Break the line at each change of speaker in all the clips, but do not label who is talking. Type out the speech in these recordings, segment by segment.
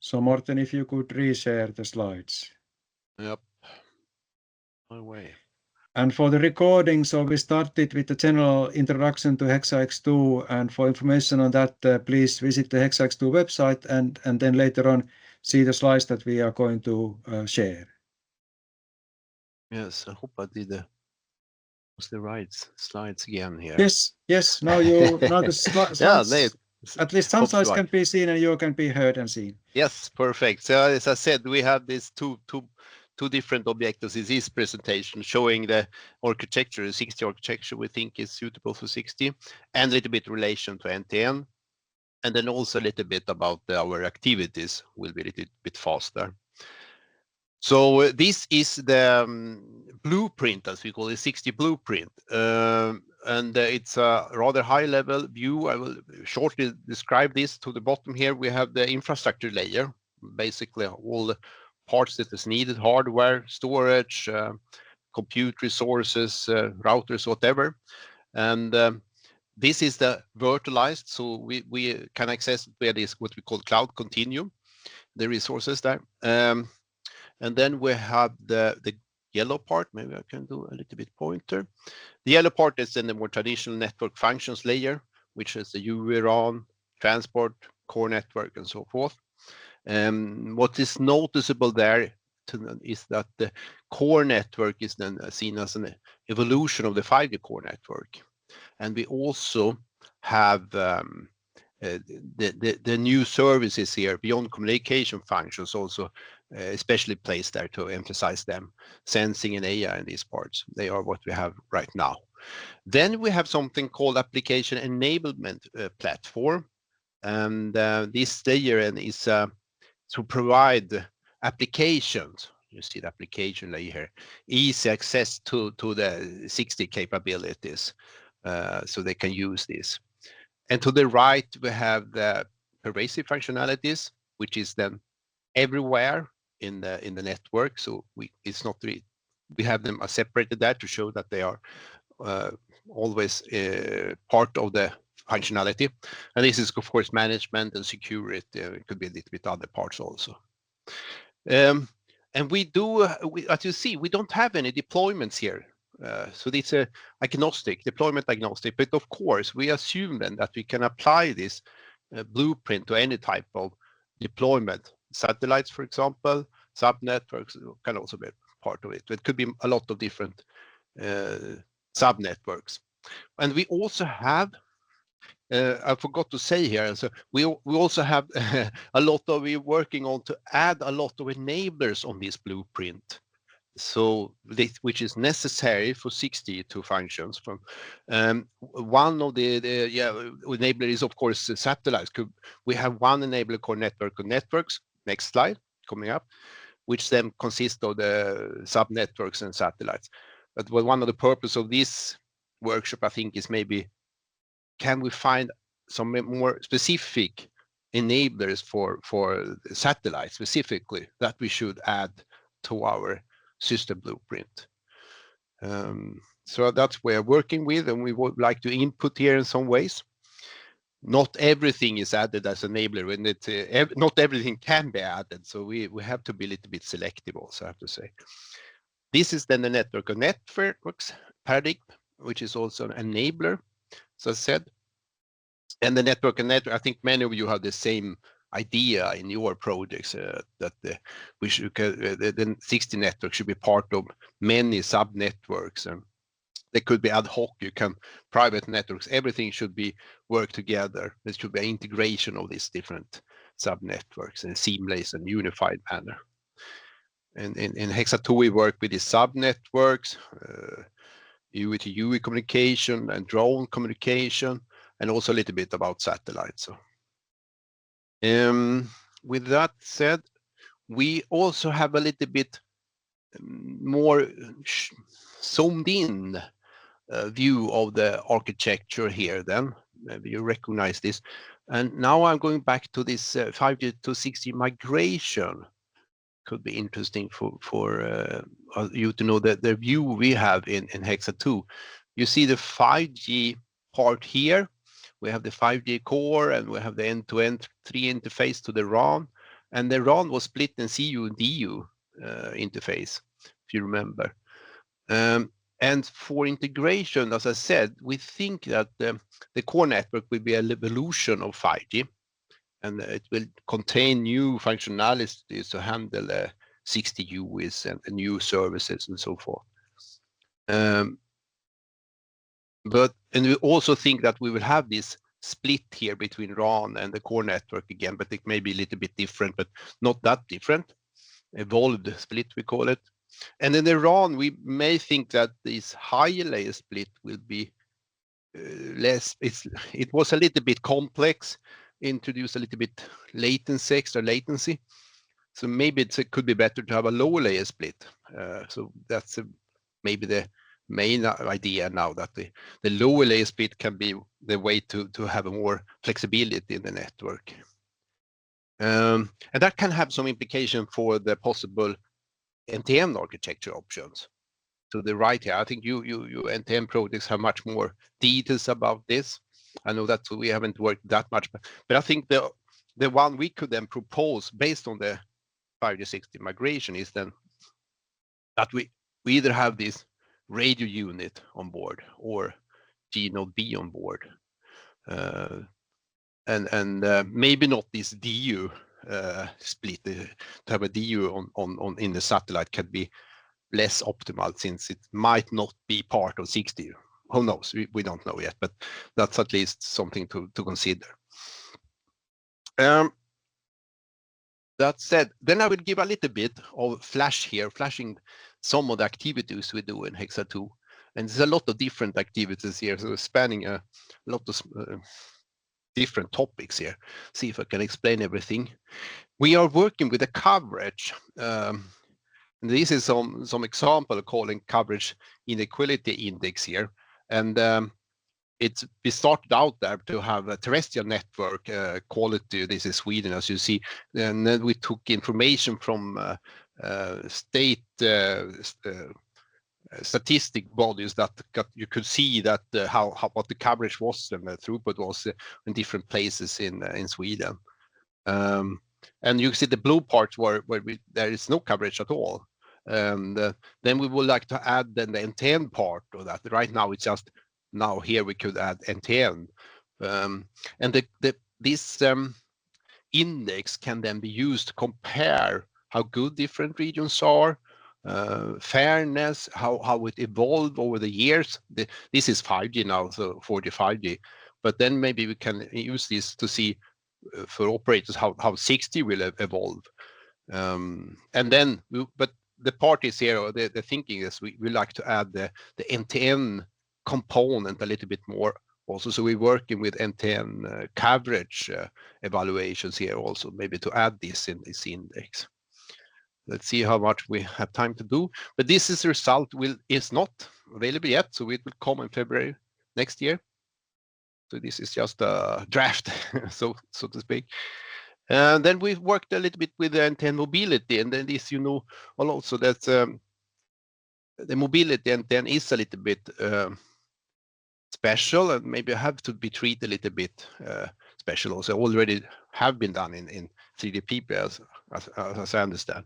So Mårten, if you could reshare the slides.
Yep. No way.
And for the recording, so we started with the general introduction to HX2, and for information on that, please visit the HX2 website and then later on see the slides that we are going to share.
Yes, I hope I did the right slides again here.
Yes. Now the slides.
Yeah,
at least some slides can be seen and you can be heard and seen.
Yes, perfect. So as I said, we have these two different objectives in this presentation, showing the architecture, the 60 architecture we think is suitable for 60, and a little bit relation to NTN, and then also a little bit about our activities. Will be a little bit faster. So this is the blueprint, as we call it, 60 blueprint. And it's a rather high level view. I will shortly describe this. To the bottom here, we have the infrastructure layer, basically all the parts that is needed, hardware, storage, compute resources, routers, whatever. And this is the virtualized, so we can access where this what we call cloud continuum, the resources there. And then we have the yellow part. Maybe I can do a little bit pointer. The yellow part is in the more traditional network functions layer, which is the URAN, transport, core network, and so forth. What is noticeable there is that the core network is then seen as an evolution of the 5G core network. And we also have the new services here beyond communication functions also especially placed there to emphasize them, sensing and AI in these parts. They are what we have right now. Then we have something called application enablement platform, and this layer is to provide applications. You see the application layer here, easy access to the 60 capabilities, so they can use this. And to the right, we have the pervasive functionalities, which is then everywhere in the network. So it's not really, we have them separated there to show that they are always part of the functionality. And this is of course management and security. It could be a little bit other parts also. And we do, as you see, we don't have any deployments here. So it's a deployment agnostic, but of course we assume then that we can apply this blueprint to any type of deployment. Satellites, for example, sub-networks can also be part of it. It could be a lot of different sub-networks. And we also have, I forgot to say here, so we also have a lot of, we're working on to add a lot of enablers on this blueprint. So this, which is necessary for 62 functions. From one of the enabler is of course the satellites. We have one enabler called network of networks. Next slide coming up, which then consists of the sub networks and satellites. But one of the purpose of this workshop, I think, is maybe can we find some more specific enablers for satellites specifically that we should add to our system blueprint. So that's what we're working with, and we would like to input here in some ways. Not everything is added as enabler, and not everything can be added, so we have to be a little bit selective also, I have to say. This is then the network of networks paradigm, which is also an enabler, as I said. And the network of network, I think many of you have the same idea in your projects that the 60 network should be part of many sub networks, and they could be ad hoc. You can private networks. Everything should be work together. There should be an integration of these different sub networks in a seamless and unified manner. And in Hexa2 we work with the sub networks, UE to UE communication and drone communication, and also a little bit about satellites. So. With that said, we also have a little bit more zoomed in view of the architecture here then. Maybe you recognize this. And now I'm going back to this 5G to 60 migration. Could be interesting for you to know the view we have in Hexa2. You see the 5G part here. We have the 5G core and we have the end-to-end 3 interface to the RAN. and the RAN was split in CU and DU interface, if you remember. And for integration, as I said, we think that the core network will be an evolution of 5G, and it will contain new functionalities to handle 60 UWIS and new services and so forth. And we also think that we will have this split here between RAN and the core network again, but it may be a little bit different, but not that different. Evolved split, we call it. And in the RAN, we may think that this higher layer split will be less. It was a little bit complex, introduce a little bit latency, extra latency. So maybe it could be better to have a lower layer split. So that's maybe the main idea now, that the lower layer split can be the way to have more flexibility in the network. And that can have some implication for the possible NTN architecture options. To the right here, I think you NTN projects have much more details about this. I know that we haven't worked that much, but I think the one we could then propose based on the 5G60 migration is then that we either have this radio unit on board or G node B on board, and maybe not this DU split. To have a DU on in the satellite can be less optimal, since it might not be part of 60. Who knows? We don't know yet, but that's at least something to consider. That said, then I will give a little bit of flash here, flashing some of the activities we do in Hexa2. And there's a lot of different activities here, so spanning a lot of different topics here. See if I can explain everything. We are working with a coverage. This is some example calling coverage inequality index here. And we started out there to have a terrestrial network quality. This is Sweden, as you see. And then we took information from state statistic bodies that you could see that what the coverage was and the throughput was in different places in Sweden. And you see the blue parts where there is no coverage at all. And then we would like to add then the NTN part of that. Right now it's just now here we could add NTN, and this index can then be used to compare how good different regions are, fairness, how it evolved over the years. This is 5G now, so 4G, 5G, but then maybe we can use this to see for operators how 60 will evolve. And then, but the part is here, or the thinking is we like to add the NTN component a little bit more also. So we're working with NTN coverage evaluations here also, maybe to add this in this index. Let's see how much we have time to do. But this is the result is not available yet, so it will come in February next year. So this is just a draft, so to speak. And then we've worked a little bit with the NTN mobility, and then this, also that the mobility NTN is a little bit special, and maybe have to be treated a little bit special also. Already have been done in 3DPP as I understand,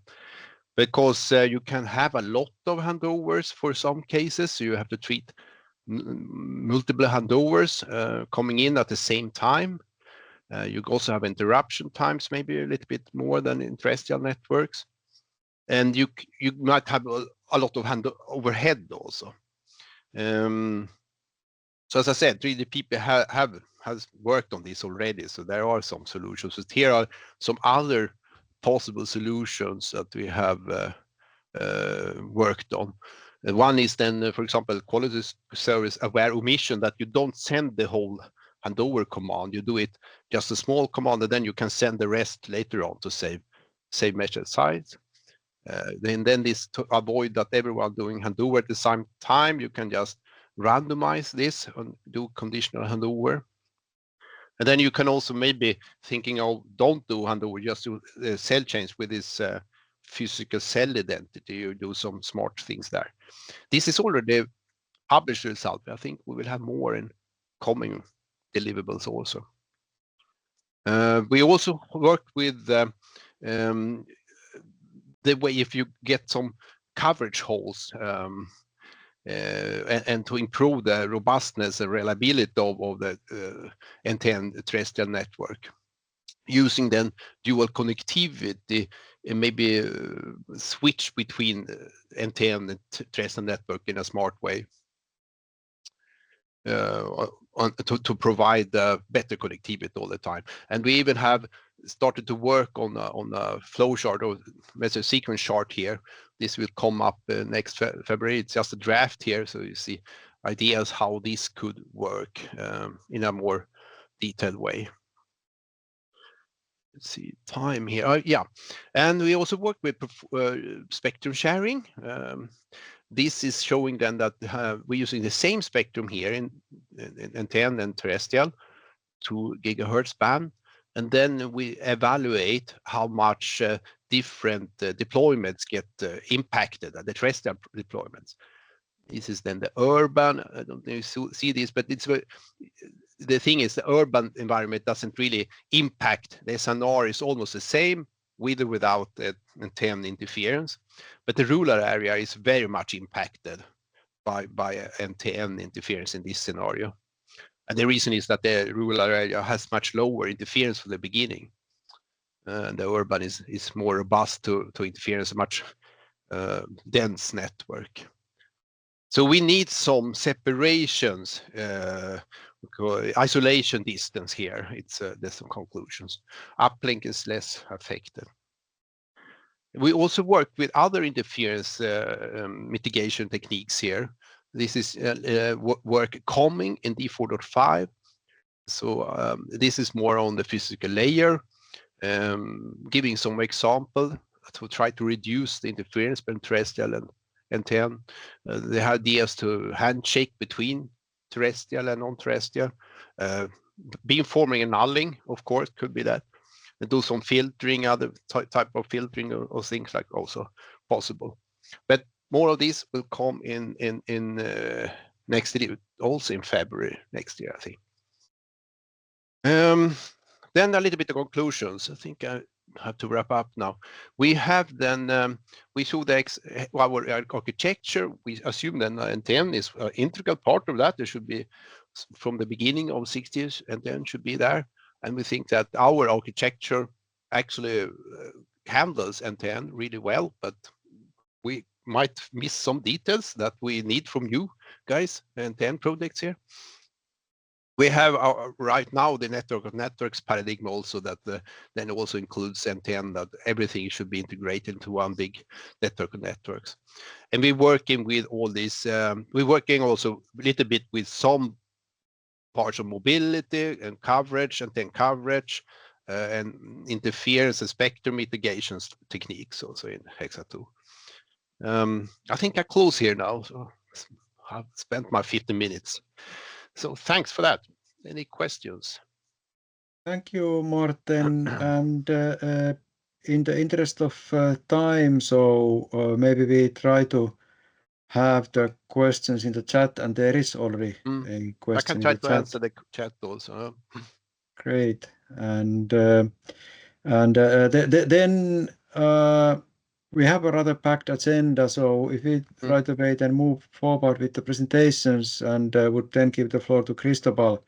because you can have a lot of handovers for some cases, so you have to treat multiple handovers coming in at the same time. You also have interruption times, maybe a little bit more than in terrestrial networks, and you might have a lot of overhead also. So as I said, 3DPP has worked on this already, so there are some solutions. But here are some other possible solutions that we have worked on. One is then, for example, quality service aware omission, that you don't send the whole handover command. You do it just a small command, and then you can send the rest later on to save measured size. Then this, to avoid that everyone doing handover at the same time, you can just randomize this and do conditional handover. And then you can also maybe thinking of don't do handover, just do cell change with this physical cell identity. You do some smart things there. This is already published result. I think we will have more in coming deliverables also. We also worked with the way if you get some coverage holes and to improve the robustness and reliability of the NTN terrestrial network, using then dual connectivity and maybe switch between NTN and terrestrial network in a smart way to provide better connectivity all the time. And we even have started to work on a flow chart or message sequence chart here. This will come up next February. It's just a draft here, so you see ideas how this could work in a more detailed way. Let's see time here. Yeah, and we also work with spectrum sharing. This is showing then that we're using the same spectrum here in NTN and terrestrial, 2 gigahertz band, and then we evaluate how much different deployments get impacted, the terrestrial deployments. This is then the urban. I don't know if you see this, but it's the thing is the urban environment doesn't really impact. The SNR is almost the same with or without the NTN interference, but the rural area is very much impacted by NTN interference in this scenario. And the reason is that the rural area has much lower interference from the beginning. And the urban is more robust to interference, much dense network. So we need some separations, isolation distance here. There's some conclusions. Uplink is less affected. We also work with other interference mitigation techniques here. This is work coming in D4.5. So this is more on the physical layer, giving some example to try to reduce the interference between terrestrial and NTN. The idea is to handshake between terrestrial and non-terrestrial. Beamforming and nulling, of course, could be that. And do some filtering, other type of filtering or things like also possible. But more of this will come in next year, also in February next year, I think. Then a little bit of conclusions. I think I have to wrap up now. We have then, we show our architecture. We assume then NTN is an integral part of that. There should be, from the beginning of 60s, NTN should be there. And we think that our architecture actually handles NTN really well, but we might miss some details that we need from you guys, NTN projects here. We have right now the network of networks paradigm also that then also includes NTN, that everything should be integrated into one big network of networks. And we're working with all this, we're working also a little bit with some parts of mobility and coverage, and then coverage and interference and spectrum mitigations techniques also in Hexa2. I think I close here now, so I've spent my 50 minutes. So thanks for that. Any questions?
Thank you, Mårten. And in the interest of time, so maybe we try to have the questions in the chat, and there is already a question.
I can try to answer the chat also.
Great. And then we have a rather packed agenda, so if we try to wait and move forward with the presentations, and would then give the floor to Cristobal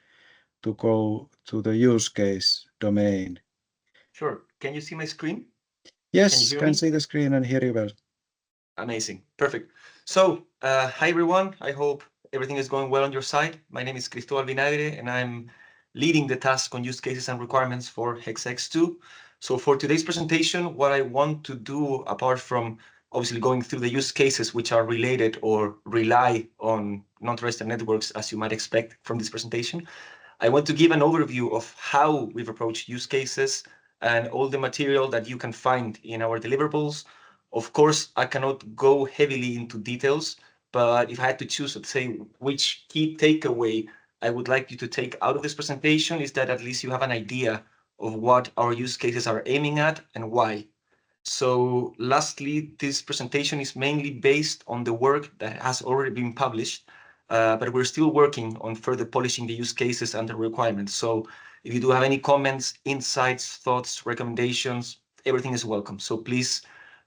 to go to the use case domain.
Sure. Can you see my screen?
Yes, can see the screen and hear you well.
Amazing. Perfect. So, hi everyone. I hope everything is going well on your side. My name is Cristobal Vinagrezuniga, and I'm leading the task on use cases and requirements for HX2. So for today's presentation, what I want to do, apart from obviously going through the use cases which are related or rely on non-terrestrial networks, as you might expect from this presentation, I want to give an overview of how we've approached use cases and all the material that you can find in our deliverables. Of course, I cannot go heavily into details, but if I had to choose, let's say, which key takeaway I would like you to take out of this presentation, is that at least you have an idea of what our use cases are aiming at and why. So lastly, this presentation is mainly based on the work that has already been published, but we're still working on further polishing the use cases and the requirements. So if you do have any comments, insights, thoughts, recommendations, everything is welcome. So please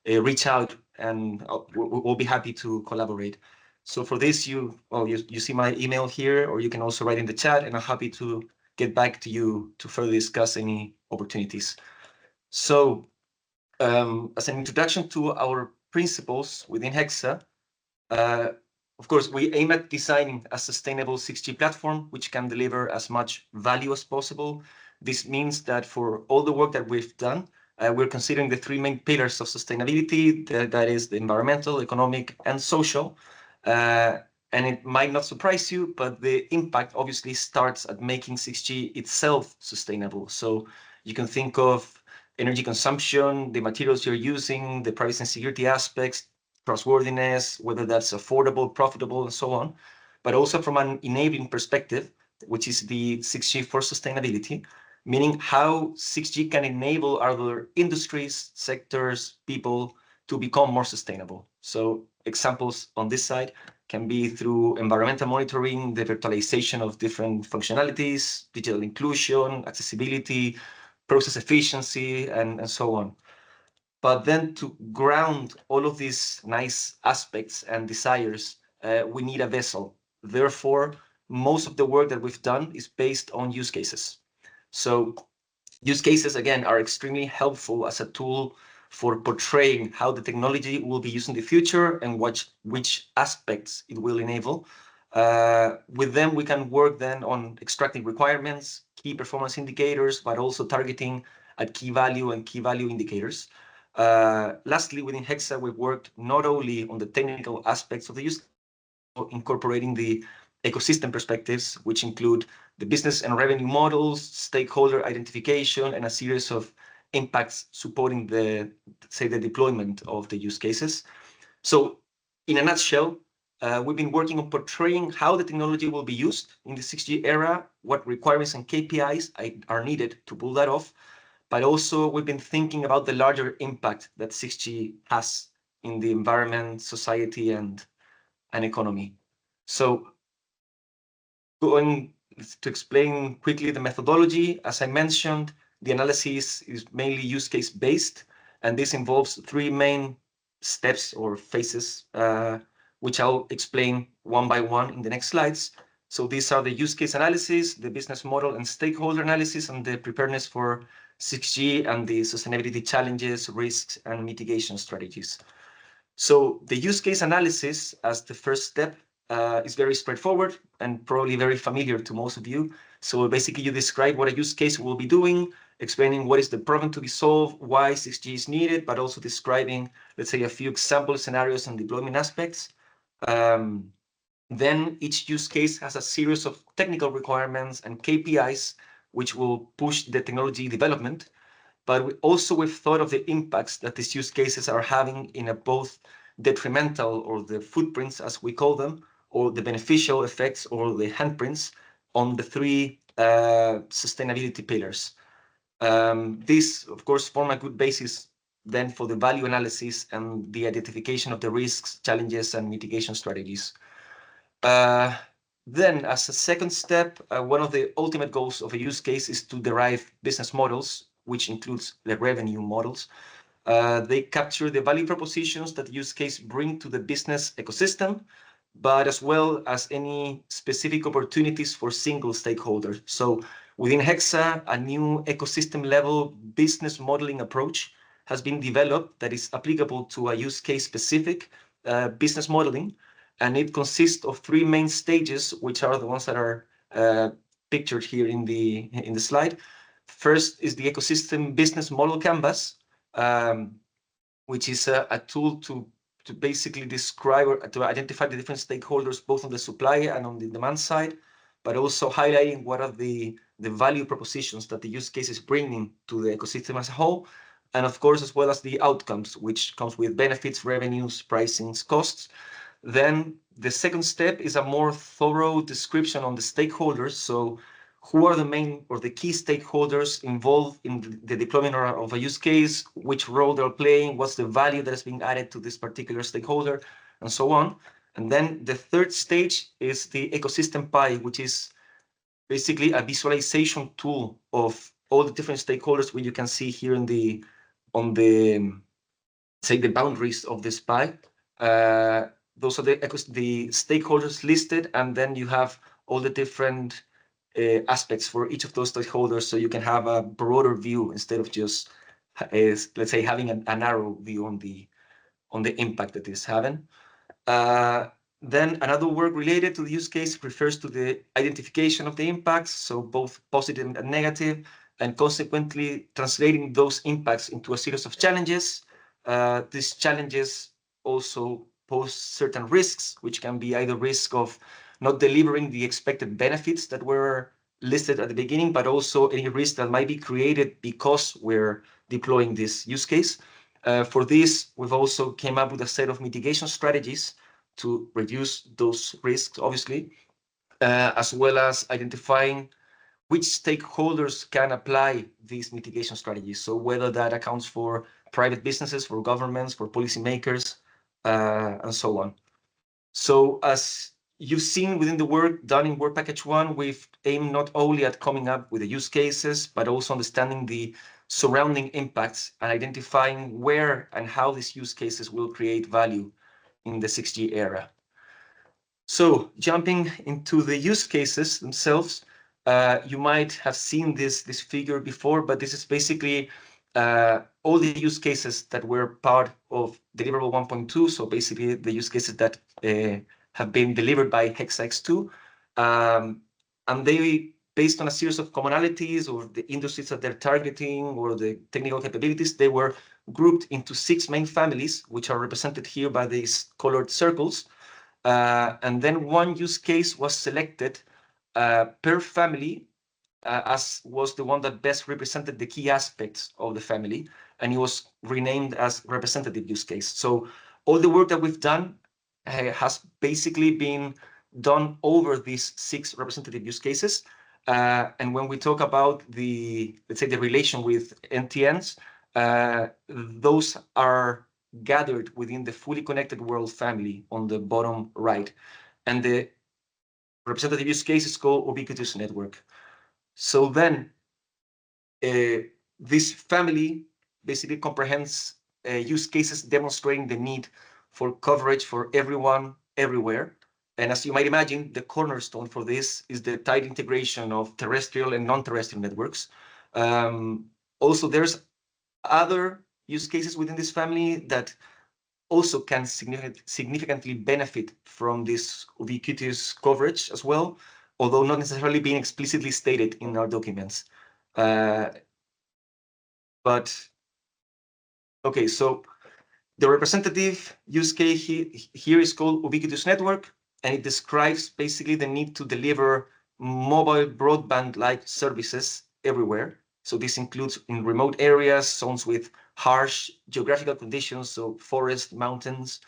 reach out, and we'll be happy to collaborate. So for this, you see my email here, or you can also write in the chat, and I'm happy to get back to you to further discuss any opportunities. So as an introduction to our principles within Hexa, of course, we aim at designing a sustainable 6G platform which can deliver as much value as possible. This means that for all the work that we've done, we're considering the three main pillars of sustainability, that is the environmental, economic, and social. And it might not surprise you, but the impact obviously starts at making 6G itself sustainable. So you can think of energy consumption, the materials you're using, the privacy and security aspects, trustworthiness, whether that's affordable, profitable, and so on, but also from an enabling perspective, which is the 6G for sustainability, meaning how 6G can enable other industries, sectors, people to become more sustainable. So examples on this side can be through environmental monitoring, the virtualization of different functionalities, digital inclusion, accessibility, process efficiency, and so on. But then to ground all of these nice aspects and desires, we need a vessel. Therefore, most of the work that we've done is based on use cases. So use cases, again, are extremely helpful as a tool for portraying how the technology will be used in the future and which aspects it will enable. With them, we can work then on extracting requirements, key performance indicators, but also targeting at key value and key value indicators. Lastly, within Hexa, we've worked not only on the technical aspects of the use, incorporating the ecosystem perspectives, which include the business and revenue models, stakeholder identification, and a series of impacts supporting the deployment of the use cases. So in a nutshell, we've been working on portraying how the technology will be used in the 6G era, what requirements and KPIs are needed to pull that off. But also we've been thinking about the larger impact that 6G has in the environment, society, and economy. So going to explain quickly the methodology, as I mentioned, the analysis is mainly use case based, and this involves three main steps or phases, which I'll explain one by one in the next slides. So these are the use case analysis, the business model and stakeholder analysis, and the preparedness for 6G and the sustainability challenges, risks, and mitigation strategies. So the use case analysis as the first step is very straightforward and probably very familiar to most of you. So basically you describe what a use case will be doing, explaining what is the problem to be solved, why 6G is needed, but also describing, let's say, a few example scenarios and deployment aspects. Then each use case has a series of technical requirements and KPIs which will push the technology development. But we've thought of the impacts that these use cases are having in a both detrimental, or the footprints as we call them, or the beneficial effects or the handprints on the three sustainability pillars. These, of course, form a good basis then for the value analysis and the identification of the risks, challenges, and mitigation strategies. Then, as a second step, one of the ultimate goals of a use case is to derive business models, which includes the revenue models. They capture the value propositions that the use case bring to the business ecosystem, but as well as any specific opportunities for single stakeholders. So within Hexa, a new ecosystem level business modeling approach has been developed that is applicable to a use case specific business modeling. And it consists of three main stages, which are the ones that are pictured here in the slide. First is the ecosystem business model canvas, which is a tool to basically describe or to identify the different stakeholders, both on the supply and on the demand side, but also highlighting what are the value propositions that the use case is bringing to the ecosystem as a whole. And of course, as well as the outcomes, which comes with benefits, revenues, pricings, costs. Then the second step is a more thorough description on the stakeholders. So who are the main or the key stakeholders involved in the deployment of a use case, which role they're playing, what's the value that is being added to this particular stakeholder, and so on. And then the third stage is the ecosystem pie, which is basically a visualization tool of all the different stakeholders, which you can see here in the on the, say, the boundaries of the SPI. Those are the stakeholders listed, and then you have all the different aspects for each of those stakeholders, so you can have a broader view instead of just, let's say, having a narrow view on the impact that it's having. Then another work related to the use case refers to the identification of the impacts, so both positive and negative, and consequently translating those impacts into a series of challenges. These challenges also pose certain risks, which can be either risk of not delivering the expected benefits that were listed at the beginning, but also any risk that might be created because we're deploying this use case. For this, we've also came up with a set of mitigation strategies to reduce those risks, obviously, as well as identifying which stakeholders can apply these mitigation strategies. So whether that accounts for private businesses, for governments, for policymakers, and so on. So as you've seen within the work done in Work Package 1, we've aimed not only at coming up with the use cases, but also understanding the surrounding impacts and identifying where and how these use cases will create value in the 6G era. So jumping into the use cases themselves, you might have seen this figure before, but this is basically all the use cases that were part of deliverable 1.2. So basically the use cases that have been delivered by Hexa-X-II. And they, based on a series of commonalities or the industries that they're targeting or the technical capabilities, they were grouped into 6 main families, which are represented here by these colored circles. And then one use case was selected per family, as was the one that best represented the key aspects of the family, and it was renamed as representative use case. So all the work that we've done has basically been done over these 6 representative use cases. And when we talk about the, let's say, the relation with NTNs, those are gathered within the fully connected world family on the bottom right. And the representative use case is called ubiquitous network. So then this family basically comprehends use cases demonstrating the need for coverage for everyone, everywhere. And as you might imagine, the cornerstone for this is the tight integration of terrestrial and non-terrestrial networks. Also, there's other use cases within this family that also can significantly benefit from this ubiquitous coverage as well, although not necessarily being explicitly stated in our documents. But okay, so the representative use case here is called ubiquitous network, and it describes basically the need to deliver mobile broadband-like services everywhere. So this includes in remote areas, zones with harsh geographical conditions, so forests, mountains,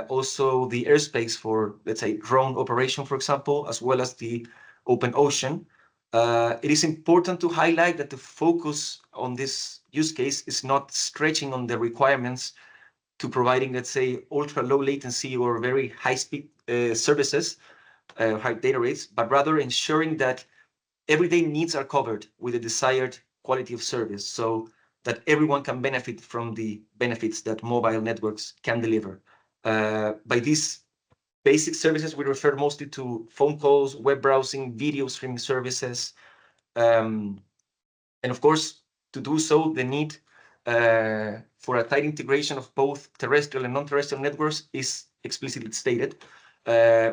also the airspace for, let's say, drone operation, for example, as well as the open ocean. It is important to highlight that the focus on this use case is not stretching on the requirements to providing, let's say, ultra low latency or very high speed services, high data rates, but rather ensuring that everyday needs are covered with the desired quality of service, so that everyone can benefit from the benefits that mobile networks can deliver. By these basic services, we refer mostly to phone calls, web browsing, video streaming services. And of course, to do so, the need for a tight integration of both terrestrial and non-terrestrial networks is explicitly stated,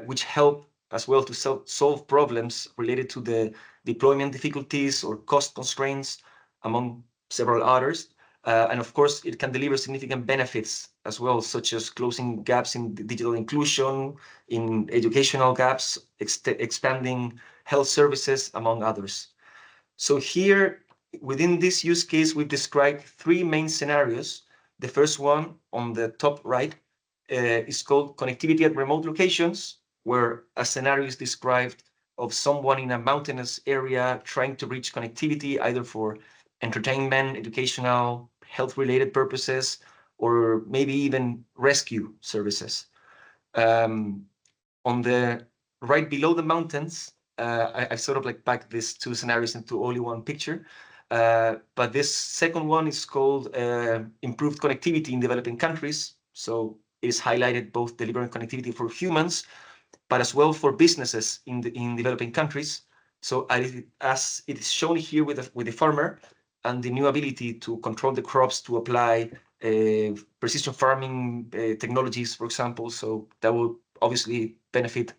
which help as well to solve problems related to the deployment difficulties or cost constraints, among several others. And of course, it can deliver significant benefits as well, such as closing gaps in digital inclusion, in educational gaps, expanding health services, among others. So here, within this use case, we've described 3 main scenarios. The first one on the top right is called connectivity at remote locations, where a scenario is described of someone in a mountainous area trying to reach connectivity either for entertainment, educational, health-related purposes, or maybe even rescue services. On the right below the mountains, I've sort of like packed these 2 scenarios into only one picture. But this second one is called improved connectivity in developing countries. So it is highlighted both delivering connectivity for humans, but as well for businesses in developing countries. So as it is shown here with the farmer and the new ability to control the crops, to apply precision farming technologies, for example. So that will obviously benefit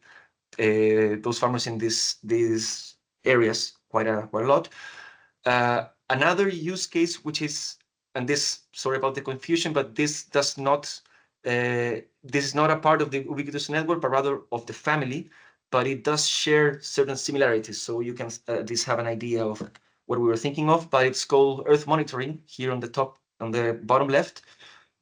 those farmers in these areas quite a lot. Another use case, which is, and this, sorry about the confusion, but this does not, this is not a part of the ubiquitous network, but rather of the family, but it does share certain similarities. So you can at least have an idea of what we were thinking of, but it's called Earth monitoring here on the top, on the bottom left,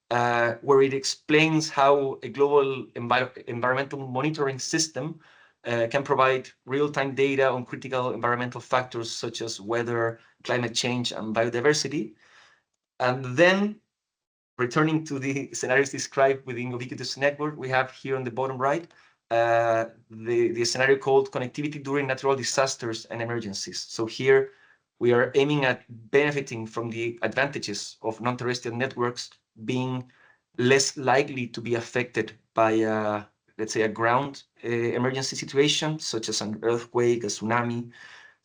where it explains how a global environmental monitoring system can provide real-time data on critical environmental factors such as weather, climate change, and biodiversity. And then, returning to the scenarios described within ubiquitous network, we have here on the bottom right the scenario called connectivity during natural disasters and emergencies. So here we are aiming at benefiting from the advantages of non-terrestrial networks being less likely to be affected by let's say a ground emergency situation, such as an earthquake, a tsunami.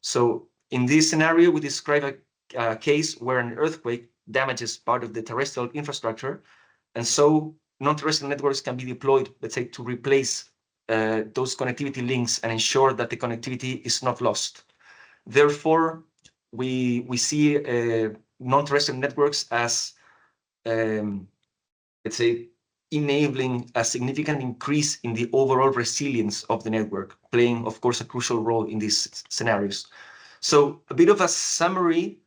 So in this scenario, we describe a case where an earthquake damages part of the terrestrial infrastructure. And so non-terrestrial networks can be deployed, let's say, to replace those connectivity links and ensure that the connectivity is not lost. Therefore, we see non-terrestrial networks as, let's say, enabling a significant increase in the overall resilience of the network, playing, of course, a crucial role in these scenarios. So a bit of a summary,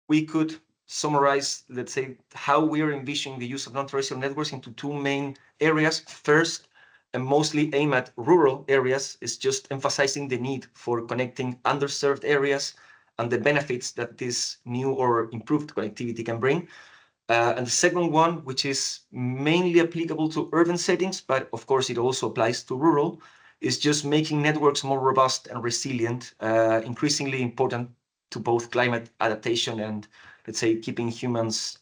we could summarize, let's say, how we are envisioning the use of non-terrestrial networks into two main areas. First, and mostly aimed at rural areas, is just emphasizing the need for connecting underserved areas and the benefits that this new or improved connectivity can bring. And the second one, which is mainly applicable to urban settings, but of course it also applies to rural, is just making networks more robust and resilient, increasingly important to both climate adaptation and, let's say, keeping humans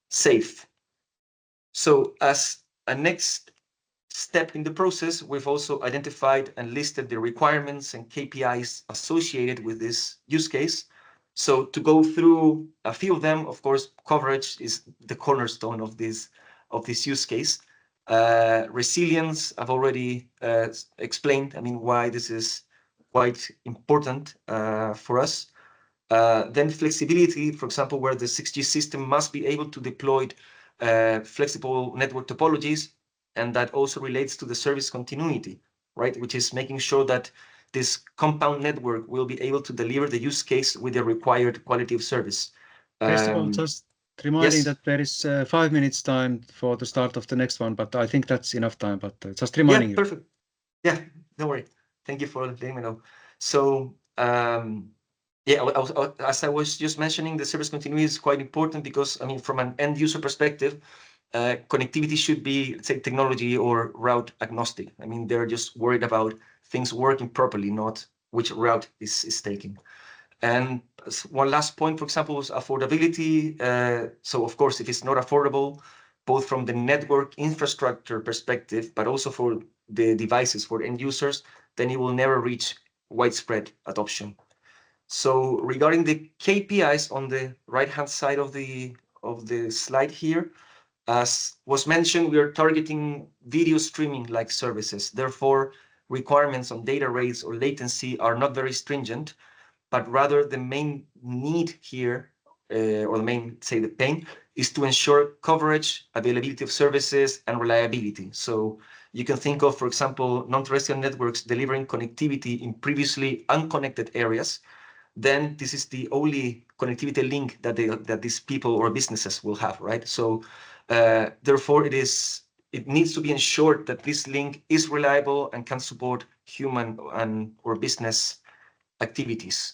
safe. So as a next step in the process, we've also identified and listed the requirements and KPIs associated with this use case. So to go through a few of them, of course, coverage is the cornerstone of this use case. Resilience, I've already explained, I mean, why this is quite important for us. Then flexibility, for example, where the 6G system must be able to deploy flexible network topologies, and that also relates to the service continuity, right? Which is making sure that this compound network will be able to deliver the use case with the required quality of service.
Cristobal, just reminding
yes.
that there is 5 minutes time for the start of the next one, but I think that's enough time, but just reminding you.
Perfect. Yeah, don't worry. Thank you for letting me know. So, yeah, as I was just mentioning, the service continuity is quite important because, I mean, from an end user perspective, connectivity should be, let's say, technology or route agnostic. I mean, they're just worried about things working properly, not which route is taken. And one last point, for example, was affordability. So, of course, if it's not affordable, both from the network infrastructure perspective, but also for the devices for end users, then it will never reach widespread adoption. So regarding the KPIs on the right-hand side of the slide here, as was mentioned, we are targeting video streaming-like services. Therefore, requirements on data rates or latency are not very stringent, but rather the main need here, or the main, say, the pain, is to ensure coverage, availability of services, and reliability. So you can think of, for example, non-terrestrial networks delivering connectivity in previously unconnected areas. Then this is the only connectivity link that these people or businesses will have, right? So therefore, it needs to be ensured that this link is reliable and can support human or business activities.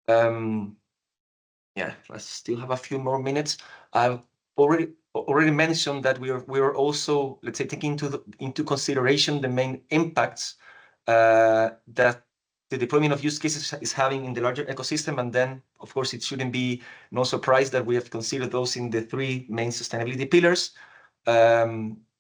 Yeah, I still have a few more minutes. I've already mentioned that we are also, let's say, taking into consideration the main impacts that the deployment of use cases is having in the larger ecosystem. And then, of course, it shouldn't be no surprise that we have considered those in the 3 main sustainability pillars.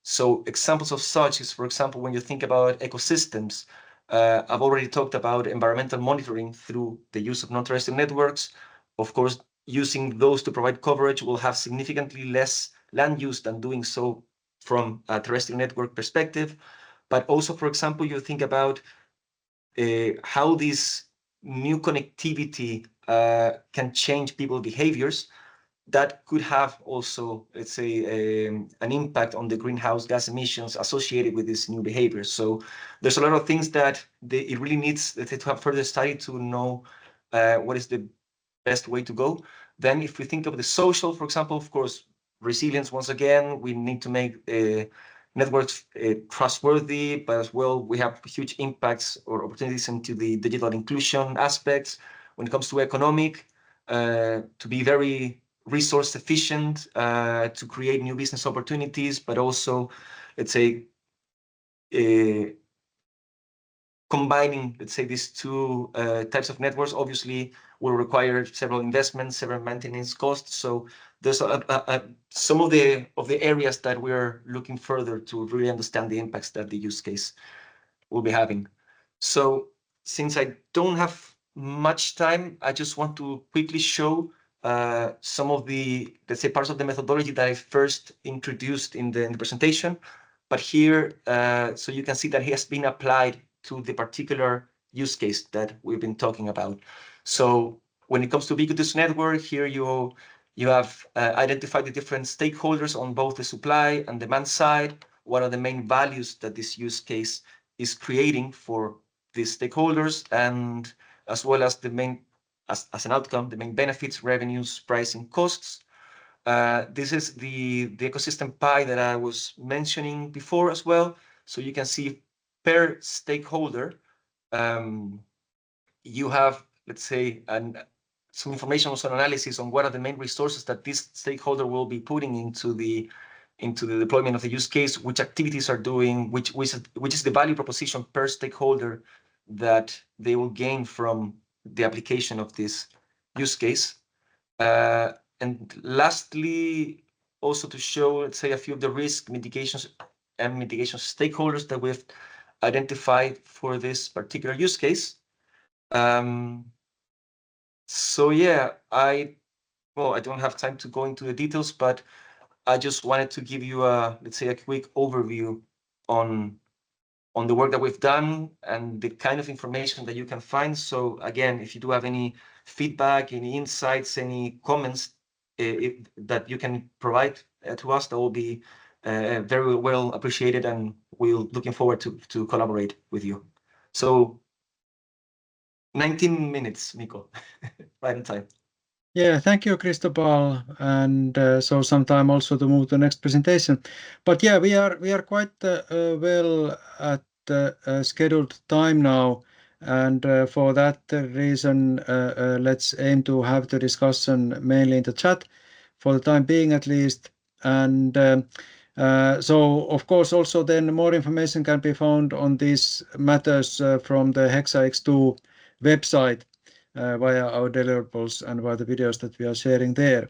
So examples of such is, for example, when you think about ecosystems, I've already talked about environmental monitoring through the use of non-terrestrial networks. Of course, using those to provide coverage will have significantly less land use than doing so from a terrestrial network perspective. But also, for example, you think about how this new connectivity can change people's behaviors. That could have also, let's say, an impact on the greenhouse gas emissions associated with these new behaviors. So there's a lot of things that it really needs, let's say, to have further study to know what is the best way to go. Then if we think of the social, for example, of course, resilience, once again, we need to make networks trustworthy, but as well, we have huge impacts or opportunities into the digital inclusion aspects. When it comes to economic, to be very resource efficient, to create new business opportunities, but also, let's say, combining, let's say, these 2 types of networks obviously will require several investments, several maintenance costs. So there's some of the areas that we're looking further to really understand the impacts that the use case will be having. So since I don't have much time, I just want to quickly show some of the, let's say, parts of the methodology that I first introduced in the presentation. But here, so you can see that it has been applied to the particular use case that we've been talking about. So when it comes to ubiquitous network, here you have identified the different stakeholders on both the supply and demand side. What are the main values that this use case is creating for these stakeholders, and as well as the main, as an outcome, the main benefits, revenues, pricing, costs. This is the ecosystem pie that I was mentioning before as well. So you can see per stakeholder, you have, let's say, some information, some analysis on what are the main resources that this stakeholder will be putting into the deployment of the use case, which activities are doing, which is the value proposition per stakeholder that they will gain from the application of this use case. And lastly, also to show, let's say, a few of the risk mitigations and mitigation stakeholders that we've identified for this particular use case. So yeah, I don't have time to go into the details, but I just wanted to give you let's say, a quick overview on the work that we've done and the kind of information that you can find. So again, if you do have any feedback, any insights, any comments that you can provide to us, that will be very well appreciated, and we're looking forward to collaborate with you. So 19 minutes, Mikko, right on time.
Yeah, thank you, Cristobal, and so some time also to move to the next presentation. But yeah, we are quite well at scheduled time now, and for that reason, let's aim to have the discussion mainly in the chat for the time being, at least. And so, of course, also then more information can be found on these matters from the Hexa-X-II website. Via our deliverables and via the videos that we are sharing there.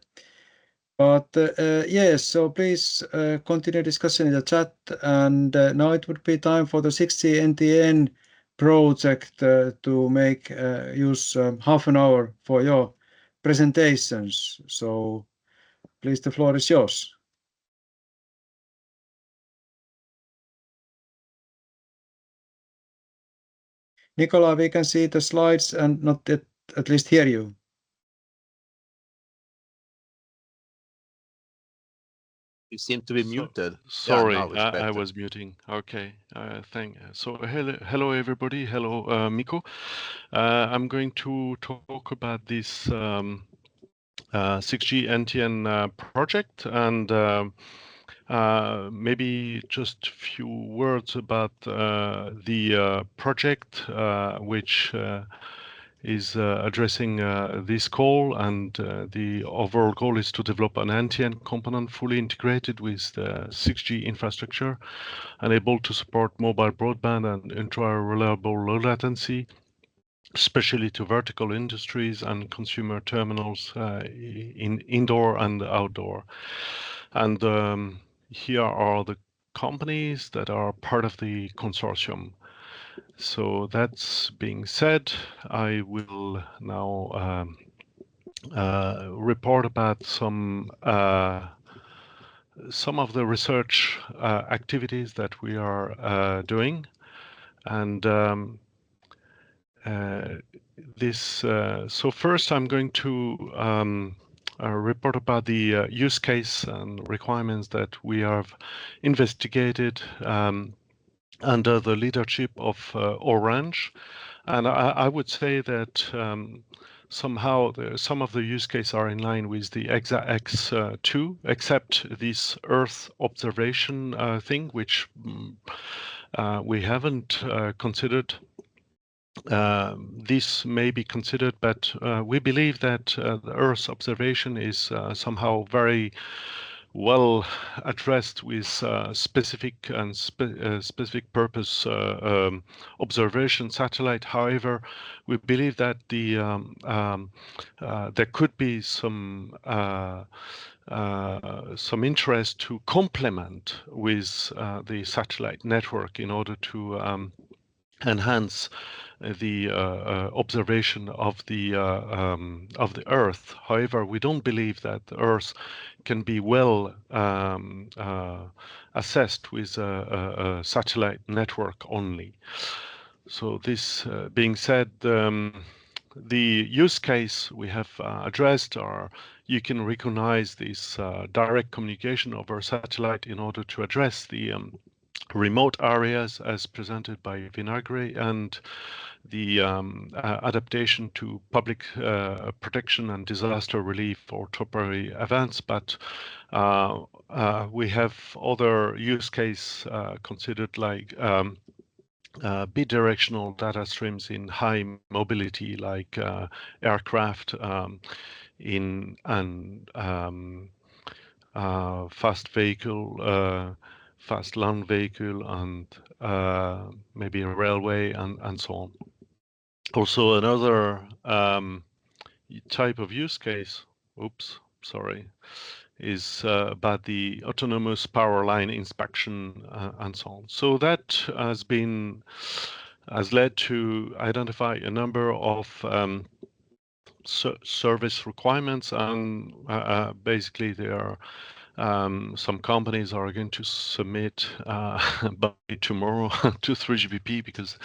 But yes, so please continue discussing in the chat. And now it would be time for the 6G NTN project to make use half an hour for your presentations. So please, the floor is yours. Nicola, we can see the slides and not yet, at least hear you.
You seem to be muted.
Sorry,
Yeah,
I was muting. Okay, so hello everybody. Hello, Mikko. I'm going to talk about this 6G NTN project, and maybe just a few words about the project, which is addressing this call, and the overall goal is to develop an NTN component fully integrated with the 6G infrastructure and able to support mobile broadband and ultra-reliable low latency especially to vertical industries and consumer terminals in indoor and outdoor. And here are the companies that are part of the consortium. So that's being said, I will now report about some of the research activities that we are doing. And so first I'm going to report about the use case and requirements that we have investigated under the leadership of Orange. And I would say that somehow some of the use cases are in line with the HX2, except this Earth observation thing, which we haven't considered. This may be considered, but we believe that the Earth observation is somehow very well addressed with specific and specific purpose observation satellite. However, we believe that there could be some interest to complement with the satellite network in order to enhance the observation of the Earth. However, we don't believe that the Earth can be well assessed with a satellite network only. So this being said, the use case we have addressed are you can recognize this direct communication over satellite in order to address the remote areas as presented by Vinagre and the adaptation to public protection and disaster relief for temporary events. But we have other use case considered like bidirectional data streams in high mobility, like aircraft in and fast vehicle, fast land vehicle, and maybe a railway and so on. Also, another type of use case, is about the autonomous power line inspection and so on. So that has led to identify a number of service requirements, and basically there are some companies are going to submit by tomorrow to 3GPP because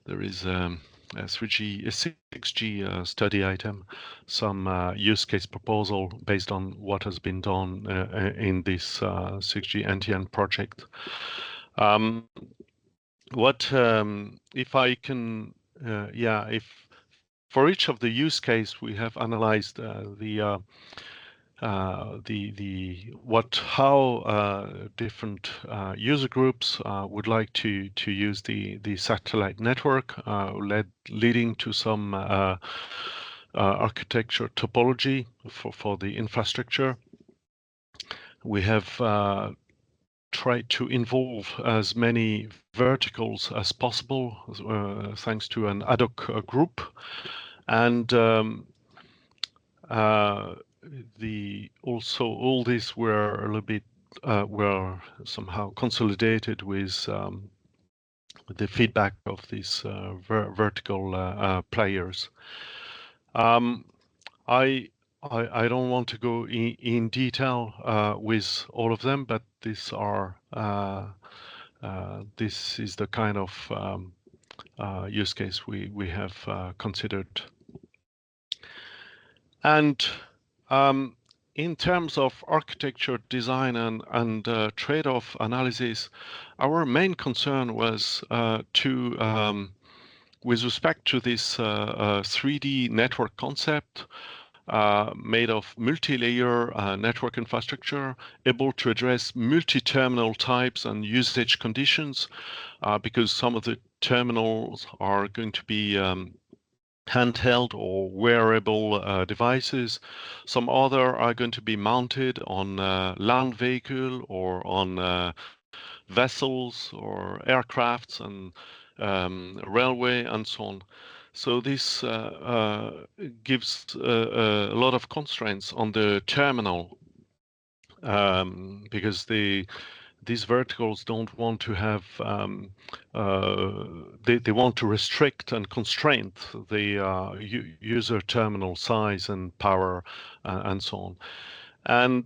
there is a 6G study item, some use case proposal based on what has been done in this 6G NTN project. If I can, if for each of the use case we have analyzed how different user groups would like to use the satellite network, leading to some architecture topology for the infrastructure. We have tried to involve as many verticals as possible thanks to an ad hoc group, and also all these were a little bit were somehow consolidated with the feedback of these vertical players. I don't want to go in detail with all of them, but these are this is the kind of use case we have considered. And in terms of architecture design and trade-off analysis, our main concern was with respect to this 3D network concept made of multi-layer network infrastructure, able to address multi-terminal types and usage conditions, because some of the terminals are going to be handheld or wearable devices. Some other are going to be mounted on land vehicle or on vessels or aircrafts and railway and so on. So this gives a lot of constraints on the terminal, because these verticals don't want to have, they want to restrict and constrain the user terminal size and power and so on. And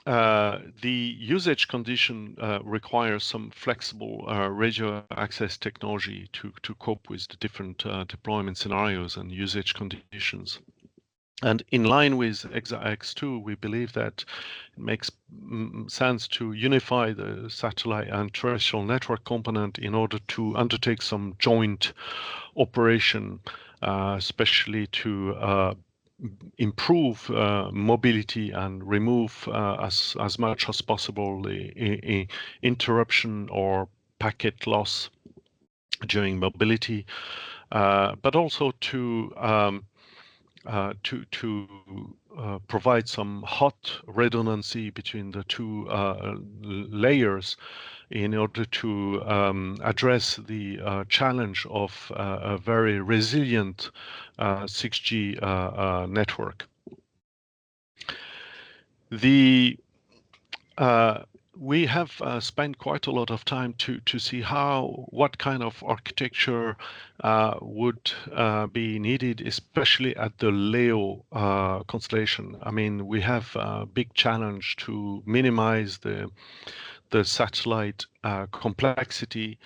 the usage condition requires some flexible radio access technology to cope with the different deployment scenarios and usage conditions. And in line with HEXA-X-II, we believe that it makes sense to unify the satellite and terrestrial network component in order to undertake some joint operation, especially to improve mobility and remove as much as possible the interruption or packet loss during mobility, but also to provide some hot redundancy between the two layers in order to address the challenge of a very resilient 6G network. We have spent quite a lot of time to see what kind of architecture would be needed, especially at the LEO constellation. I mean, we have a big challenge to minimize the satellite complexity,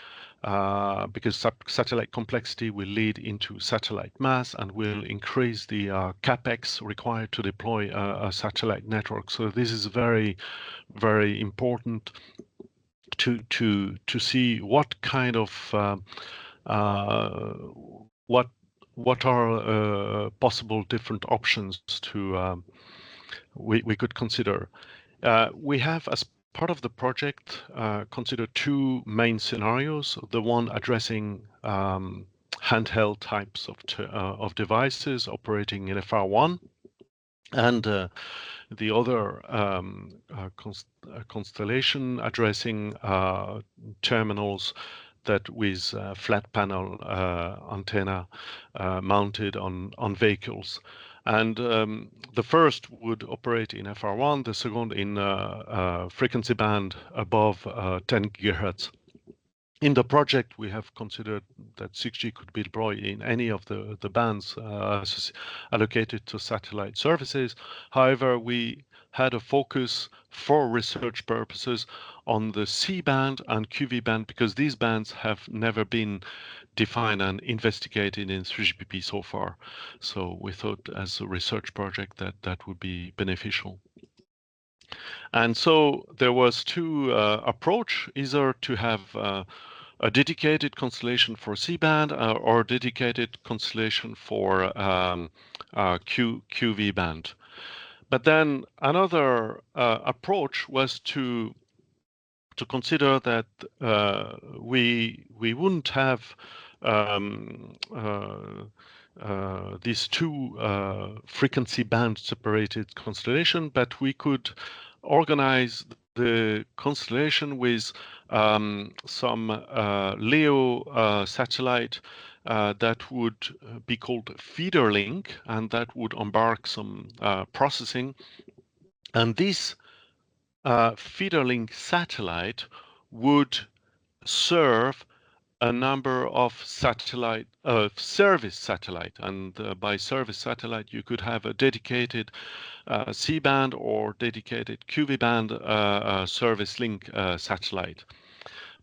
because satellite complexity will lead into satellite mass and will increase the capex required to deploy a satellite network. So this is very, very important to see what kind of what are possible different options to we could consider. We have, as part of the project, consider two main scenarios. The one addressing handheld types of devices operating in FR1, and the other constellation addressing terminals that with flat panel antenna mounted on vehicles. And the first would operate in FR1, the second in frequency band above 10 GHz. In the project, we have considered that 6G could be deployed in any of the bands allocated to satellite services. However, we had a focus for research purposes on the C band and QV band, because these bands have never been defined and investigated in 3GPP so far. So we thought, as a research project, that would be beneficial. And so there was two approach, either to have a dedicated constellation for C-band or a dedicated constellation for QV band. But then another approach was to consider that we wouldn't have these two frequency band separated constellation, but we could organize the constellation with some LEO satellite that would be called feeder link, and that would embark some processing. And this feeder link satellite would serve a number of satellite service satellite, and by service satellite you could have a dedicated C-band or dedicated QV band service link satellite.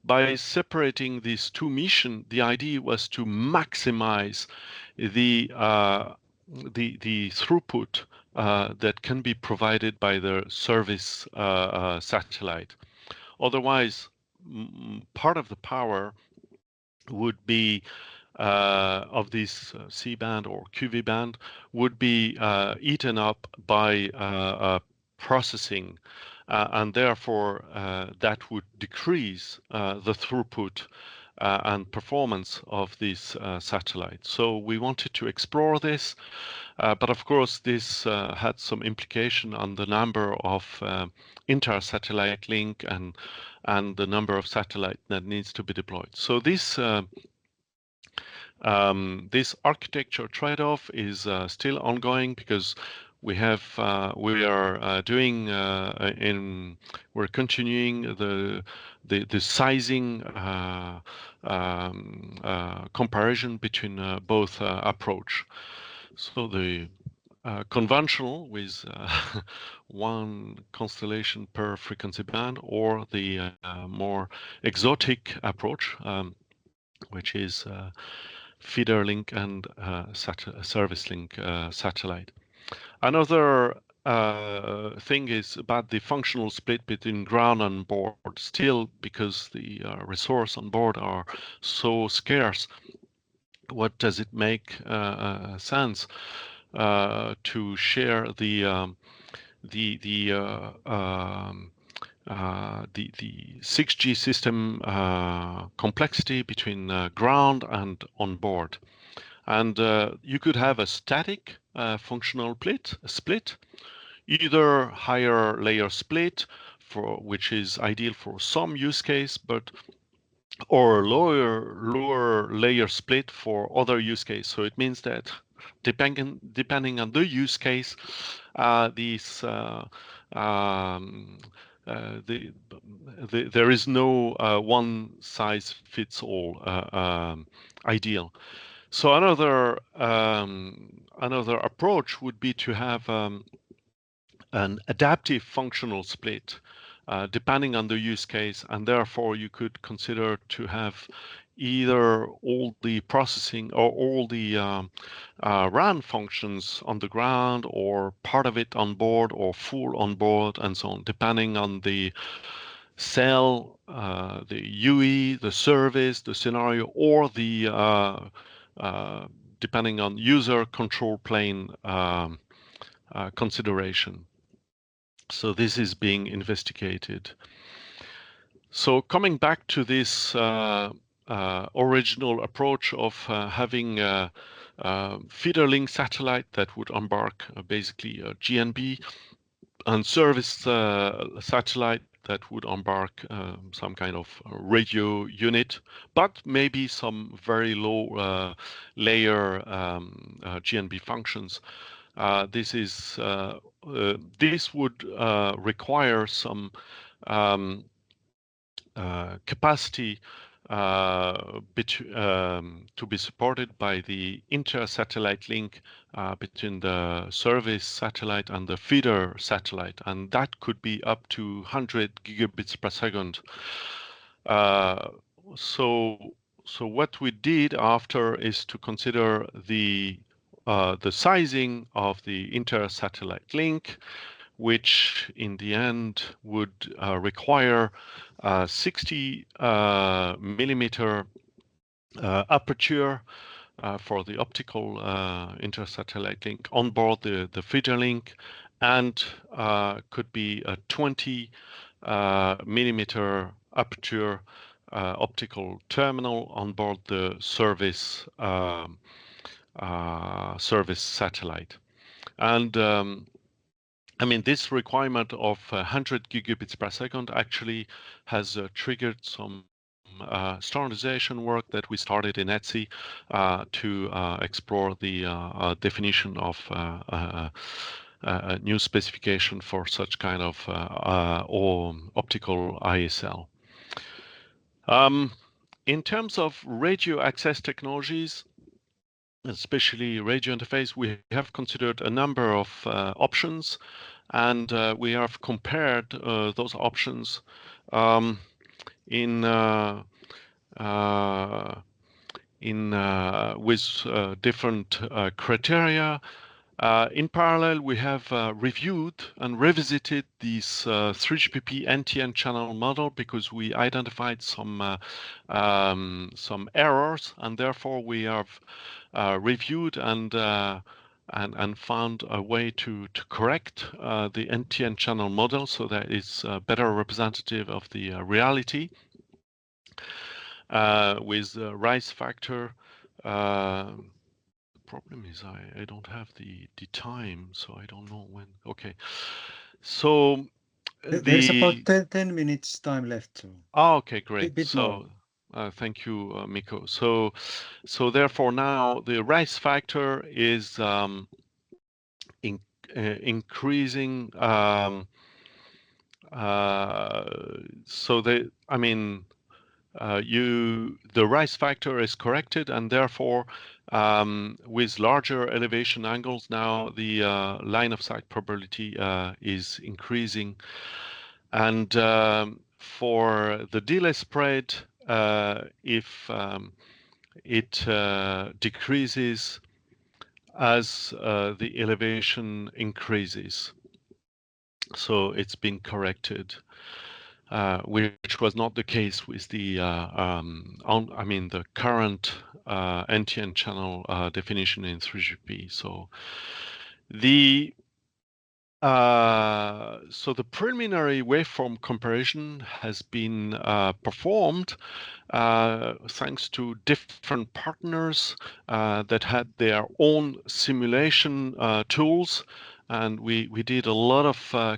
By separating these two missions, the idea was to maximize the throughput that can be provided by the service satellite. Otherwise, part of the power would be of this C-band or QV band would be eaten up by processing, and therefore that would decrease the throughput and performance of this satellite. So we wanted to explore this, but of course this had some implication on the number of inter-satellite link and the number of satellite that needs to be deployed. So this This architecture trade-off is still ongoing because we are we're continuing the sizing comparison between both approach. So the conventional with one constellation per frequency band, or the more exotic approach, which is feeder link and service link satellite. Another thing is about the functional split between ground and board. Still, because the resource on board are so scarce, what does it make sense to share the 6G system complexity between ground and on board? And you could have a static functional split, either higher layer split, which is ideal for some use case, or lower layer split for other use case. So it means that depending on the use case, there is no one size fits all ideal. So another approach would be to have an adaptive functional split, depending on the use case, and therefore you could consider to have either all the processing or all the RAN functions on the ground, or part of it on board, or full on board, and so on, depending on the cell, the UE, the service, the scenario, or the depending on user control plane consideration. So this is being investigated. So coming back to this original approach of having a feeder link satellite that would embark basically a GNB, and service satellite that would embark some kind of radio unit, but maybe some very low layer GNB functions. This would require some capacity to be supported by the inter-satellite link between the service satellite and the feeder satellite, and that could be up to 100 gigabits per second. So what we did after is to consider the sizing of the inter-satellite link, which in the end would require 60 millimeter aperture for the optical inter-satellite link on board the feeder link, and could be a 20 millimeter aperture optical terminal on board the service satellite. And I mean, this requirement of 100 gigabits per second actually has triggered some standardization work that we started in ETSI to explore the definition of a new specification for such kind of optical ISL. In terms of radio access technologies, especially radio interface, we have considered a number of options, and we have compared those options with different criteria. In parallel, we have reviewed and revisited this 3GPP NTN channel model, because we identified some errors, and therefore we have reviewed and found a way to correct the NTN channel model so that it's better representative of the reality with the rise factor. Problem is I don't have the time, so I don't know when. Okay, so
there's about 10 minutes time left. So.
Oh, okay, great.
Bit
so
more.
Thank you, Mikko. So therefore now the rise factor is increasing. The rise factor is corrected, and therefore with larger elevation angles now the line of sight probability is increasing. And for the delay spread, if it decreases as the elevation increases. So it's been corrected, which was not the case with the the current NTN channel definition in 3GP. So the preliminary waveform comparison has been performed thanks to different partners that had their own simulation tools, and we did a lot of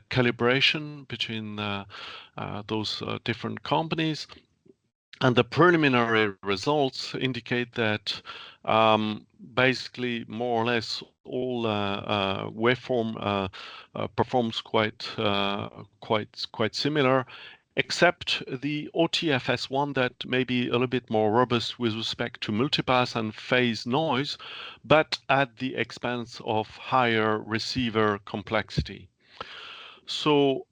calibration between those different companies. And the preliminary results indicate that basically more or less all waveform performs quite similar, except the OTFS1 that may be a little bit more robust with respect to multipass and phase noise, but at the expense of higher receiver complexity. So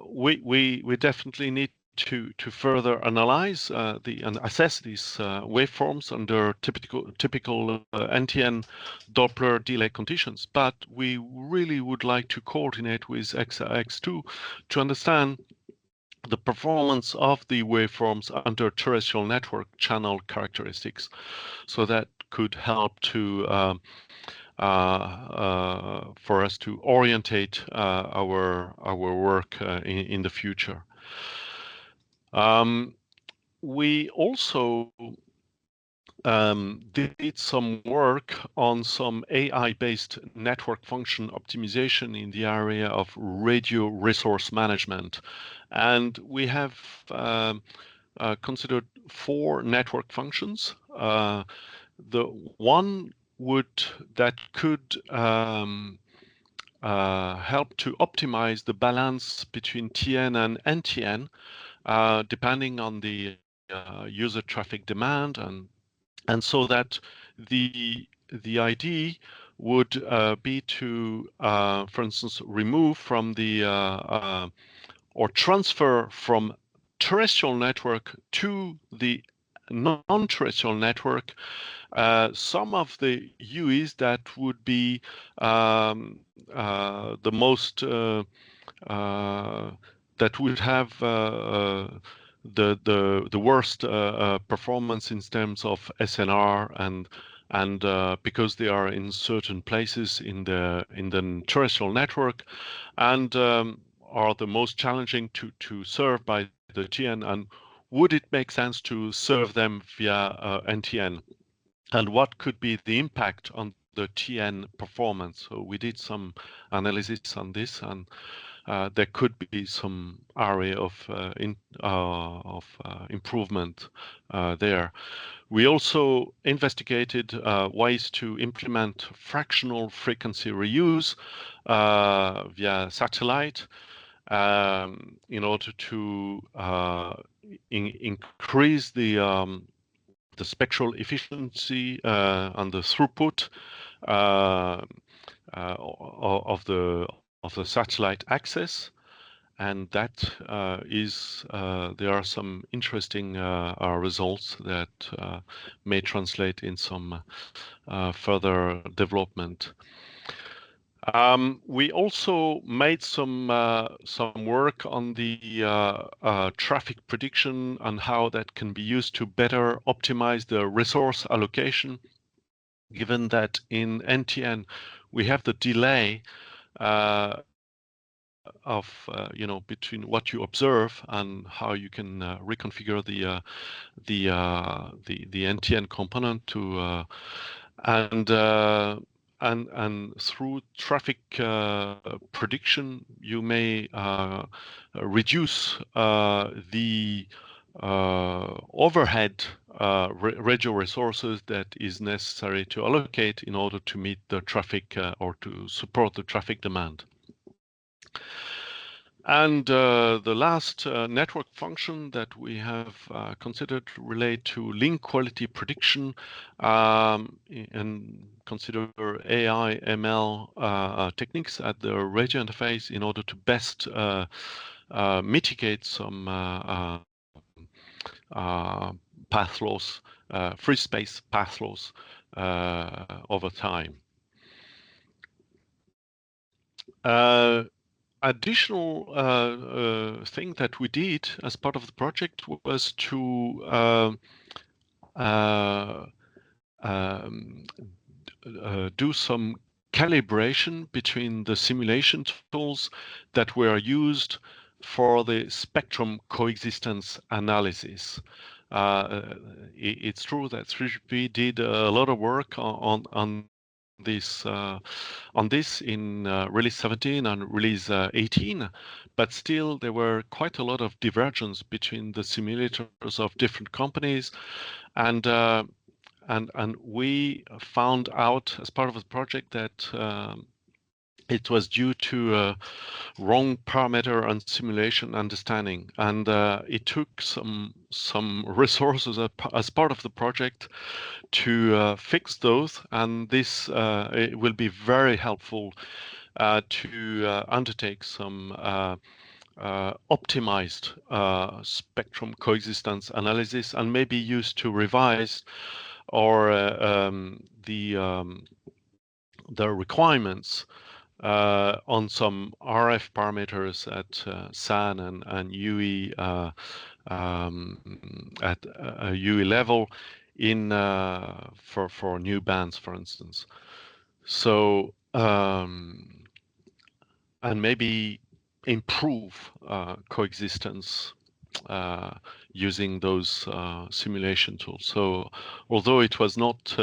we definitely need to further analyze and assess these waveforms under typical NTN Doppler delay conditions. But we really would like to coordinate with Hexa-X-II to understand the performance of the waveforms under terrestrial network channel characteristics. So that could help to for us to orientate our work in the future. We also did some work on some AI-based network function optimization in the area of radio resource management. And we have considered 4 network functions. The one that could help to optimize the balance between TN and NTN, depending on the user traffic demand, and so that the idea would be to, for instance, remove from the or transfer from terrestrial network to the non-terrestrial network some of the UEs that would be the most that would have the worst performance in terms of SNR, and because they are in certain places in the terrestrial network, and are the most challenging to serve by the TN, and would it make sense to serve them via NTN? And what could be the impact on the TN performance? So we did some analysis on this, and there could be some area of improvement there. We also investigated ways to implement fractional frequency reuse via satellite in order to increase the spectral efficiency and the throughput of the satellite access, and that there are some interesting results that may translate in some further development. We also made some work on the traffic prediction and how that can be used to better optimize the resource allocation, given that in NTN we have the delay of between what you observe and how you can reconfigure the NTN component to and through traffic prediction you may reduce the overhead radio resources that is necessary to allocate in order to meet the traffic or to support the traffic demand. And the last network function that we have considered relate to link quality prediction and consider AI, ML techniques at the radio interface in order to best mitigate some path loss, free space path loss over time. Additional thing that we did as part of the project was to do some calibration between the simulation tools that were used for the spectrum coexistence analysis. It's true that 3GPP did a lot of work on this in release 17 and release 18, but still there were quite a lot of divergence between the simulators of different companies, and we found out as part of the project that it was due to wrong parameter and simulation understanding, and it took some resources as part of the project to fix those, and this it will be very helpful to undertake some optimized spectrum coexistence analysis, and maybe used to revise or the requirements on some RF parameters at SAN and UE at a UE level in for new bands, for instance. So and maybe improve coexistence using those simulation tools. So although it was not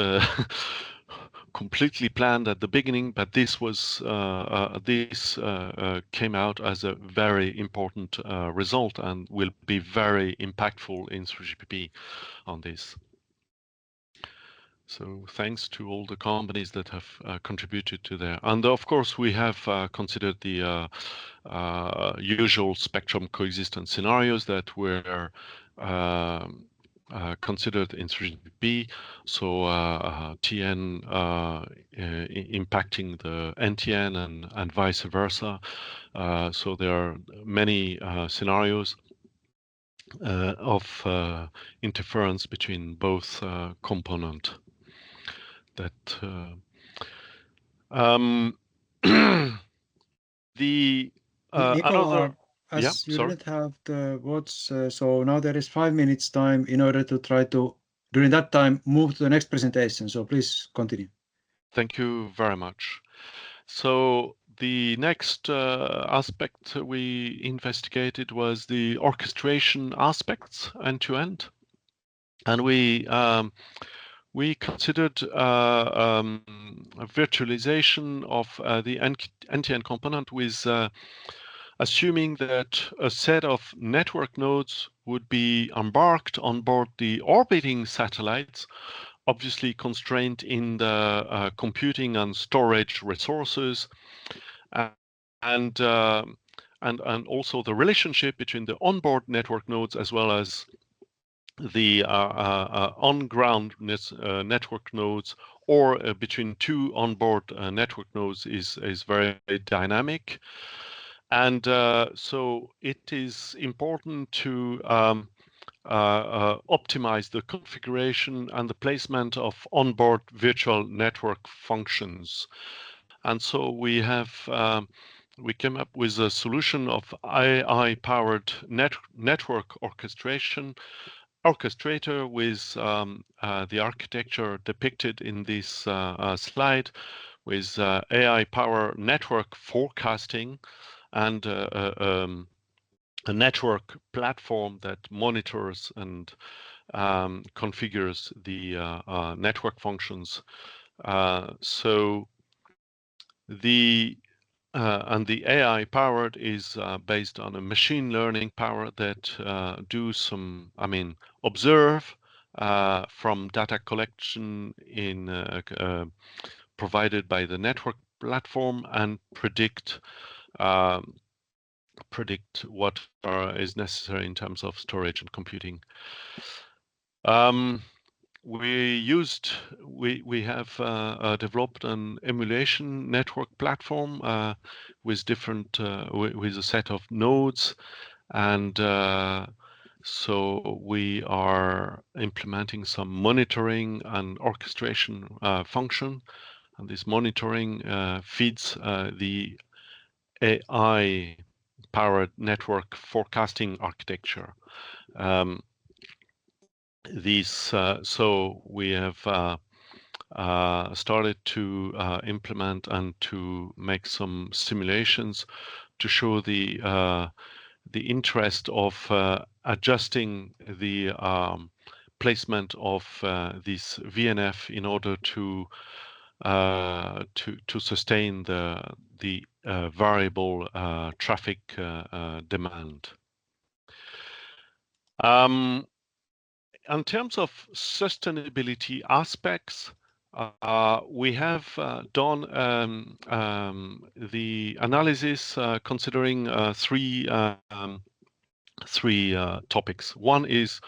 completely planned at the beginning, but this was came out as a very important result and will be very impactful in 3GPP on this. So thanks to all the companies that have contributed to there. And of course, we have considered the usual spectrum coexistence scenarios that were considered in 3GPP, so TN impacting the NTN and vice versa. So there are many scenarios of interference between both component. That the
Nico, as
yeah,
you
sorry.
didn't have the votes, so now there is 5 minutes time in order to try to, during that time, move to the next presentation. So please continue.
Thank you very much. So the next aspect we investigated was the orchestration aspects end-to-end, and we considered a virtualization of the NTN component with assuming that a set of network nodes would be embarked on board the orbiting satellites, obviously constrained in the computing and storage resources, and also the relationship between the onboard network nodes as well as the on-ground network nodes, or between two onboard network nodes is very dynamic. And so it is important to optimize the configuration and the placement of onboard virtual network functions. And so we have we came up with a solution of AI-powered network orchestrator with the architecture depicted in this slide, with AI power network forecasting and a network platform that monitors and configures the network functions. So the and the AI powered is based on a machine learning power that do some, observe from data collection in provided by the network platform and predict what is necessary in terms of storage and computing. We have developed an emulation network platform with different with a set of nodes, and so we are implementing some monitoring and orchestration function, and this monitoring feeds the AI powered network forecasting architecture. So we have started to implement and to make some simulations to show the interest of adjusting the placement of this VNF in order to sustain the variable traffic demand. In terms of sustainability aspects, we have done the analysis considering three topics. One is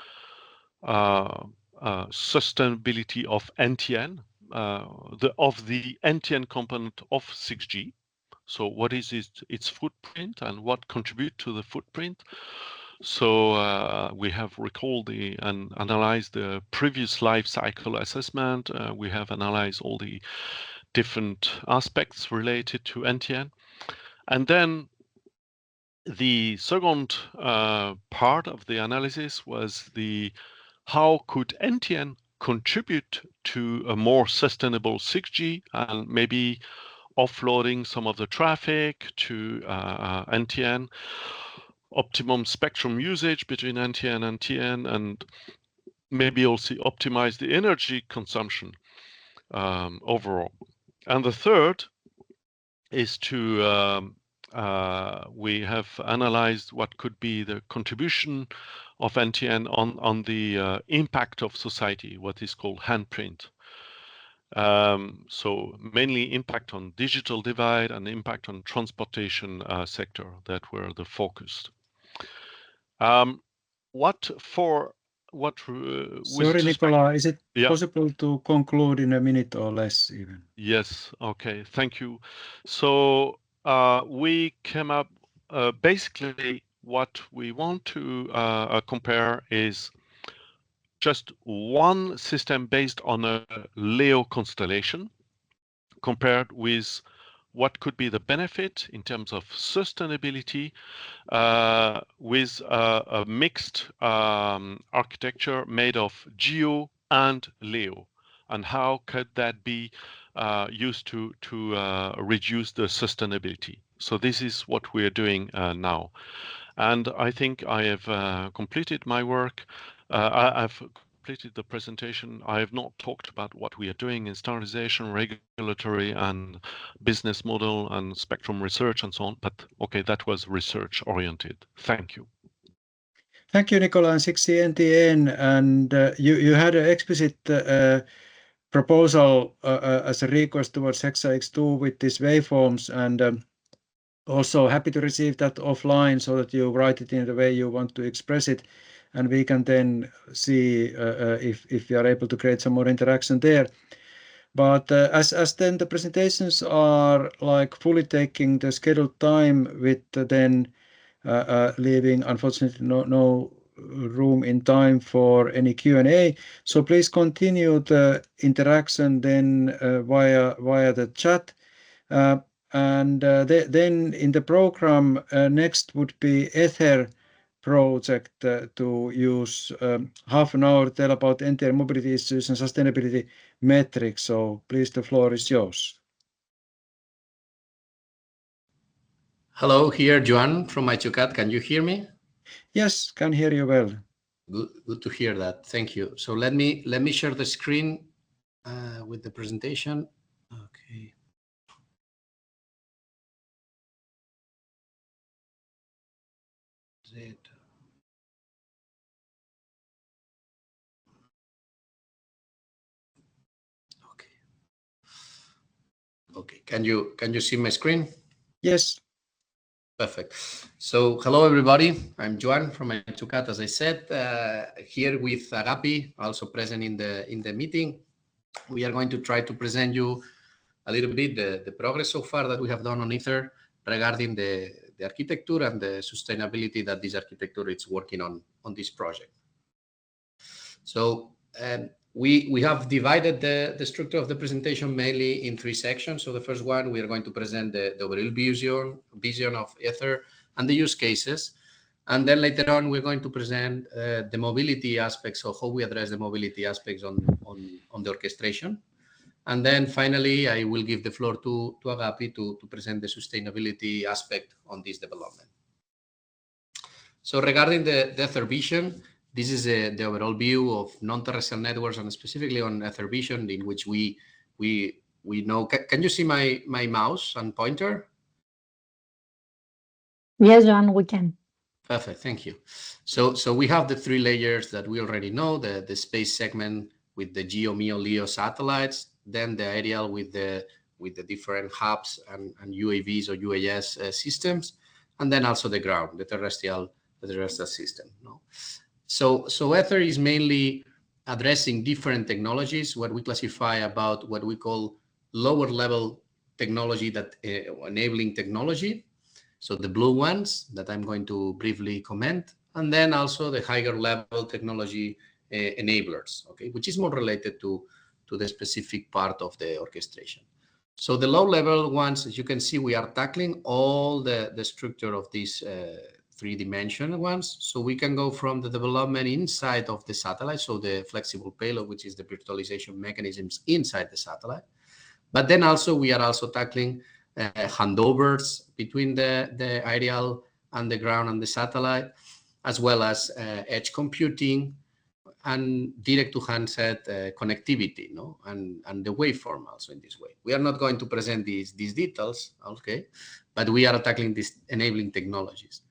sustainability of NTN, of the NTN component of 6G. So what is its footprint and what contribute to the footprint? So we have recalled and analyzed the previous life cycle assessment. We have analyzed all the different aspects related to NTN. And then the second part of the analysis was how could NTN contribute to a more sustainable 6G and maybe offloading some of the traffic to NTN, optimum spectrum usage between NTN and TN, and maybe also optimize the energy consumption overall. And the third is to we have analyzed what could be the contribution of NTN on the impact of society, what is called handprint. So mainly impact on digital divide and impact on transportation sector that were the focus.
Sorry, Nicola, is it possible to conclude in a minute or less even?
Yes, okay, thank you. So we came up, basically what we want to compare is just one system based on a LEO constellation compared with what could be the benefit in terms of sustainability with a mixed architecture made of GEO and LEO, and how could that be used to reduce the sustainability. So this is what we are doing now. And I think I have completed my work. I've completed the presentation. I have not talked about what we are doing in standardization, regulatory and business model and spectrum research and so on, but okay, that was research oriented. Thank you.
Thank you, Nicola and 6G NTN. And you had an explicit proposal as a request towards Hexa-X-II with these waveforms, and also happy to receive that offline so that you write it in the way you want to express it, and we can then see if we are able to create some more interaction there. But as then the presentations are like fully taking the scheduled time with then leaving unfortunately no room in time for any Q&A. So please continue the interaction then via the chat. And then in the program next would be Ether project to use half an hour to tell about NTN mobility issues and sustainability metrics. So please, the floor is yours.
Hello, here Joan from Machucat. Can you hear me?
Yes, can hear you well.
Good to hear that. Thank you. So let me share the screen with the presentation. Okay. Z. Okay. Okay. Can you see my screen?
Yes.
Perfect. So hello everybody. I'm Joan from Echucat, as I said, here with Agapi, also present in the meeting. We are going to try to present you a little bit the progress so far that we have done on Ether regarding the architecture and the sustainability that this architecture is working on this project. So we have divided the structure of the presentation mainly in 3 sections. So the first one, we are going to present the overall vision of Ether and the use cases. And then later on, we're going to present the mobility aspects, so how we address the mobility aspects on the orchestration. And then finally, I will give the floor to Agapi to present the sustainability aspect on this development. So regarding the Ether vision, this is the overall view of non-terrestrial networks, and specifically on Ether vision, in which we know. Can you see my mouse and pointer?
Yes, Joan, we can.
Perfect, thank you. So we have the 3 layers that we already know: the space segment with the GEO, MEO, LEO satellites, then the aerial with the different hubs and UAVs or UAS systems, and then also the ground, the terrestrial system. No? So Ether is mainly addressing different technologies, what we classify about what we call lower level technology, that enabling technology. So the blue ones that I'm going to briefly comment, and then also the higher level technology enablers, okay, which is more related to the specific part of the orchestration. So the low level ones, as you can see, we are tackling all the structure of these 3-dimensional ones. So we can go from the development inside of the satellite, so the flexible payload, which is the virtualization mechanisms inside the satellite. But then also we are also tackling handovers between the aerial and the ground and the satellite, as well as edge computing and direct-to-handset connectivity, no? And the waveform also in this way. We are not going to present these details, okay, but we are tackling these enabling technologies.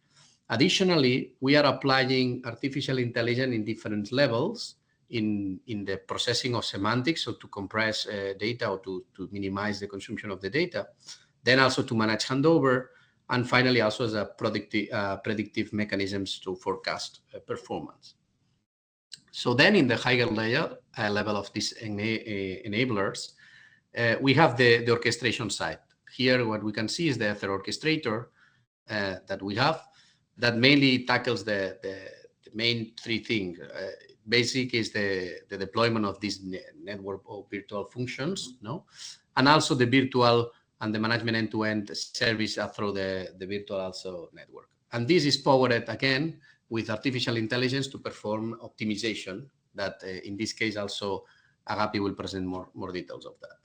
Additionally, we are applying artificial intelligence in different levels in the processing of semantics, so to compress data or to minimize the consumption of the data, then also to manage handover, and finally also as a predictive mechanisms to forecast performance. So then in the higher level of these enablers, we have the orchestration side. Here what we can see is the Ether orchestrator that we have, that mainly tackles the main 3 things. Basic is the deployment of this network of virtual functions, no? And also the virtual and the management end-to-end service through the virtual also network. And this is powered again with artificial intelligence to perform optimization, that in this case also Agapi will present more details of that.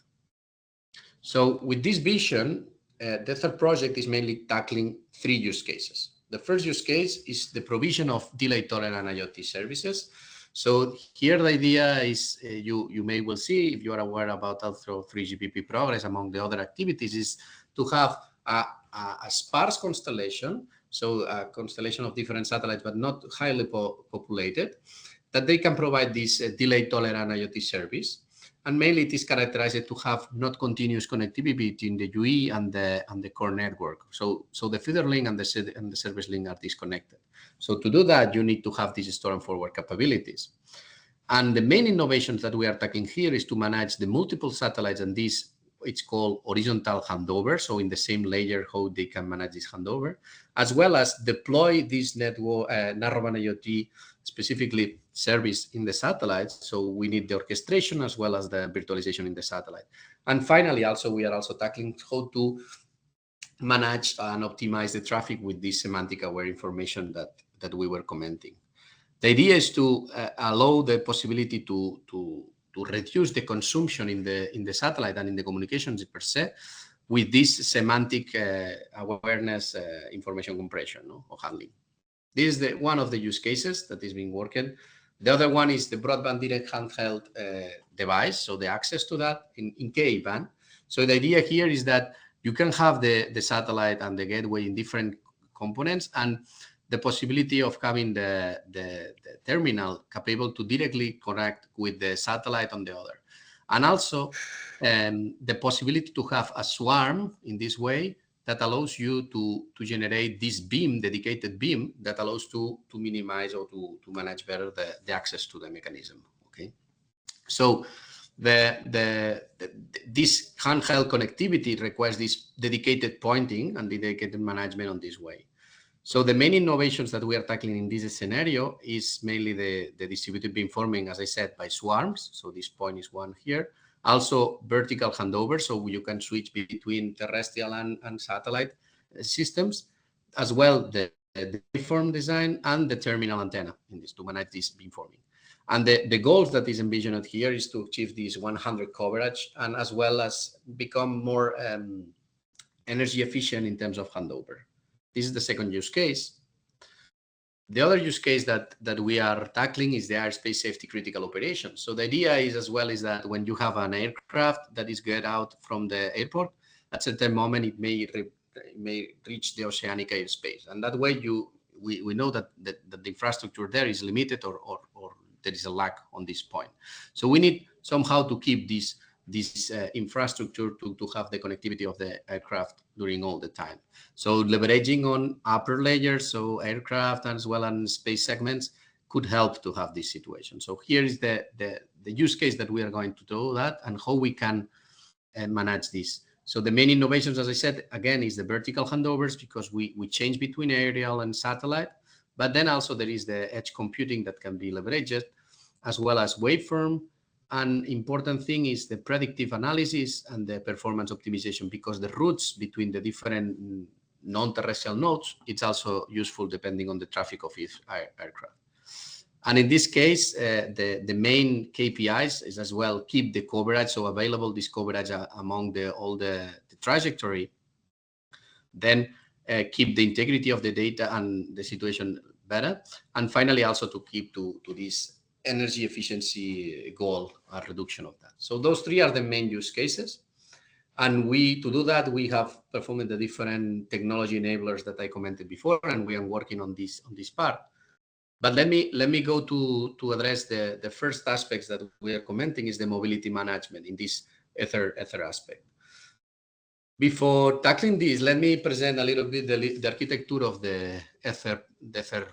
So with this vision, the third project is mainly tackling 3 use cases. The first use case is the provision of delay-tolerant IoT services. So here the idea is, you may well see, if you are aware about also 3GPP progress among the other activities, is to have a sparse constellation, so a constellation of different satellites, but not highly populated, that they can provide this delay-tolerant IoT service. And mainly it is characterized to have not continuous connectivity between the UE and the core network. So the feeder link and the service link are disconnected. So to do that, you need to have these store and forward capabilities. And the main innovations that we are tackling here is to manage the multiple satellites, and this it's called horizontal handover. So in the same layer, how they can manage this handover, as well as deploy this network, narrowband IoT specifically service in the satellites. So we need the orchestration as well as the virtualization in the satellite. And finally, also we are also tackling how to manage and optimize the traffic with this semantic aware information that we were commenting. The idea is to allow the possibility to reduce the consumption in the satellite and in the communications per se with this semantic awareness information compression, no, or handling. This is one of the use cases that is being worked. The other one is the broadband direct handheld device, so the access to that in K-band. So the idea here is that you can have the satellite and the gateway in different components, and the possibility of having the terminal capable to directly connect with the satellite on the other. And also the possibility to have a swarm in this way that allows you to generate this beam, dedicated beam, that allows to minimize or to manage better the access to the mechanism. Okay, so this handheld connectivity requires this dedicated pointing and dedicated management on this way. So the main innovations that we are tackling in this scenario is mainly the distributed beamforming, as I said, by swarms. So this point is one here. Also vertical handover, so you can switch between terrestrial and satellite systems, as well the beamform design and the terminal antenna in this to manage this beamforming. And the goals that is envisioned here is to achieve this 100 coverage and as well as become more energy efficient in terms of handover. This is the second use case. The other use case that we are tackling is the airspace safety critical operations. So the idea is as well is that when you have an aircraft that is get out from the airport, at a certain moment it may reach the oceanic airspace, and that way we know that the infrastructure there is limited or there is a lack on this point. So we need somehow to keep this infrastructure to have the connectivity of the aircraft during all the time. So leveraging on upper layers, so aircraft as well as space segments could help to have this situation. So here is the use case that we are going to do that and how we can manage this. So the main innovations, as I said, again, is the vertical handovers because we change between aerial and satellite, but then also there is the edge computing that can be leveraged, as well as waveform. An important thing is the predictive analysis and the performance optimization, because the routes between the different non-terrestrial nodes, it's also useful depending on the traffic of each aircraft. And in this case, the main KPIs is as well keep the coverage, so available this coverage among all the trajectory, then keep the integrity of the data and the situation better, and finally also to keep to this energy efficiency goal, a reduction of that. So those three are the main use cases. And to do that, we have performed the different technology enablers that I commented before, and we are working on this part. But let me go to address the first aspects that we are commenting is the mobility management in this ether aspect. Before tackling this, let me present a little bit the architecture of the ether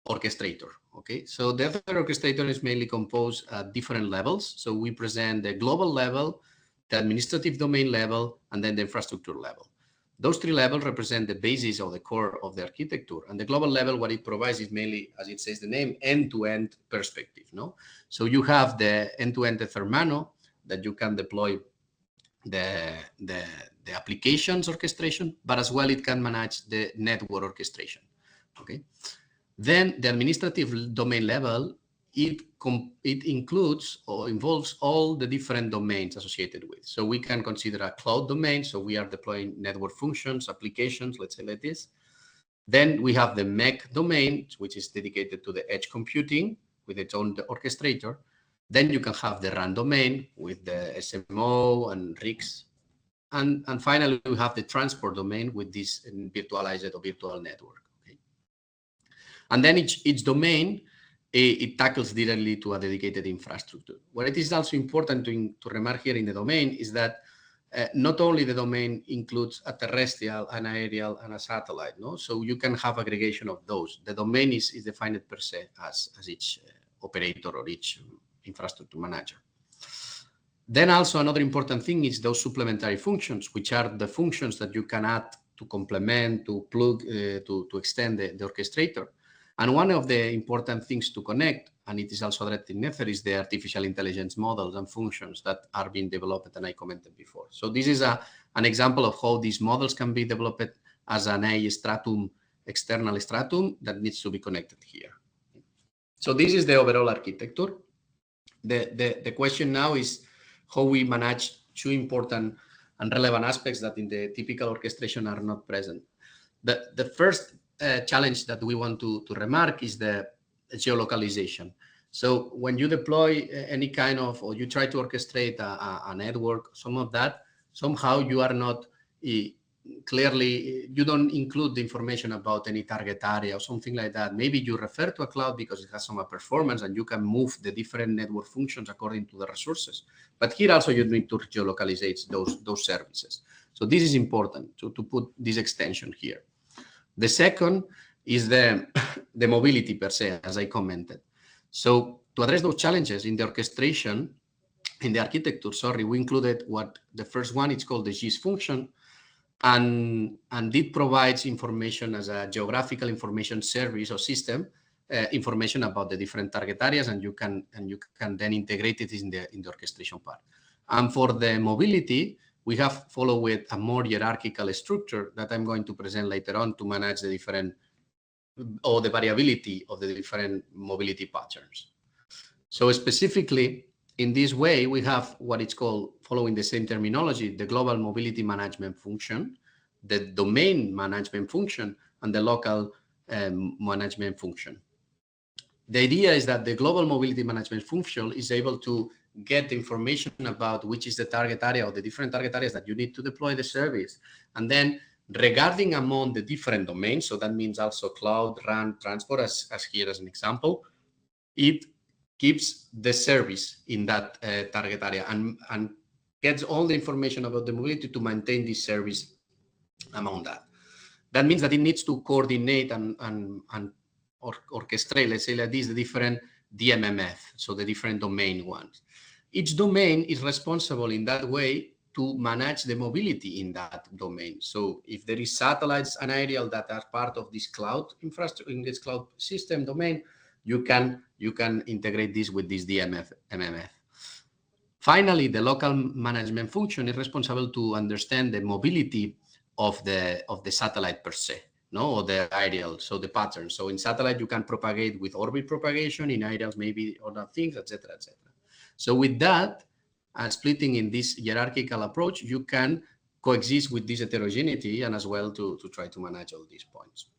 orchestrator. Okay, so the ether orchestrator is mainly composed at different levels. So we present the global level, the administrative domain level, and then the infrastructure level. Those three levels represent the basis of the core of the architecture. And the global level, what it provides is mainly, as it says the name, end-to-end perspective. No, so you have the end-to-end Ethermano that you can deploy the applications orchestration, but as well it can manage the network orchestration. Okay. Then the administrative domain level, it includes or involves all the different domains associated with. So we can consider a cloud domain. So we are deploying network functions, applications, let's say like this. Then we have the MEC domain, which is dedicated to the edge computing with its own orchestrator. Then you can have the RAN domain with the SMO and RICs. And finally, we have the transport domain with this virtualized or virtual network. Okay. And then each domain, it tackles directly to a dedicated infrastructure. What it is also important to remark here in the domain is that not only the domain includes a terrestrial, an aerial, and a satellite. No, so you can have aggregation of those. The domain is defined per se as each operator or each infrastructure manager. Then also another important thing is those supplementary functions, which are the functions that you can add to complement, to plug, to extend the orchestrator. And one of the important things to connect, and it is also addressed in Ether, is the artificial intelligence models and functions that are being developed, and I commented before. So this is an example of how these models can be developed as an AI stratum, external stratum that needs to be connected here. So this is the overall architecture. The question now is how we manage two important and relevant aspects that in the typical orchestration are not present. The first challenge that we want to remark is the geolocalization. So when you deploy any kind of, or you try to orchestrate a network, some of that, somehow you are not clearly you don't include the information about any target area or something like that. Maybe you refer to a cloud because it has some performance and you can move the different network functions according to the resources. But here also you need to geolocalize those services. So this is important to put this extension here. The second is the mobility per se, as I commented. So to address those challenges in the orchestration, in the architecture, we included what the first one is called the GIS function, and it provides information as a geographical information service or system, information about the different target areas, and you can then integrate it in the orchestration part. And for the mobility, we have followed with a more hierarchical structure that I'm going to present later on to manage the different or the variability of the different mobility patterns. So specifically, in this way, we have what it's called, following the same terminology, the global mobility management function, the domain management function, and the local management function. The idea is that the global mobility management function is able to get information about which is the target area or the different target areas that you need to deploy the service. And then regarding among the different domains, so that means also cloud, RAN, transport, as here as an example, it keeps the service in that target area and gets all the information about the mobility to maintain this service among that. That means that it needs to coordinate and orchestrate, let's say like this, the different DMMF, so the different domain ones. Each domain is responsible in that way to manage the mobility in that domain. So if there is satellites and aerial that are part of this cloud infrastructure, in this cloud system domain, you can integrate this with this DMMF. Finally, the local management function is responsible to understand the mobility of the satellite per se, or the aerial, so the pattern. So in satellite, you can propagate with orbit propagation, in aerials, maybe other things, etc., etc. So with that, splitting in this hierarchical approach, you can coexist with this heterogeneity and as well to try to manage all these points.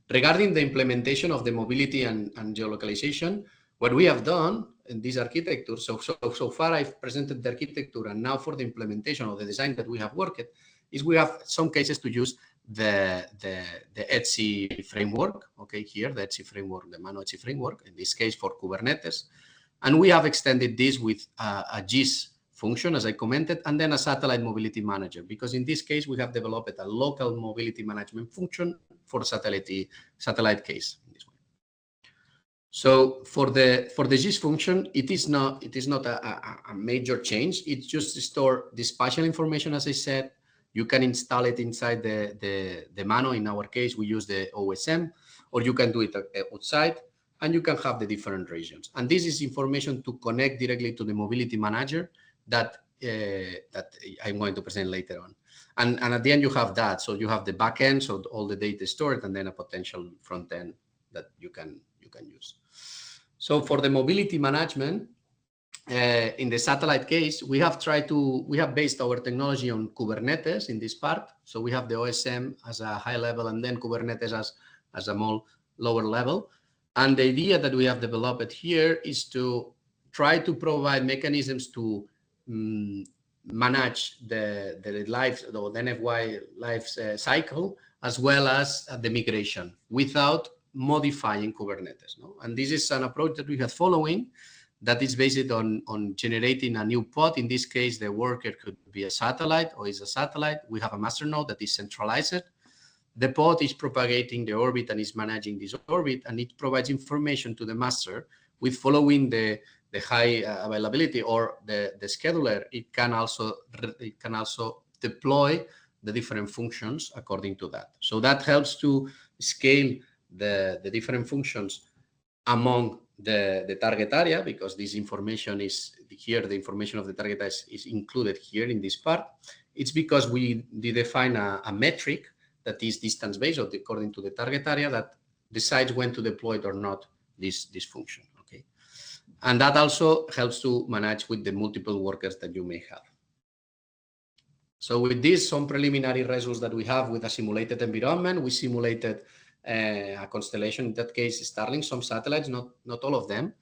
Regarding the implementation of the mobility and geolocalization, what we have done in this architecture, so far I've presented the architecture, and now for the implementation of the design that we have worked, is we have some cases to use the HC framework, okay, here, the HC framework, the Mano HC framework, in this case for Kubernetes. And we have extended this with a GIS function, as I commented, and then a satellite mobility manager, because in this case, we have developed a local mobility management function for satellite case. In this way. So for the GIS function, it is not a major change. It's just to store the spatial information, as I said. You can install it inside the Mano. In our case, we use the OSM, or you can do it outside, and you can have the different regions. And this is information to connect directly to the mobility manager that I'm going to present later on. And at the end, you have that. So you have the back end, so all the data stored, and then a potential front end that you can use. So for the mobility management, in the satellite case, we have based our technology on Kubernetes in this part. So we have the OSM as a high level, and then Kubernetes as a more lower level. And the idea that we have developed here is to try to provide mechanisms to manage the life, the NFY life cycle, as well as the migration without modifying Kubernetes. And this is an approach that we are following that is based on generating a new pod. In this case, the worker could be a satellite or is a satellite. We have a master node that is centralized. The pod is propagating the orbit and is managing this orbit, and it provides information to the master with following the high availability or the scheduler. It can also deploy the different functions according to that. So that helps to scale the different functions among the target area, because this information is here, the information of the target area is included here in this part. It's because we define a metric that is distance-based, or according to the target area, that decides when to deploy it or not this function, okay? And that also helps to manage with the multiple workers that you may have. So with this, some preliminary results that we have with a simulated environment, we simulated a constellation, in that case, Starlink, some satellites, not all of them,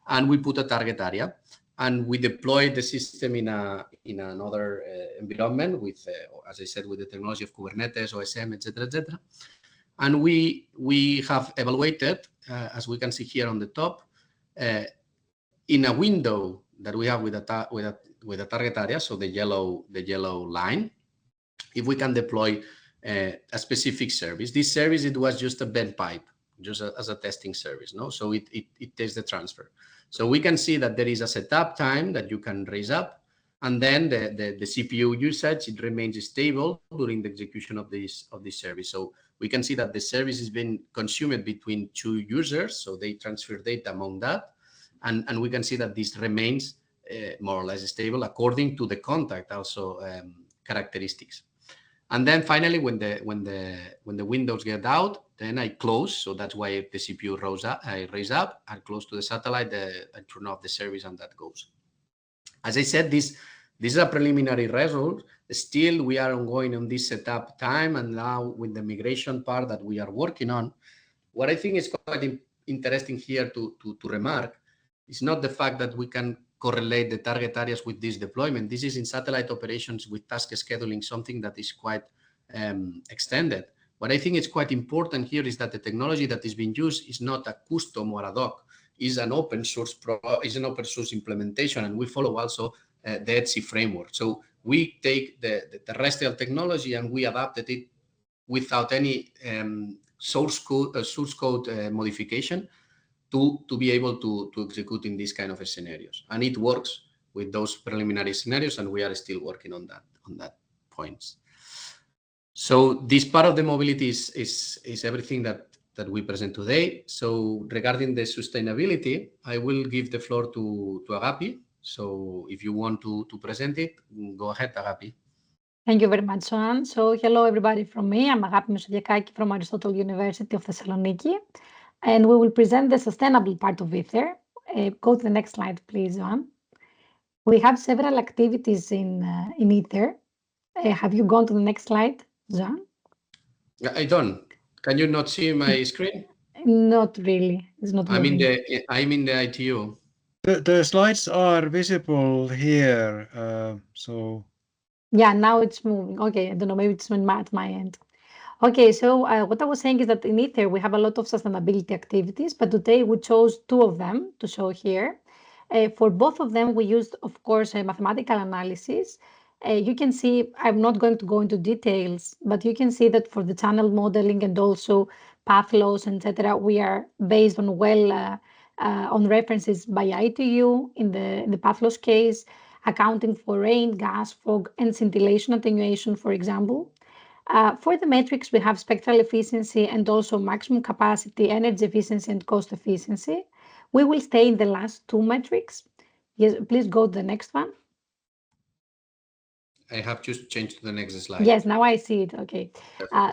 and we put a target area. And we deployed the system in another environment with, as I said, with the technology of Kubernetes, OSM, etc., etc. And we have evaluated, as we can see here on the top, in a window that we have with a target area, so the yellow line, if we can deploy a specific service. This service, it was just a bend pipe, just as a testing service, no? So it takes the transfer. So we can see that there is a setup time that you can raise up, and then the CPU usage, it remains stable during the execution of this service. So we can see that the service is being consumed between two users, so they transfer data among that, and we can see that this remains more or less stable according to the contact also characteristics. And then finally, when the windows get out, then I close. So that's why the CPU I raise up, I close to the satellite, I turn off the service, and that goes. As I said, this is a preliminary result. Still, we are ongoing on this setup time, and now with the migration part that we are working on, what I think is quite interesting here to remark is not the fact that we can correlate the target areas with this deployment. This is in satellite operations with task scheduling, something that is quite extended. What I think is quite important here is that the technology that is being used is not a custom or ad hoc, is an open source implementation, and we follow also the ETSI framework. So we take the terrestrial technology and we adapted it without any source code modification to be able to execute in these kind of scenarios. And it works with those preliminary scenarios, and we are still working on that points. So this part of the mobility is everything that we present today. So regarding the sustainability, I will give the floor to Agapi. So if you want to present it, go ahead, Agapi.
Thank you very much, Joan. So hello, everybody from me. I'm Agapi Mesodiakaki from Aristotle University of Thessaloniki. And we will present the sustainable part of Ether. Go to the next slide, please, Joan. We have several activities in Ether. Have you gone to the next slide, Joan?
I don't. Can you not see my screen?
Not really. It's not
I'm
moving.
in the ITU.
The slides are visible here, so...
Yeah, now it's moving. Okay, I don't know, maybe it's at my end. Okay, so what I was saying is that in Ether, we have a lot of sustainability activities, but today we chose two of them to show here. For both of them, we used, of course, a mathematical analysis. You can see, I'm not going to go into details, but you can see that for the channel modeling and also path laws, etc., we are based on on references by ITU in the path laws case, accounting for rain, gas, fog, and scintillation attenuation, for example. For the metrics, we have spectral efficiency and also maximum capacity, energy efficiency, and cost efficiency. We will stay in the last two metrics. Yes, please go to the next one.
I have just changed to the next slide.
Yes, now I see it. Okay.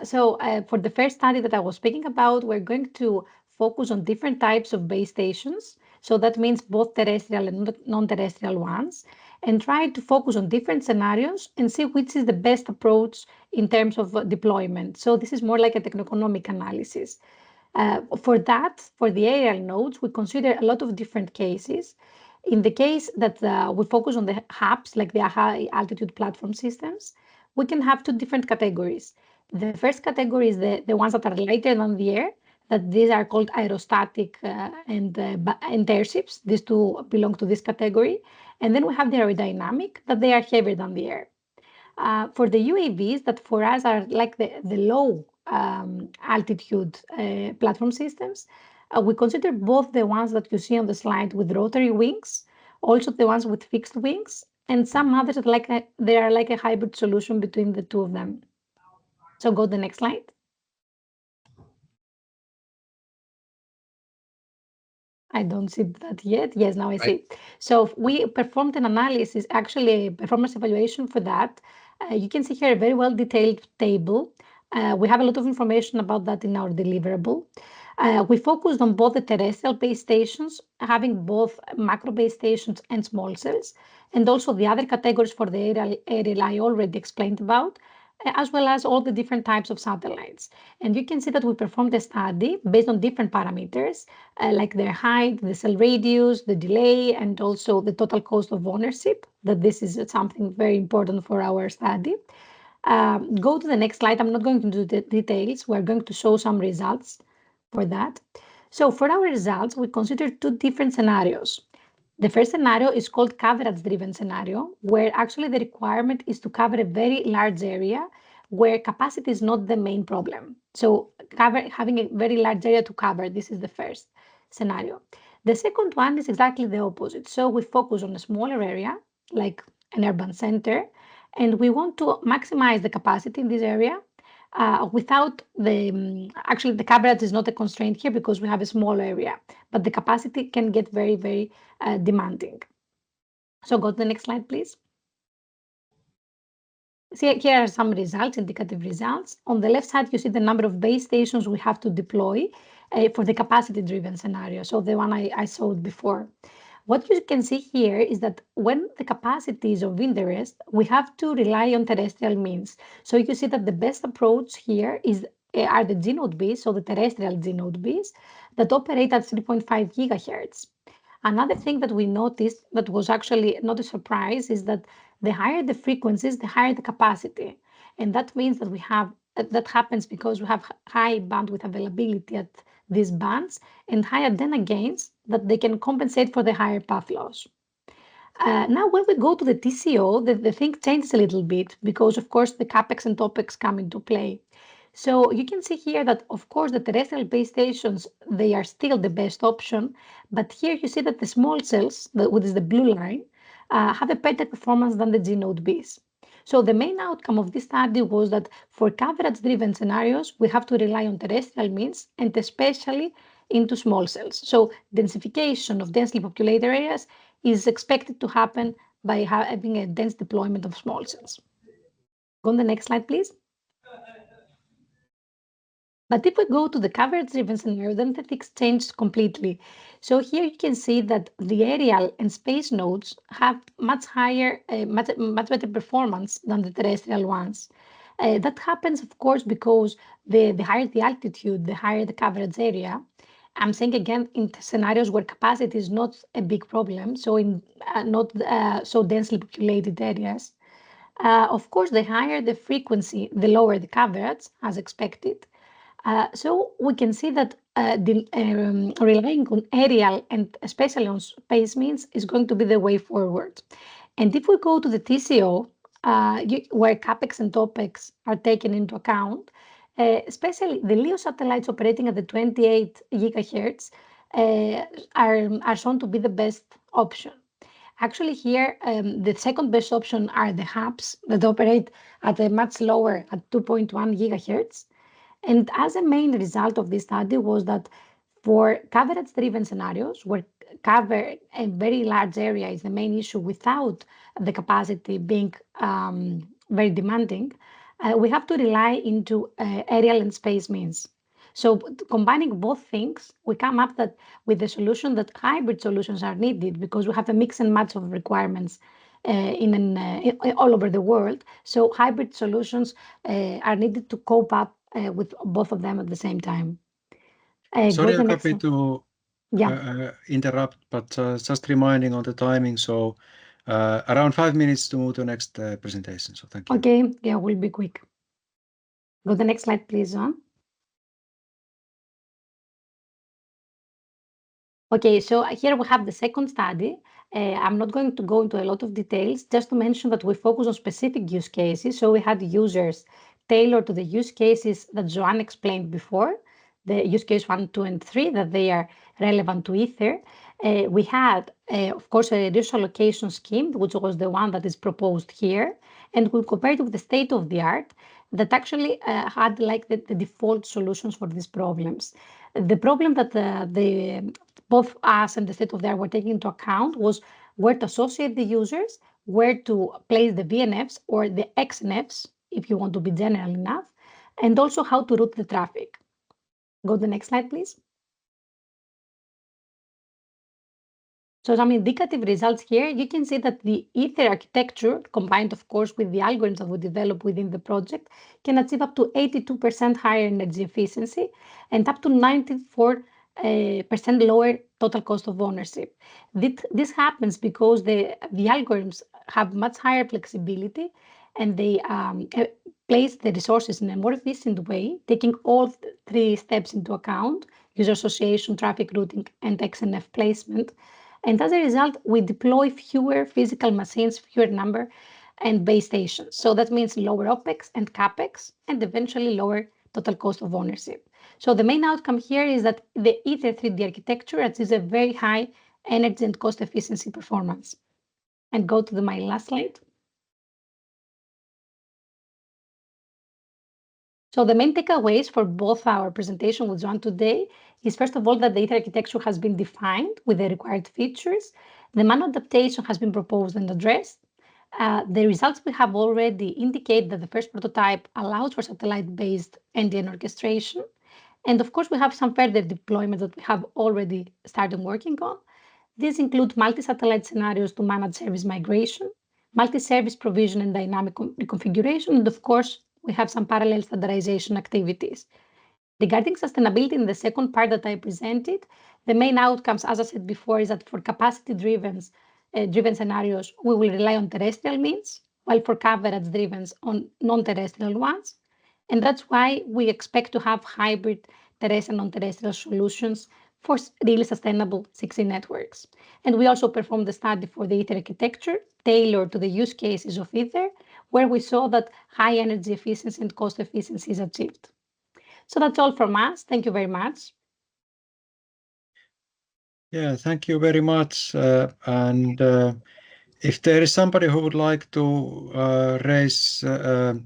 So for the first study that I was speaking about, we're going to focus on different types of base stations. So that means both terrestrial and non-terrestrial ones, and try to focus on different scenarios and see which is the best approach in terms of deployment. So this is more like a techno-economic analysis. For that, for the aerial nodes, we consider a lot of different cases. In the case that we focus on the hubs, like the high altitude platform systems, we can have two different categories. The first category is the ones that are lighter than the air, that these are called aerostatic and airships. These two belong to this category. And then we have the aerodynamic, that they are heavier than the air. For the UAVs, that for us are like the low altitude platform systems, we consider both the ones that you see on the slide with rotary wings, also the ones with fixed wings, and some others that they are like a hybrid solution between the two of them. So go to the next slide. I don't see that yet. Yes, now I see it. So we performed an analysis, actually a performance evaluation for that. You can see here a very well detailed table. We have a lot of information about that in our deliverable. We focused on both the terrestrial base stations, having both macro base stations and small cells, and also the other categories for the aerial I already explained about. as well as all the different types of satellites. And you can see that we performed a study based on different parameters, like their height, the cell radius, the delay, and also the total cost of ownership, that this is something very important for our study. Go to the next slide. I'm not going to do the details. We're going to show some results for that. So for our results, we considered two different scenarios. The first scenario is called coverage-driven scenario, where actually the requirement is to cover a very large area where capacity is not the main problem. So having a very large area to cover, this is the first scenario. The second one is exactly the opposite. So we focus on a smaller area, like an urban center, and we want to maximize the capacity in this area without actually the coverage is not a constraint here because we have a small area, but the capacity can get very, very demanding. So go to the next slide, please. See, here are some results, indicative results. On the left side, you see the number of base stations we have to deploy for the capacity-driven scenario, so the one I showed before. What you can see here is that when the capacity is of interest, we have to rely on terrestrial means. So you see that the best approach here are the G-node bees, so the terrestrial G-node bees that operate at 3.5 gigahertz. Another thing that we noticed that was actually not a surprise is that the higher the frequencies, the higher the capacity. And that means that that happens because we have high bandwidth availability at these bands and high antenna gains that they can compensate for the higher path loss. Now, when we go to the TCO, the thing changes a little bit because, of course, the CapEx and OpEx come into play. So you can see here that, of course, the terrestrial base stations, they are still the best option. But here you see that the small cells, which is the blue line, have a better performance than the G-node bees. So the main outcome of this study was that for coverage-driven scenarios, we have to rely on terrestrial means and especially into small cells. So densification of densely populated areas is expected to happen by having a dense deployment of small cells. Go on the next slide, please. But if we go to the coverage-driven scenario, then the things changed completely. So here you can see that the aerial and space nodes have much higher, much better performance than the terrestrial ones. That happens, of course, because the higher the altitude, the higher the coverage area. I'm saying again in scenarios where capacity is not a big problem, so in not so densely populated areas. Of course, the higher the frequency, the lower the coverage, as expected. So we can see that relying on aerial and especially on space means is going to be the way forward. And if we go to the TCO, where CapEx and OpEx are taken into account, especially the LEO satellites operating at the 28 gigahertz are shown to be the best option. Actually, here, the second best option are the hubs that operate at a much lower, at 2.1 gigahertz. And as a main result of this study was that for coverage-driven scenarios, where cover a very large area is the main issue without the capacity being very demanding, we have to rely into aerial and space means. So combining both things, we come up with the solution that hybrid solutions are needed because we have a mix and match of requirements all over the world. So hybrid solutions are needed to cope up with both of them at the same time.
Sorry, Agapi, to interrupt, but just reminding on the timing. So around 5 minutes to move to the next presentation. So thank you.
Okay, yeah, we'll be quick. Go to the next slide, please, Joan. Okay, so here we have the second study. I'm not going to go into a lot of details, just to mention that we focus on specific use cases. So we had users tailored to the use cases that Joan explained before, the use case 1, 2, and 3, that they are relevant to Ether. We had, of course, a resource allocation scheme, which was the one that is proposed here. And we compared with the state of the art that actually had like the default solutions for these problems. The problem that both us and the state of the art were taking into account was where to associate the users, where to place the VNFs or the XNFs, if you want to be general enough, and also how to route the traffic. Go to the next slide, please. So some indicative results here, you can see that the Ether architecture, combined of course with the algorithms that we develop within the project, can achieve up to 82% higher energy efficiency and up to 94% lower total cost of ownership. This happens because the algorithms have much higher flexibility and they place the resources in a more efficient way, taking all three steps into account: user association, traffic routing, and XNF placement. And as a result, we deploy fewer physical machines, fewer number and base stations. So that means lower OPEX and CAPEX, and eventually lower total cost of ownership. So the main outcome here is that the Ether 3D architecture achieves a very high energy and cost efficiency performance. And go to my last slide. So the main takeaways for both our presentation with Joan today is, first of all, that the Ether architecture has been defined with the required features. The manual adaptation has been proposed and addressed. The results we have already indicate that the first prototype allows for satellite-based NTN orchestration. And of course, we have some further deployments that we have already started working on. These include multi-satellite scenarios to manage service migration, multi-service provision and dynamic reconfiguration, and of course, we have some parallel standardization activities. Regarding sustainability in the second part that I presented, the main outcomes, as I said before, is that for capacity-driven scenarios, we will rely on terrestrial means, while for coverage-driven on non-terrestrial ones. And that's why we expect to have hybrid terrestrial and non-terrestrial solutions for really sustainable 6G networks. And we also performed the study for the Ether architecture tailored to the use cases of Ether, where we saw that high energy efficiency and cost efficiency is achieved. So that's all from us. Thank you very much.
Yeah, thank you very much. If there is somebody who would like to raise her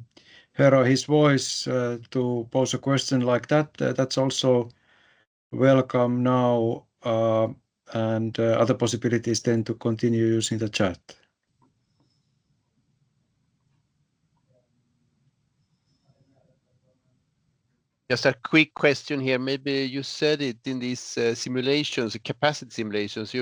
or his voice to pose a question like that, that's also welcome now. And other possibilities then to continue using the chat.
Just a quick question here. Maybe you said it in these simulations, capacity simulations.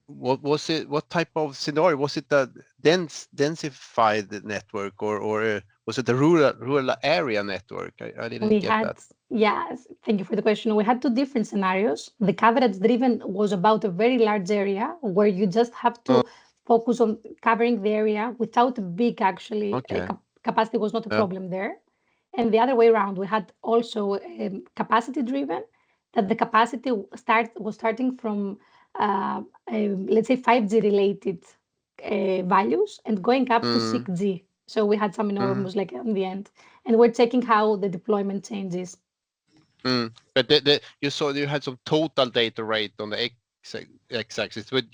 What was it? What type of scenario was it? A densified network, or was it a rural area network? I didn't get that.
Yes, thank you for the question. We had two different scenarios. The coverage driven was about a very large area where you just have to focus on covering the area without a big capacity was not a problem there. And the other way around, we had also capacity driven, that the capacity was starting from, let's say, 5G related values and going up to 6G. So we had some enormous in the end. And we're checking how the deployment changes.
But you saw you had some total data rate on the x-axis, but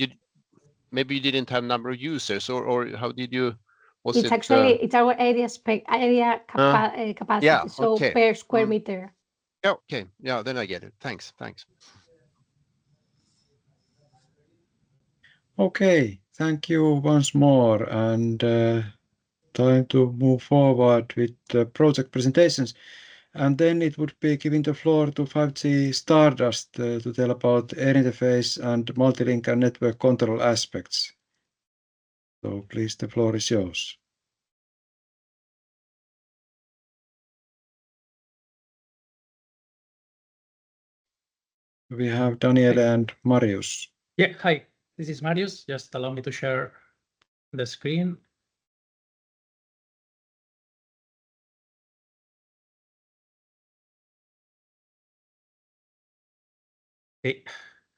maybe you didn't have number of users, or how did you?
It's actually it's our area capacity,
yeah,
so per square meter.
Yeah, okay, yeah, then I get it. Thanks.
Okay, thank you once more, and time to move forward with the project presentations. And then it would be giving the floor to 5G Stardust to tell about air interface and multi-link and network control aspects. So please, the floor is yours. We have Daniele and Marius.
Yeah, hi, this is Marius. Just allow me to share the screen. Okay,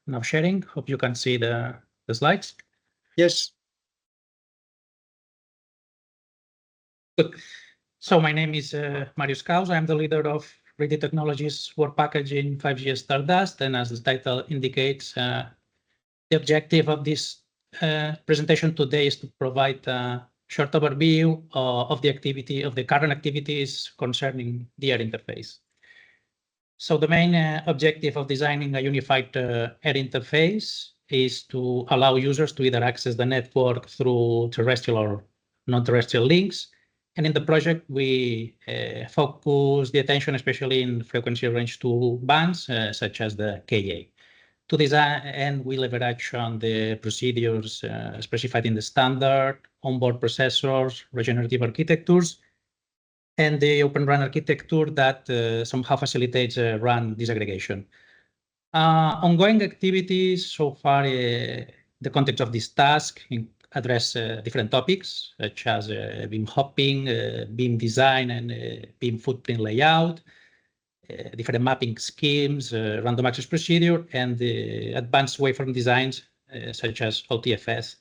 now sharing. Hope you can see the slides.
Yes.
Good. So my name is Marius Caus. I'm the leader of Radio Technologies work package in 5G Stardust, and as the title indicates, the objective of this presentation today is to provide a short overview of the current activities concerning the air interface. So the main objective of designing a unified air interface is to allow users to either access the network through terrestrial or non-terrestrial links. And in the project, we focus the attention especially in frequency range 2 bands, such as the KA. To this end, we leverage on the procedures specified in the standard, onboard processors, regenerative architectures, and the Open RAN architecture that somehow facilitates RAN disaggregation. Ongoing activities so far, the context of this task address different topics such as beam hopping, beam design, and beam footprint layout, different mapping schemes, random access procedure, and advanced waveform designs such as OTFS.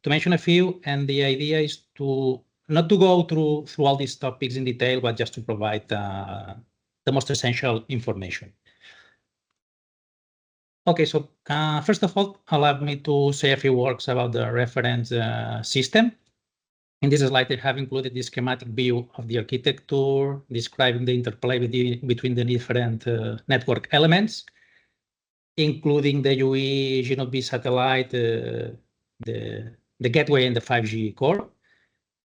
To mention a few, and the idea is to not to go through all these topics in detail, but just to provide the most essential information. Okay, so first of all, allow me to say a few words about the reference system. In this slide, I have included the schematic view of the architecture, describing the interplay between the different network elements, including the UE G0B satellite, the gateway, and the 5G core.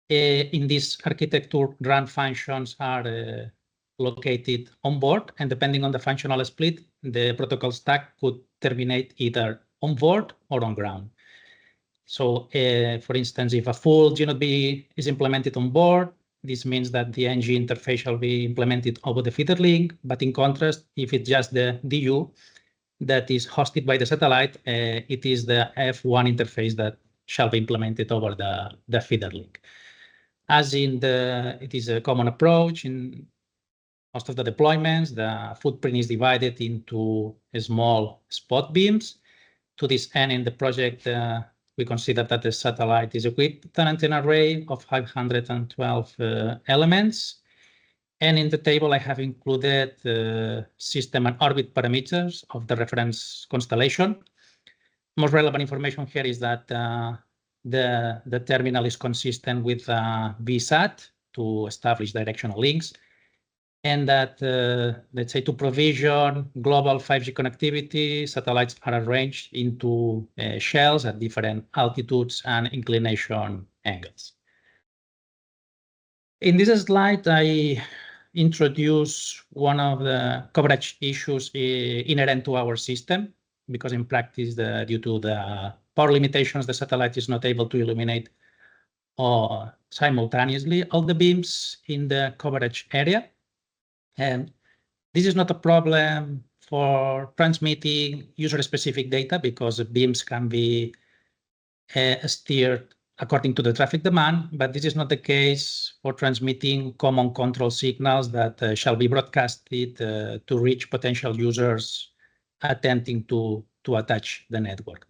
In this architecture, RAN functions are located on board, and depending on the functional split, the protocol stack could terminate either on board or on ground. So, for instance, if a full G0B is implemented on board, this means that the NG interface shall be implemented over the feeder link. But in contrast, if it's just the DU that is hosted by the satellite, it is the F1 interface that shall be implemented over the feeder link. As in it is a common approach in most of the deployments, the footprint is divided into small spot beams. To this end, in the project, we consider that the satellite is equipped with an antenna array of 512 elements. And in the table, I have included system and orbit parameters of the reference constellation. Most relevant information here is that the terminal is consistent with VSAT to establish directional links, and that, let's say, to provision global 5G connectivity, satellites are arranged into shells at different altitudes and inclination angles. In this slide, I introduce one of the coverage issues inherent to our system, because in practice, due to the power limitations, the satellite is not able to illuminate simultaneously all the beams in the coverage area. And this is not a problem for transmitting user-specific data, because the beams can be steered according to the traffic demand, but this is not the case for transmitting common control signals that shall be broadcasted to reach potential users attempting to attach the network.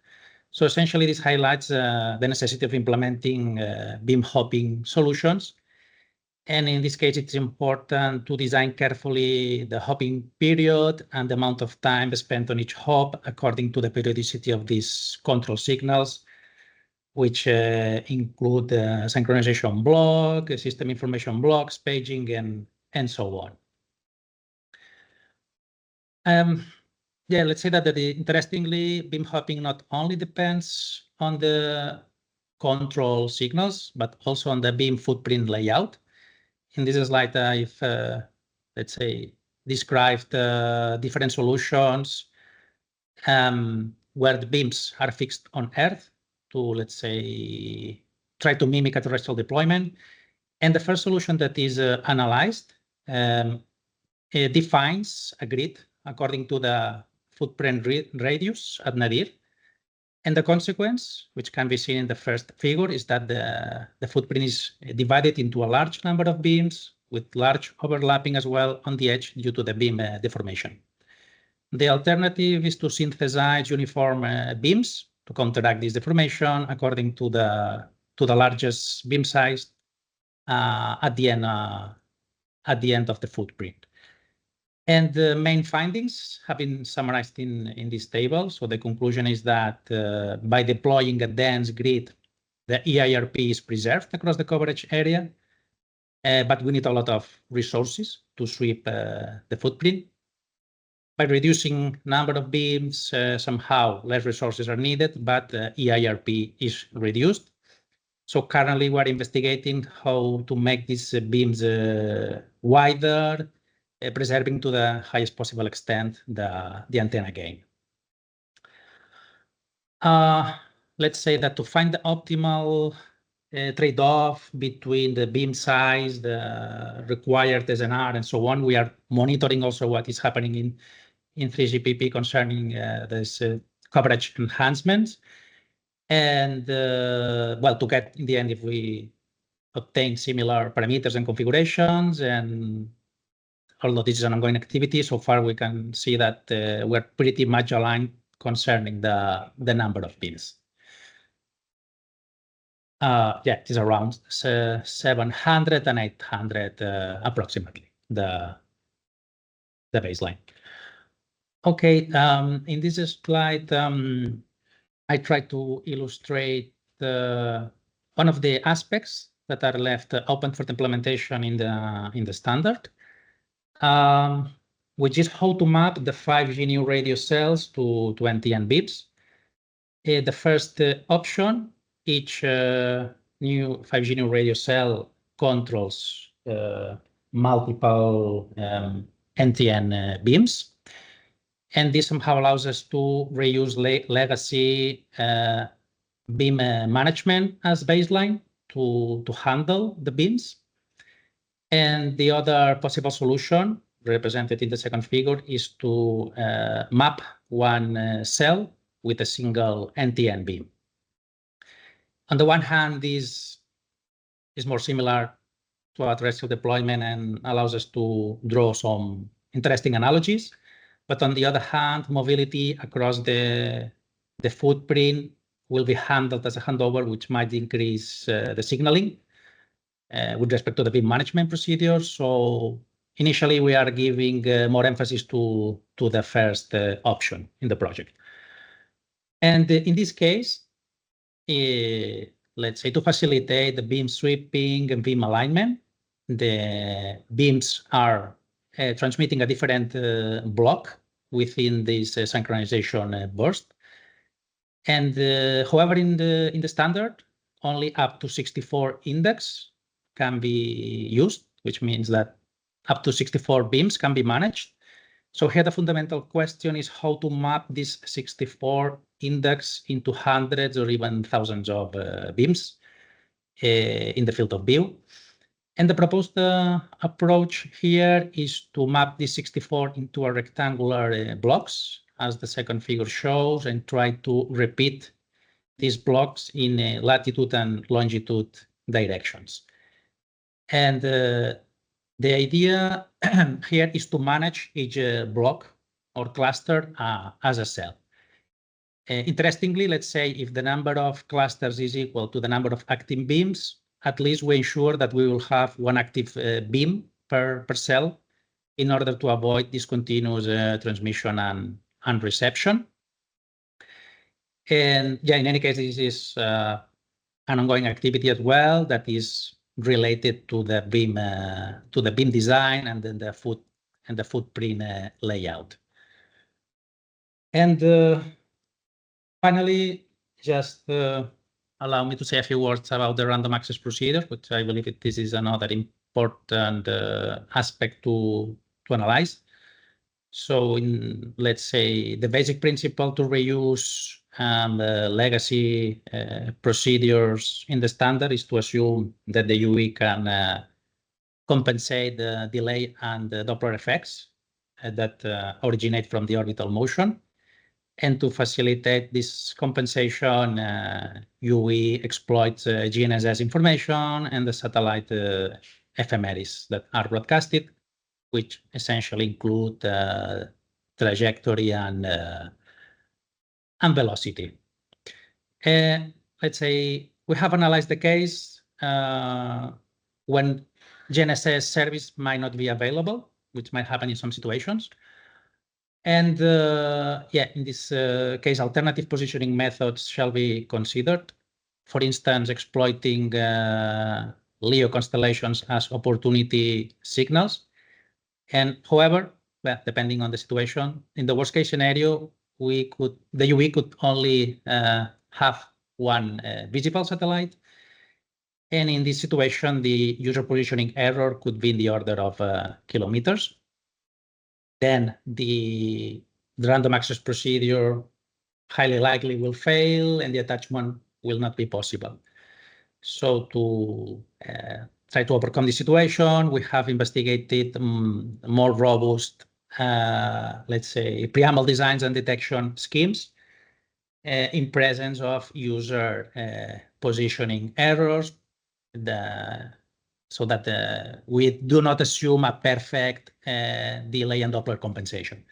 So essentially, this highlights the necessity of implementing beam hopping solutions. And in this case, it's important to design carefully the hopping period and the amount of time spent on each hop according to the periodicity of these control signals, which include synchronization block, system information blocks, paging, and so on. Yeah, let's say that interestingly, beam hopping not only depends on the control signals, but also on the beam footprint layout. In this slide, I've, let's say, described different solutions where the beams are fixed on Earth to, let's say, try to mimic a terrestrial deployment. And the first solution that is analyzed defines a grid according to the footprint radius at nadir. And the consequence, which can be seen in the first figure, is that the footprint is divided into a large number of beams with large overlapping as well on the edge due to the beam deformation. The alternative is to synthesize uniform beams to counteract this deformation according to the largest beam size at the end of the footprint. And the main findings have been summarized in this table. So the conclusion is that by deploying a dense grid, the EIRP is preserved across the coverage area, but we need a lot of resources to sweep the footprint. By reducing number of beams, somehow less resources are needed, but EIRP is reduced. So currently we're investigating how to make these beams wider, preserving to the highest possible extent the antenna gain. Let's say that to find the optimal trade-off between the beam size, the required SNR, and so on, we are monitoring also what is happening in 3GPP concerning this coverage enhancements. And well, to get in the end, if we obtain similar parameters and configurations, and although this is an ongoing activity, so far we can see that we're pretty much aligned concerning the number of beams. Yeah, it is around 700 and 800 approximately, the baseline. Okay, in this slide, I try to illustrate one of the aspects that are left open for the implementation in the standard, which is how to map the 5G new radio cells to NTN beams. The first option, each new 5G new radio cell controls multiple NTN beams. And this somehow allows us to reuse legacy beam management as baseline to handle the beams. And the other possible solution, represented in the second figure, is to map one cell with a single NTN beam. On the one hand, this is more similar to a terrestrial deployment and allows us to draw some interesting analogies. But on the other hand, mobility across the footprint will be handled as a handover, which might increase the signaling with respect to the beam management procedures. So initially, we are giving more emphasis to the first option in the project. And in this case, let's say to facilitate the beam sweeping and beam alignment, the beams are transmitting a different block within this synchronization burst. And however, in the standard, only up to 64 index can be used, which means that up to 64 beams can be managed. So here the fundamental question is how to map this 64 index into hundreds or even thousands of beams in the field of view. And the proposed approach here is to map these 64 into a rectangular blocks, as the second figure shows, and try to repeat these blocks in latitude and longitude directions. And the idea here is to manage each block or cluster as a cell. Interestingly, let's say if the number of clusters is equal to the number of active beams, at least we ensure that we will have one active beam per cell in order to avoid discontinuous transmission and reception. And yeah, in any case, this is an ongoing activity as well that is related to the beam design and then the footprint layout. And finally, just allow me to say a few words about the random access procedure, which I believe this is another important aspect to analyze. So let's say the basic principle to reuse legacy procedures in the standard is to assume that the UE can compensate the delay and the Doppler effects that originate from the orbital motion. And to facilitate this compensation, UE exploits GNSS information and the satellite ephemeris that are broadcasted, which essentially include trajectory and velocity. Let's say we have analyzed the case when GNSS service might not be available, which might happen in some situations. And yeah, in this case, alternative positioning methods shall be considered. For instance, exploiting LEO constellations as opportunity signals. And however, well, depending on the situation, in the worst case scenario, the UE could only have one visible satellite. And in this situation, the user positioning error could be in the order of kilometers. Then the random access procedure highly likely will fail and the attachment will not be possible. So to try to overcome the situation, we have investigated more robust, let's say, preamble designs and detection schemes in presence of user positioning errors, so that we do not assume a perfect delay and Doppler compensation.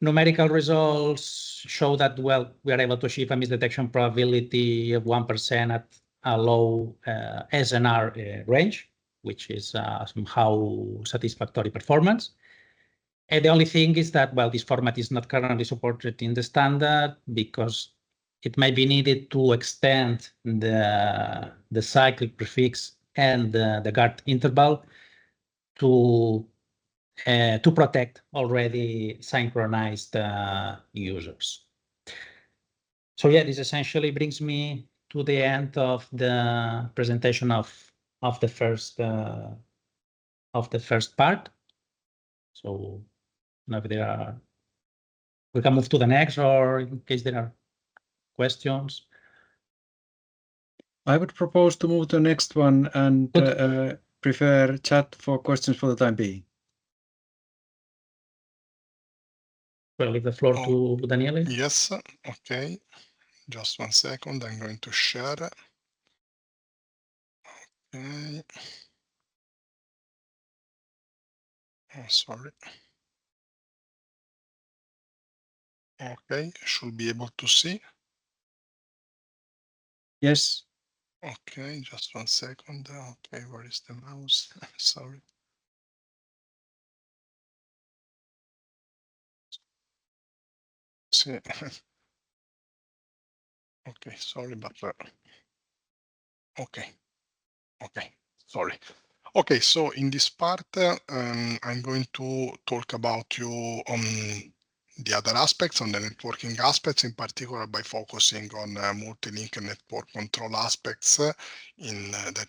Numerical results show that, well, we are able to achieve a misdetection probability of 1% at a low SNR range, which is somehow satisfactory performance. And the only thing is that, well, this format is not currently supported in the standard because it may be needed to extend the cyclic prefix and the guard interval to protect already synchronized users. So yeah, this essentially brings me to the end of the presentation of the first part. So now if there are, we can move to the next, or in case there are questions.
I would propose to move to the next one and prefer chat for questions for the time being.
Well, leave the floor to Daniele.
Yes, okay. Just 1 second, I'm going to share. Okay. Oh, sorry. Okay, should be able to see.
Yes.
Okay, just 1 second. Okay, where is the mouse? Sorry. See. Okay, sorry, but okay, sorry. Okay, so in this part, I'm going to talk about you on the other aspects, on the networking aspects, in particular by focusing on multi-link network control aspects that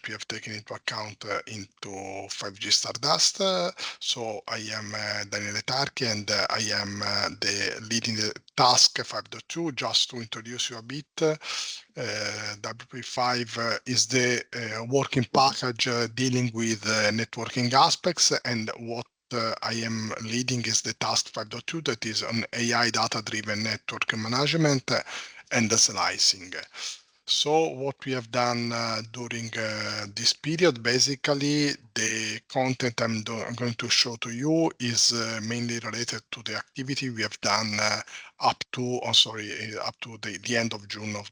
we have taken into account into 5G Stardust. So I am Daniele Tarchi, and I am leading the task 5.2. Just to introduce you a bit, WP5 is the working package dealing with networking aspects, and what I am leading is the task 5.2 that is on AI data-driven network management and the slicing. So what we have done during this period, basically the content I'm going to show to you is mainly related to the activity we have done up to the end of June of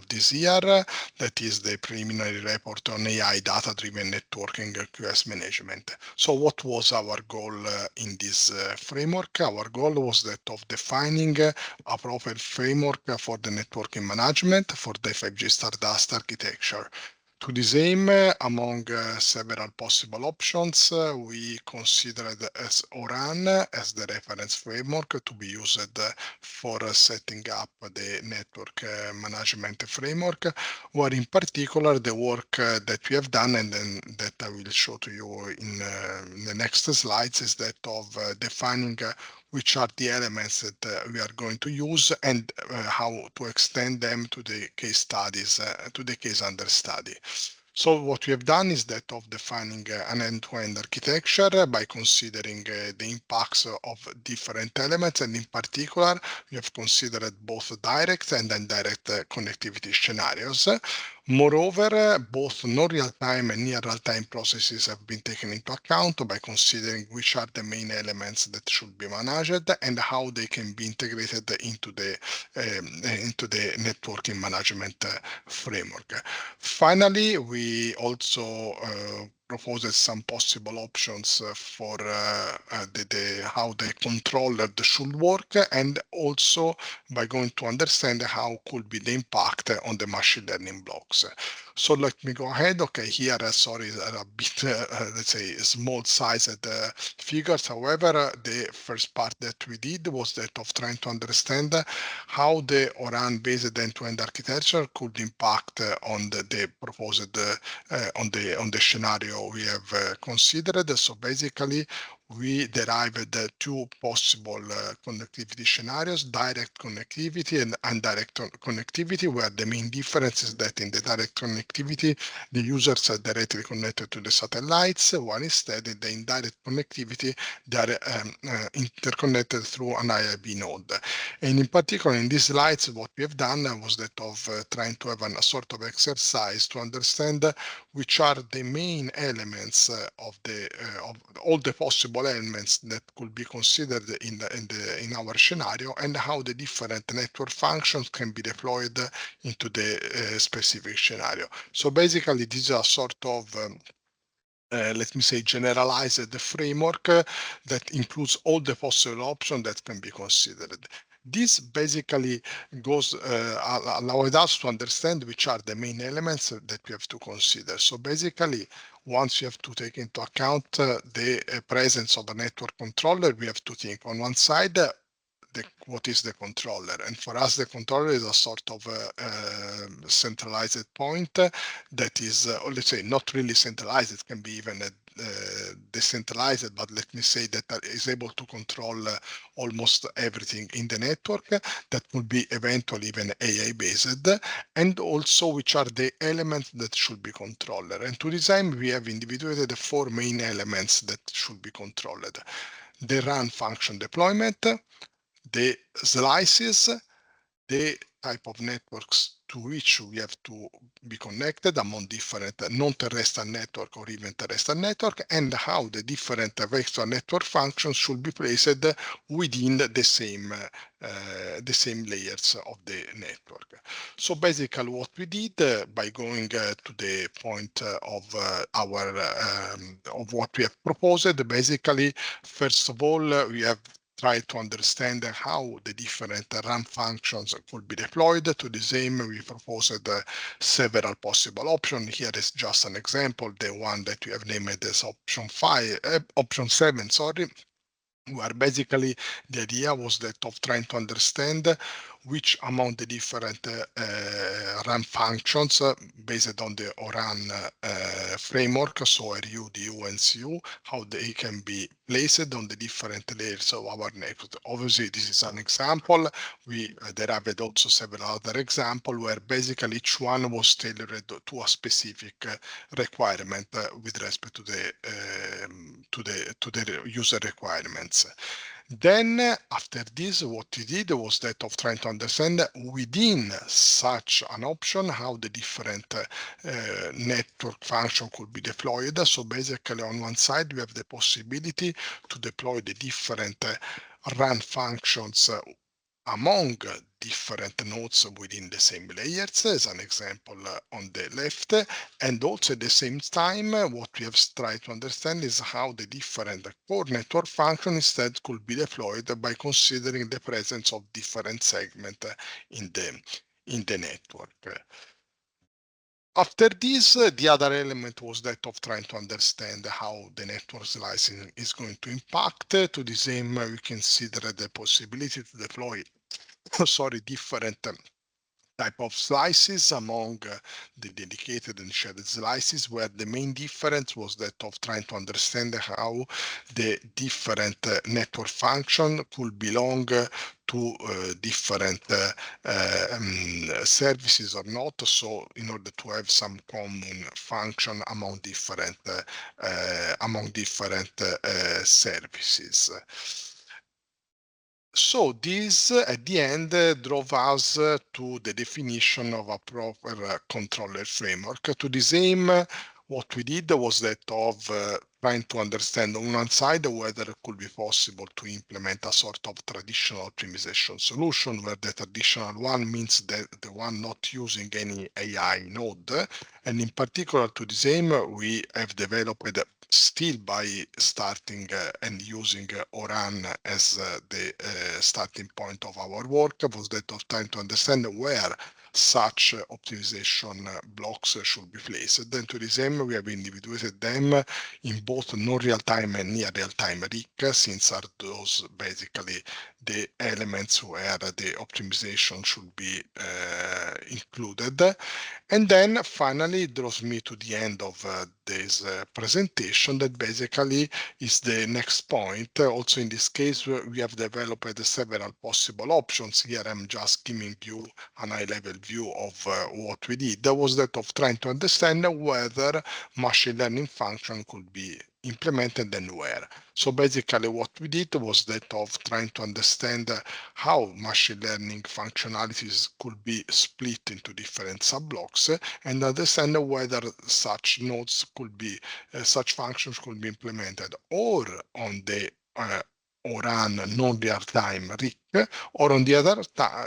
this year. That is the preliminary report on AI data-driven networking QS management. So what was our goal in this framework? Our goal was that of defining a proper framework for the networking management for the 5G Stardust architecture. To this aim, among several possible options, we considered as ORAN as the reference framework to be used for setting up the network management framework, where in particular the work that we have done and then that I will show to you in the next slides is that of defining which are the elements that we are going to use and how to extend them to the case studies, to the case under study. So what we have done is that of defining an end-to-end architecture by considering the impacts of different elements, and in particular, we have considered both direct and indirect connectivity scenarios. Moreover, both non-real-time and near real-time processes have been taken into account by considering which are the main elements that should be managed and how they can be integrated into the networking management framework. Finally, we also proposed some possible options for how the controller should work, and also by going to understand how could be the impact on the machine learning blocks. So let me go ahead. Okay, here, sorry, are a bit, let's say, small-sized figures. However, the first part that we did was that of trying to understand how the ORAN-based end-to-end architecture could impact on the proposed, on the scenario we have considered. So basically, we derived two possible connectivity scenarios, direct connectivity and indirect connectivity, where the main difference is that in the direct connectivity, the users are directly connected to the satellites, while instead in the indirect connectivity, they are interconnected through an IIB node. And in particular, in these slides, what we have done was that of trying to have a sort of exercise to understand which are the main elements of all the possible elements that could be considered in our scenario, and how the different network functions can be deployed into the specific scenario. So basically, this is a sort of let me say, generalized framework that includes all the possible options that can be considered. This basically goes allowed us to understand which are the main elements that we have to consider. So basically, once you have to take into account the presence of a network controller, we have to think on one side, what is the controller? And for us, the controller is a sort of centralized point that is, let's say, not really centralized. It can be even decentralized, but let me say that is able to control almost everything in the network. That would be eventually even AI based, and also which are the elements that should be controlled. And to design, we have individuated the four main elements that should be controlled: the run function deployment, the slices, the type of networks to which we have to be connected among different non-terrestrial network or even terrestrial network, and how the different vector network functions should be placed within the same layers of the network. So basically what we did by going to the point of of what we have proposed, basically, first of all, we have try to understand how the different run functions could be deployed. To the same, we proposed several possible options. Here is just an example, the one that we have named as option 7, sorry, where basically the idea was that of trying to understand which among the different run functions based on the ORAN framework, so RU, DU, and CU, how they can be placed on the different layers of our network. Obviously, this is an example. We derived also several other examples where basically each one was tailored to a specific requirement with respect to the user requirements. Then after this, what we did was that of trying to understand within such an option how the different network function could be deployed. So basically on one side, we have the possibility to deploy the different run functions among different nodes within the same layers, as an example on the left. And also at the same time, what we have tried to understand is how the different core network functions instead could be deployed by considering the presence of different segments in the network. After this, the other element was that of trying to understand how the network slicing is going to impact. To the same, we consider the possibility to deploy different type of slices among the dedicated and shared slices, where the main difference was that of trying to understand how the different network function could belong to different services or not. So in order to have some common function among different services. So this, at the end, drove us to the definition of a proper controller framework. To the same, what we did was that of trying to understand on one side whether it could be possible to implement a sort of traditional optimization solution, where the traditional one means that the one not using any AI node. And in particular, to the same, we have developed still by starting and using ORAN as the starting point of our work, was that of trying to understand where such optimization blocks should be placed. Then to this end, we have individuated them in both non-real-time and near real-time RIC, since are those basically the elements where the optimization should be included. And then finally, it draws me to the end of this presentation that basically is the next point. Also in this case, we have developed several possible options. Here I'm just giving you an high-level view of what we did. That was that of trying to understand whether machine learning function could be implemented and where. So basically what we did was that of trying to understand how machine learning functionalities could be split into different sub-blocks and understand whether such nodes could be, such functions could be implemented or on the or run non-real-time RIC or on the other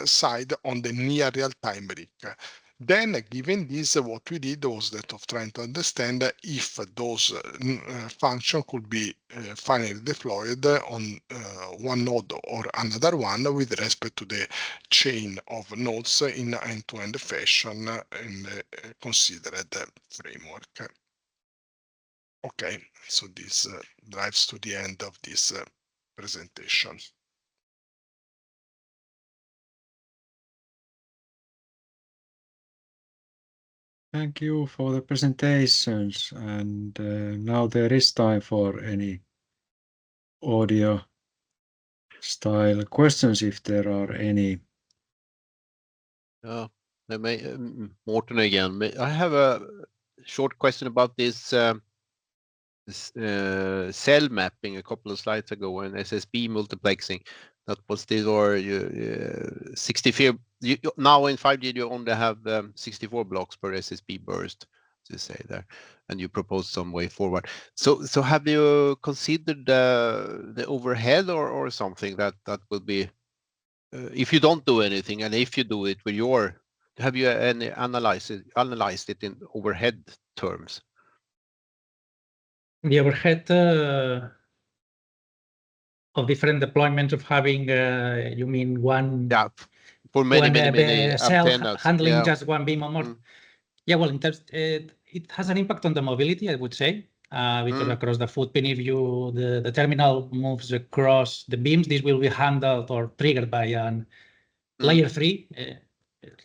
side on the near real-time RIC. Then, given this, what we did was that of trying to understand if those functions could be finally deployed on one node or another one with respect to the chain of nodes in end-to-end fashion in the considered framework. Okay, so this drives to the end of this presentation.
Thank you for the presentations, and now there is time for any audio style questions if there are any.
Mårten again. I have a short question about this cell mapping a couple of slides ago and SSB multiplexing. That was this, or 64. Now in 5G you only have 64 blocks per SSB burst, to say there, and you propose some way forward. So have you considered the overhead or something that will be if you don't do anything, and if you do it with your, have you any analyzed it in overhead terms?
The overhead of different deployments of having, you mean one?
Yeah, for many
cell
antennas.
handling just one beam or more. Yeah, well, in terms, it has an impact on the mobility, I would say, because across the footprint, if the terminal moves across the beams, this will be handled or triggered by an layer 3.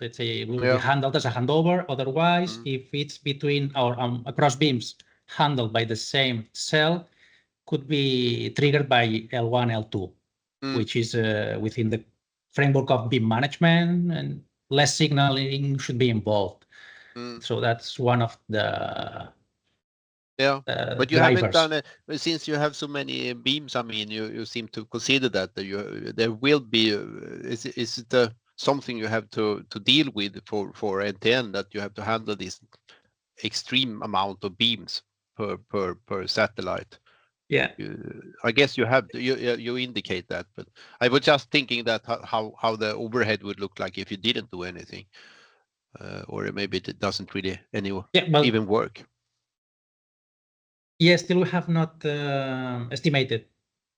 Let's say it will be handled as a handover. Otherwise, if it's between or across beams handled by the same cell, could be triggered by L1, L2, which is within the framework of beam management, and less signaling should be involved. So that's one of the
but you
drivers.
haven't done it since you have so many beams. I mean, you seem to consider that there will be. Is it something you have to deal with for NTN, that you have to handle this extreme amount of beams per satellite?
Yeah,
I guess you have you indicate that, but I was just thinking that how the overhead would look like if you didn't do anything, or maybe it doesn't really even work.
Yes, still we have not estimated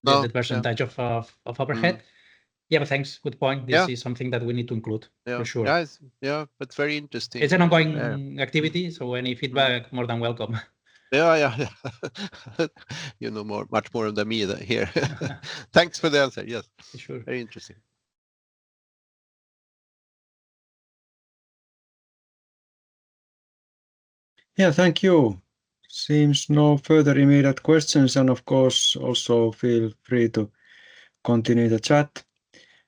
the percentage of overhead. Yeah, but thanks. Good point. This is something that we need to include for sure.
Yeah, but very interesting.
It's an ongoing activity, so any feedback more than welcome.
Yeah. You know much more than me here. Thanks for the answer. Yes,
sure.
Very interesting.
Yeah, thank you. Seems no further immediate questions, and of course also feel free to continue the chat.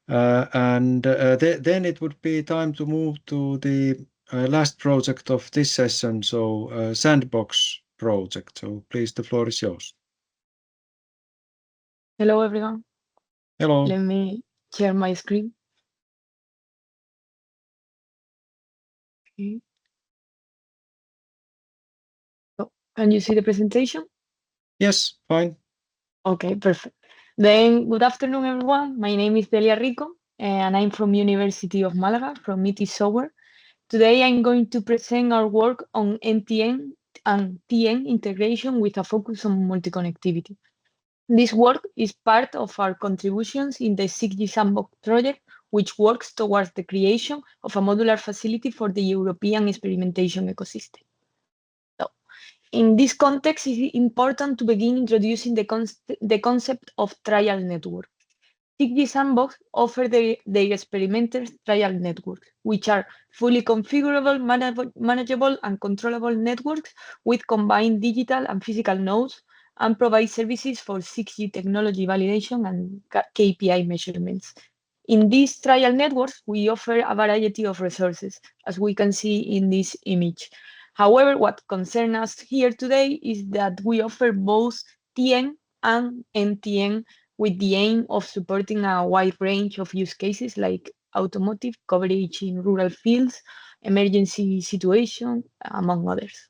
Then it would be time to move to the last project of this session, so Sandbox project. So please, the floor is yours.
Hello, everyone.
Hello.
Let me share my screen. Okay. So, can you see the presentation?
Yes, fine.
Okay, perfect. Then, good afternoon, everyone. My name is Delia Rico, and I'm from University of Malaga, from MIT Software. Today, I'm going to present our work on NTN and TN integration with a focus on multi-connectivity. This work is part of our contributions in the 6G Sandbox project, which works towards the creation of a modular facility for the European experimentation ecosystem. So, in this context, it is important to begin introducing the concept of trial network. 6G Sandbox offer their experimental trial networks, which are fully configurable, manageable, and controllable networks with combined digital and physical nodes, and provide services for 6G technology validation and KPI measurements. In these trial networks, we offer a variety of resources, as we can see in this image. However, what concerns us here today is that we offer both TN and NTN with the aim of supporting a wide range of use cases like automotive, coverage in rural fields, emergency situations, among others.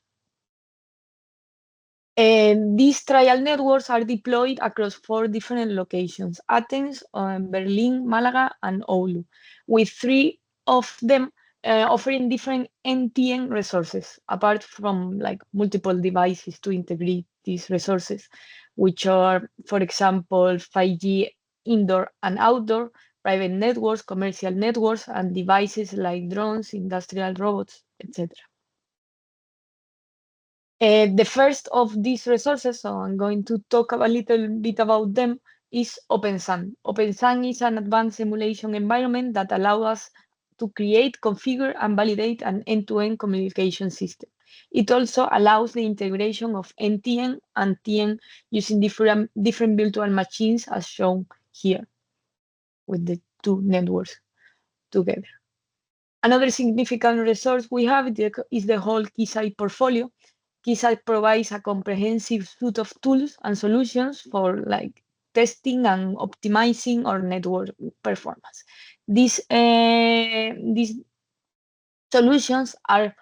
These trial networks are deployed across 4 different locations: Athens, Berlin, Malaga, and Oulu, with 3 of them offering different NTN resources, apart from like multiple devices to integrate these resources, which are, for example, 5G indoor and outdoor, private networks, commercial networks, and devices like drones, industrial robots, etc. The first of these resources, so I'm going to talk a little bit about them, is OpenSAN. OpenSAN is an advanced emulation environment that allows us to create, configure, and validate an end-to-end communication system. It also allows the integration of NTN and TN using different virtual machines, as shown here, with the 2 networks together. Another significant resource we have is the whole Keysight portfolio. Keysight provides a comprehensive suite of tools and solutions for like testing and optimizing our network performance. These solutions are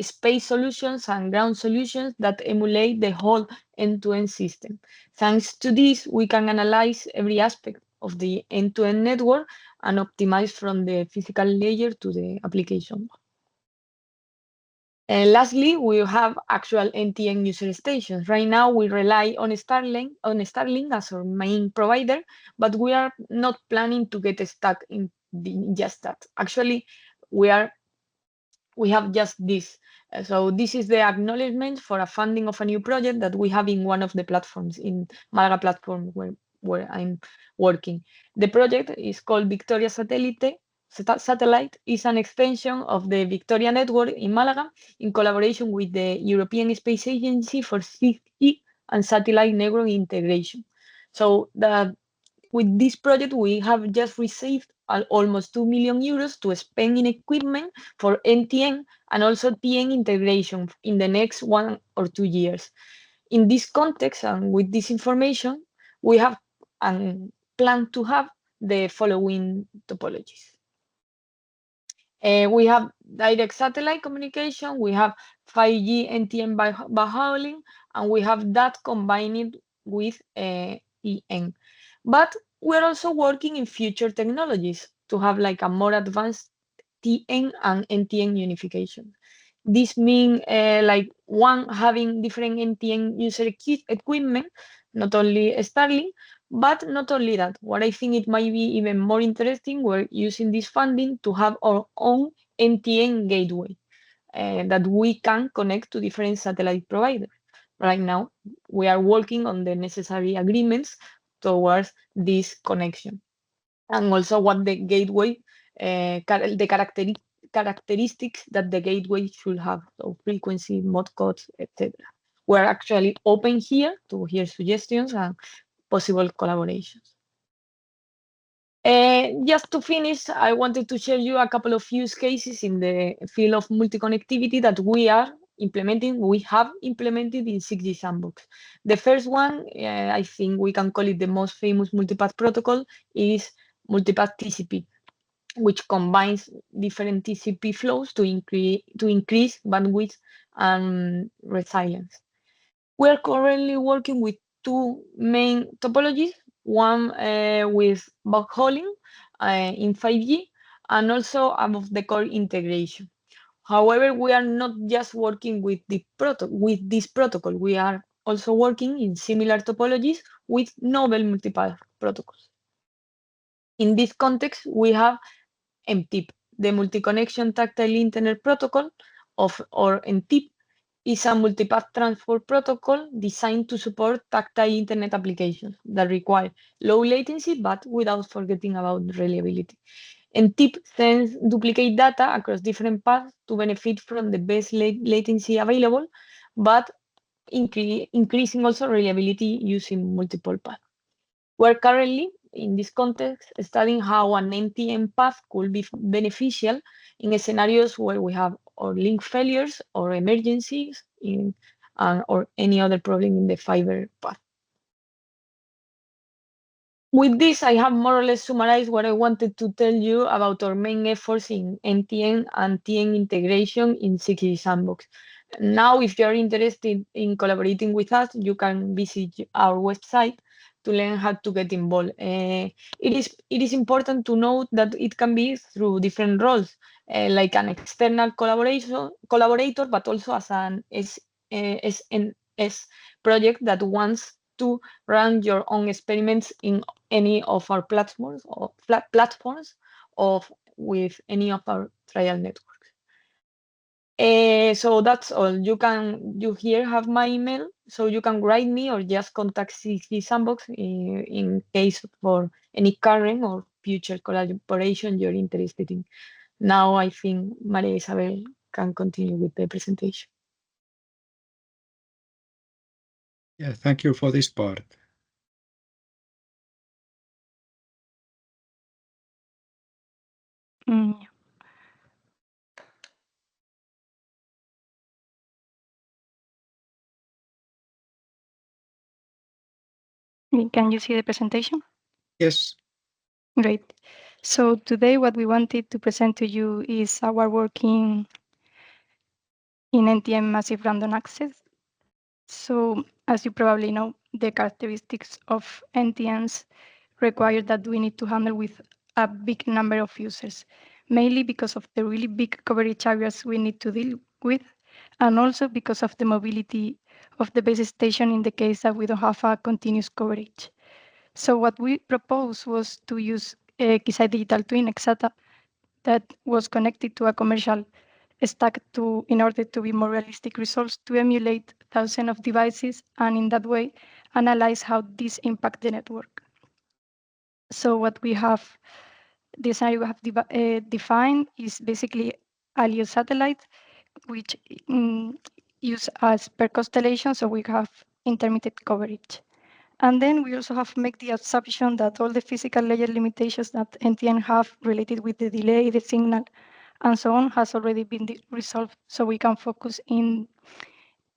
space solutions and ground solutions that emulate the whole end-to-end system. Thanks to this, we can analyze every aspect of the end-to-end network and optimize from the physical layer to the application. Lastly, we have actual NTN user stations. Right now, we rely on Starlink as our main provider, but we are not planning to get stuck in just that. Actually, we have just this. So this is the acknowledgement for a funding of a new project that we have in one of the platforms, in Malaga platform where I'm working. The project is called Victoria Satellite is an extension of the Victoria network in Malaga in collaboration with the European Space Agency for 6G and satellite network integration. So with this project, we have just received almost 2 million euros to spend in equipment for NTN and also TN integration in the next 1 or 2 years. In this context and with this information, we have plan to have the following topologies. We have direct satellite communication, we have 5G NTN backhauling, and we have that combined with EN. But we're also working in future technologies to have like a more advanced TN and NTN unification. This means like having different NTN user equipment, not only Starlink, but not only that. What I think it might be even more interesting, we're using this funding to have our own NTN gateway that we can connect to different satellite providers. Right now, we are working on the necessary agreements towards this connection. And also what the gateway, the characteristics that the gateway should have, so frequency, mod codes, etc. We're actually open here to hear suggestions and possible collaborations. Just to finish, I wanted to share you a couple of use cases in the field of multi-connectivity that we have implemented in 6G Sandbox. The first one, I think we can call it the most famous multipath protocol, is multipath TCP, which combines different TCP flows to increase bandwidth and resilience. We are currently working with 2 main topologies, one with backhauling in 5G and also above the core integration. However, we are not just working with this protocol, we are also working in similar topologies with novel multipath protocols. In this context, we have MTIP, the Multi-Connection Tactile Internet Protocol, or MTIP, is a multipath transport protocol designed to support tactile internet applications that require low latency, but without forgetting about reliability. MTIP sends duplicate data across different paths to benefit from the best latency available, but increasing also reliability using multiple paths. We're currently, in this context, studying how an NTN path could be beneficial in scenarios where we have or link failures or emergencies or any other problem in the fiber path. With this, I have more or less summarized what I wanted to tell you about our main efforts in NTN and TN integration in CKD Sandbox. Now, if you're interested in collaborating with us, you can visit our website to learn how to get involved. It is important to note that it can be through different roles, like an external collaborator, but also as an SNS project that wants to run your own experiments in any of our platforms or with any of our trial networks. So that's all. You here have my email, so you can write me or just contact CC Sandbox in case for any current or future collaboration you're interested in. Now I think María Isabel can continue with the presentation.
Yeah, thank you for this part.
Can you see the presentation?
Yes.
Great. So today what we wanted to present to you is our work in NTN Massive Random Access. So as you probably know, the characteristics of NTNs require that we need to handle with a big number of users, mainly because of the really big coverage areas we need to deal with, and also because of the mobility of the base station in the case that we don't have a continuous coverage. So what we proposed was to use a Keysight digital twin Exata that was connected to a commercial stack in order to be more realistic results to emulate thousands of devices and in that way analyze how these impact the network. So what we have, the scenario we have defined is basically a LEO satellite, which use as per constellation, so we have intermittent coverage. And then we also have made the assumption that all the physical layer limitations that NTN have related with the delay, the signal, and so on has already been resolved, so we can focus in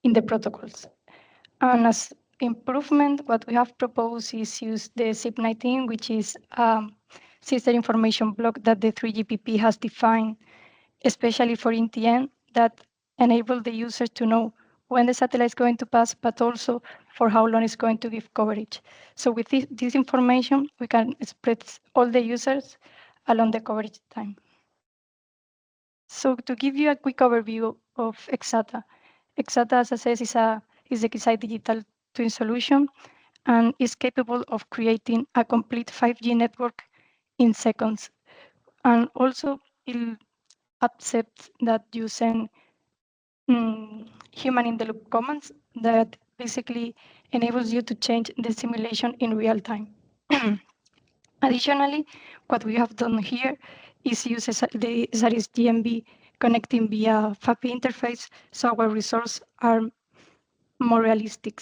the protocols. And as improvement, what we have proposed is use the ZIP19, which is sister information block that the 3GPP has defined, especially for NTN, that enable the user to know when the satellite is going to pass, but also for how long it's going to give coverage. So with this information, we can spread all the users along the coverage time. So to give you a quick overview of Exata, as I said, is a Keysight digital twin solution and is capable of creating a complete 5G network in seconds. And also it accepts that you send human in the loop commands that basically enables you to change the simulation in real time. Additionally, what we have done here is use the SARIS GMB connecting via FAPI interface, so our results are more realistic.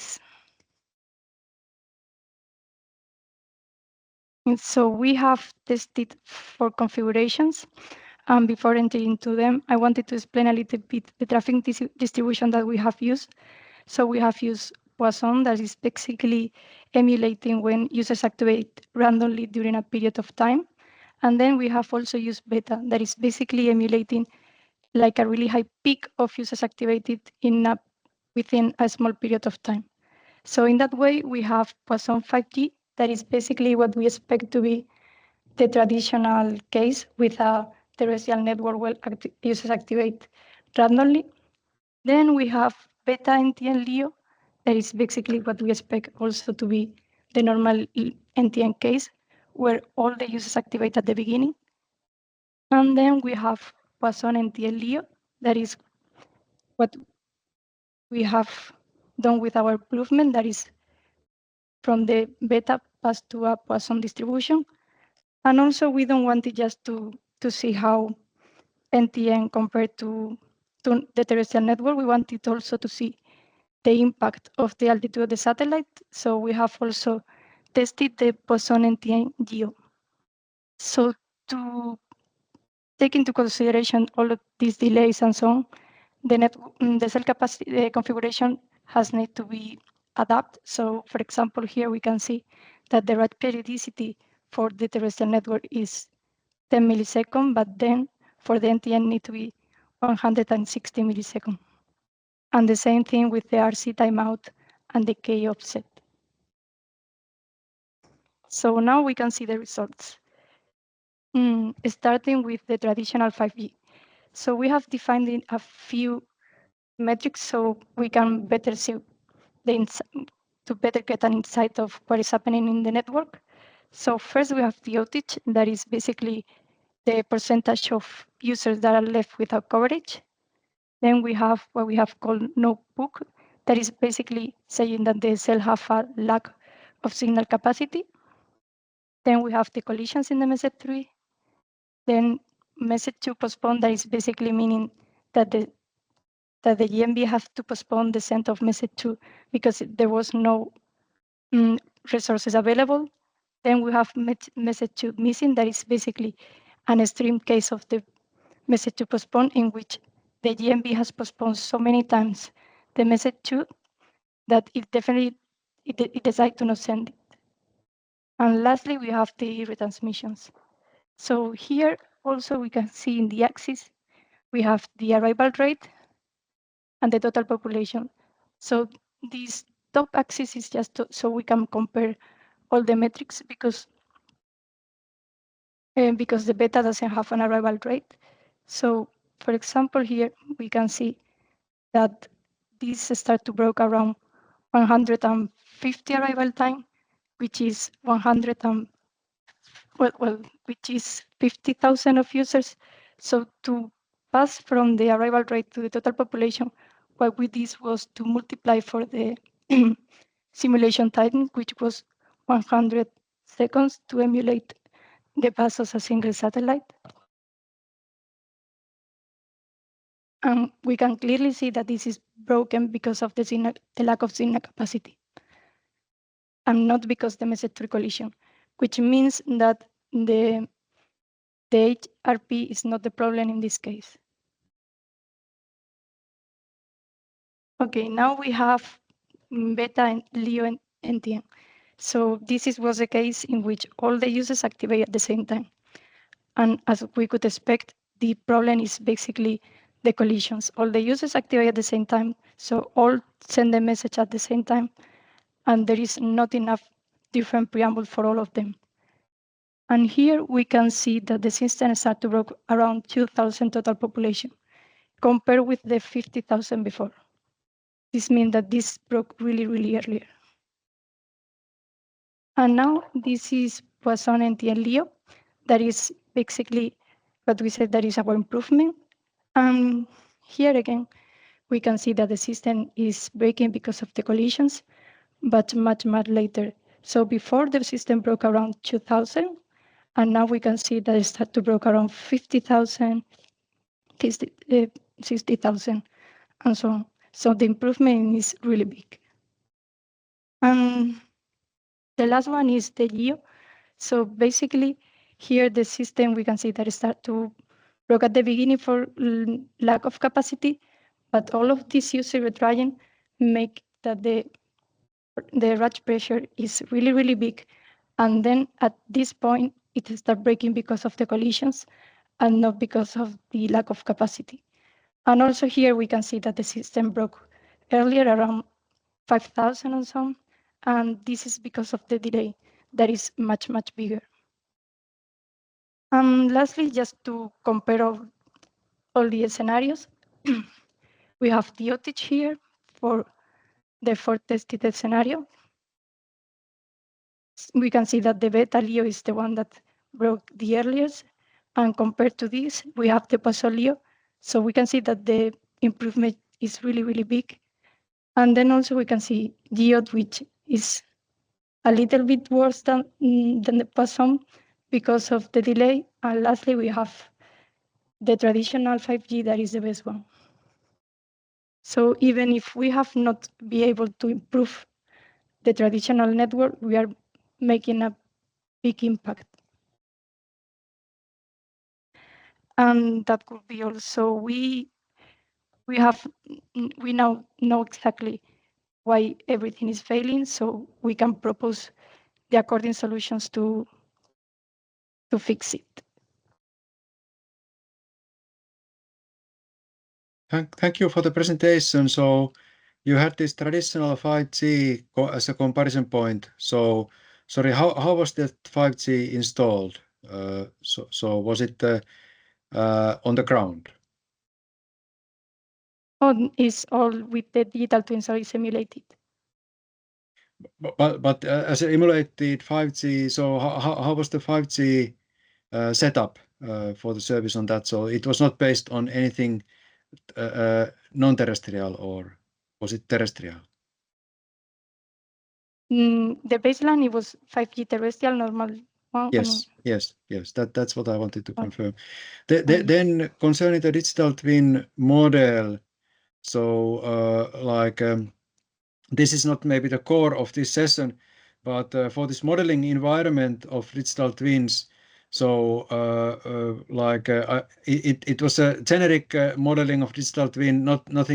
And so we have tested 4 configurations. And before entering into them, I wanted to explain a little bit the traffic distribution that we have used. So we have used Poisson, that is basically emulating when users activate randomly during a period of time. And then we have also used Beta, that is basically emulating like a really high peak of users activated within a small period of time. So in that way, we have Poisson 5G, that is basically what we expect to be the traditional case with a terrestrial network where users activate randomly. Then we have Beta NTN LEO, that is basically what we expect also to be the normal NTN case, where all the users activate at the beginning. And then we have Poisson NTN Leo. That is what we have done with our improvement. That is from the beta passed to a Poisson distribution. And also we don't want it just to see how NTN compared to the terrestrial network. We want it also to see the impact of the altitude of the satellite. So we have also tested the Poisson NTN Geo. So to take into consideration all of these delays and so on, the cell capacity, the configuration has need to be adapted. So for example, here we can see that the rate periodicity for the terrestrial network is 10 milliseconds, but then for the NTN need to be 160 milliseconds. And the same thing with the RC timeout and the K offset. So now we can see the results. Starting with the traditional 5G. So we have defined a few metrics so we can better see to better get an insight of what is happening in the network. So first we have the outage, that is basically the percentage of users that are left without coverage. Then we have what we have called no PUC, that is basically saying that the cell have a lack of signal capacity. Then we have the collisions in the message tree. Then message to postpone, that is basically meaning that the GMB have to postpone the send of message to because there was no resources available. Then we have message to missing, that is basically an extreme case of the message to postpone in which the GMB has postponed so many times the message to that it decided to not send it. And lastly, we have the retransmissions. So here also we can see in the axis, we have the arrival rate and the total population. So this top axis is just so we can compare all the metrics because the beta doesn't have an arrival rate. So for example, here we can see that these start to break around 150 arrival time, which is which is 50,000 of users. So to pass from the arrival rate to the total population, what we did was to multiply for the simulation time, which was 100 seconds to emulate the pass as a single satellite. And we can clearly see that this is broken because of the lack of signal capacity, and not because the message tree collision, which means that the HRP is not the problem in this case. Okay, now we have beta and Leo and NTN. So this was a case in which all the users activate at the same time. And as we could expect, the problem is basically the collisions. All the users activate at the same time, so all send the message at the same time, and there is not enough different preamble for all of them. And here we can see that the system started to break around 2,000 total population, compared with the 50,000 before. This means that this broke really, really earlier. And now this is Poisson NTN Leo. That is basically what we said that is our improvement. And here again, we can see that the system is breaking because of the collisions, but much, much later. So before the system broke around 2,000, and now we can see that it started to break around 50,000, 60,000, and so on. So the improvement is really big. And the last one is the Geo. So basically, here the system, we can see that it started to break at the beginning for lack of capacity, but all of these user retrying make that the rush pressure is really, really big. And then at this point, it starts breaking because of the collisions and not because of the lack of capacity. And also here we can see that the system broke earlier around 5,000 and so on. And this is because of the delay that is much, much bigger. And lastly, just to compare all the scenarios, we have the outage here for the 4 tested scenario. we can see that the beta Leo is the one that broke the earliest. And compared to this, we have the Paso Leo. So we can see that the improvement is really, really big. And then also we can see Geode, which is a little bit worse than the Pasom because of the delay. And lastly, we have the traditional 5G that is the best one. So even if we have not been able to improve the traditional network, we are making a big impact. And that could be also, we now know exactly why everything is failing, so we can propose the according solutions to fix it.
Thank you for the presentation. So you had this traditional 5G as a comparison point. So sorry, how was that 5G installed? So was it on the ground?
It's all with the digital twins are simulated.
But as an emulated 5G, so how was the 5G setup for the service on that? So it was not based on anything non-terrestrial, or was it terrestrial?
The baseline, it was 5G terrestrial normal one.
Yes, yes. That's what I wanted to
Oh.
confirm. Then concerning the digital twin model, so this is not maybe the core of this session, but for this modeling environment of digital twins, so it was a generic modeling of digital twin,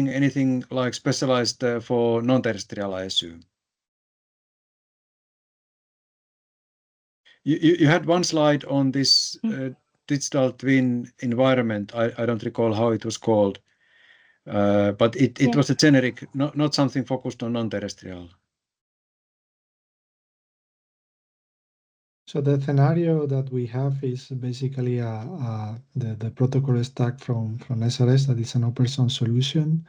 anything like specialized for non-terrestrial, I assume. You had one slide on this digital twin environment. I don't recall how it was called, but it was a generic, not something focused on non-terrestrial.
So the scenario that we have is basically the protocol stack from SRS, that is an open source solution,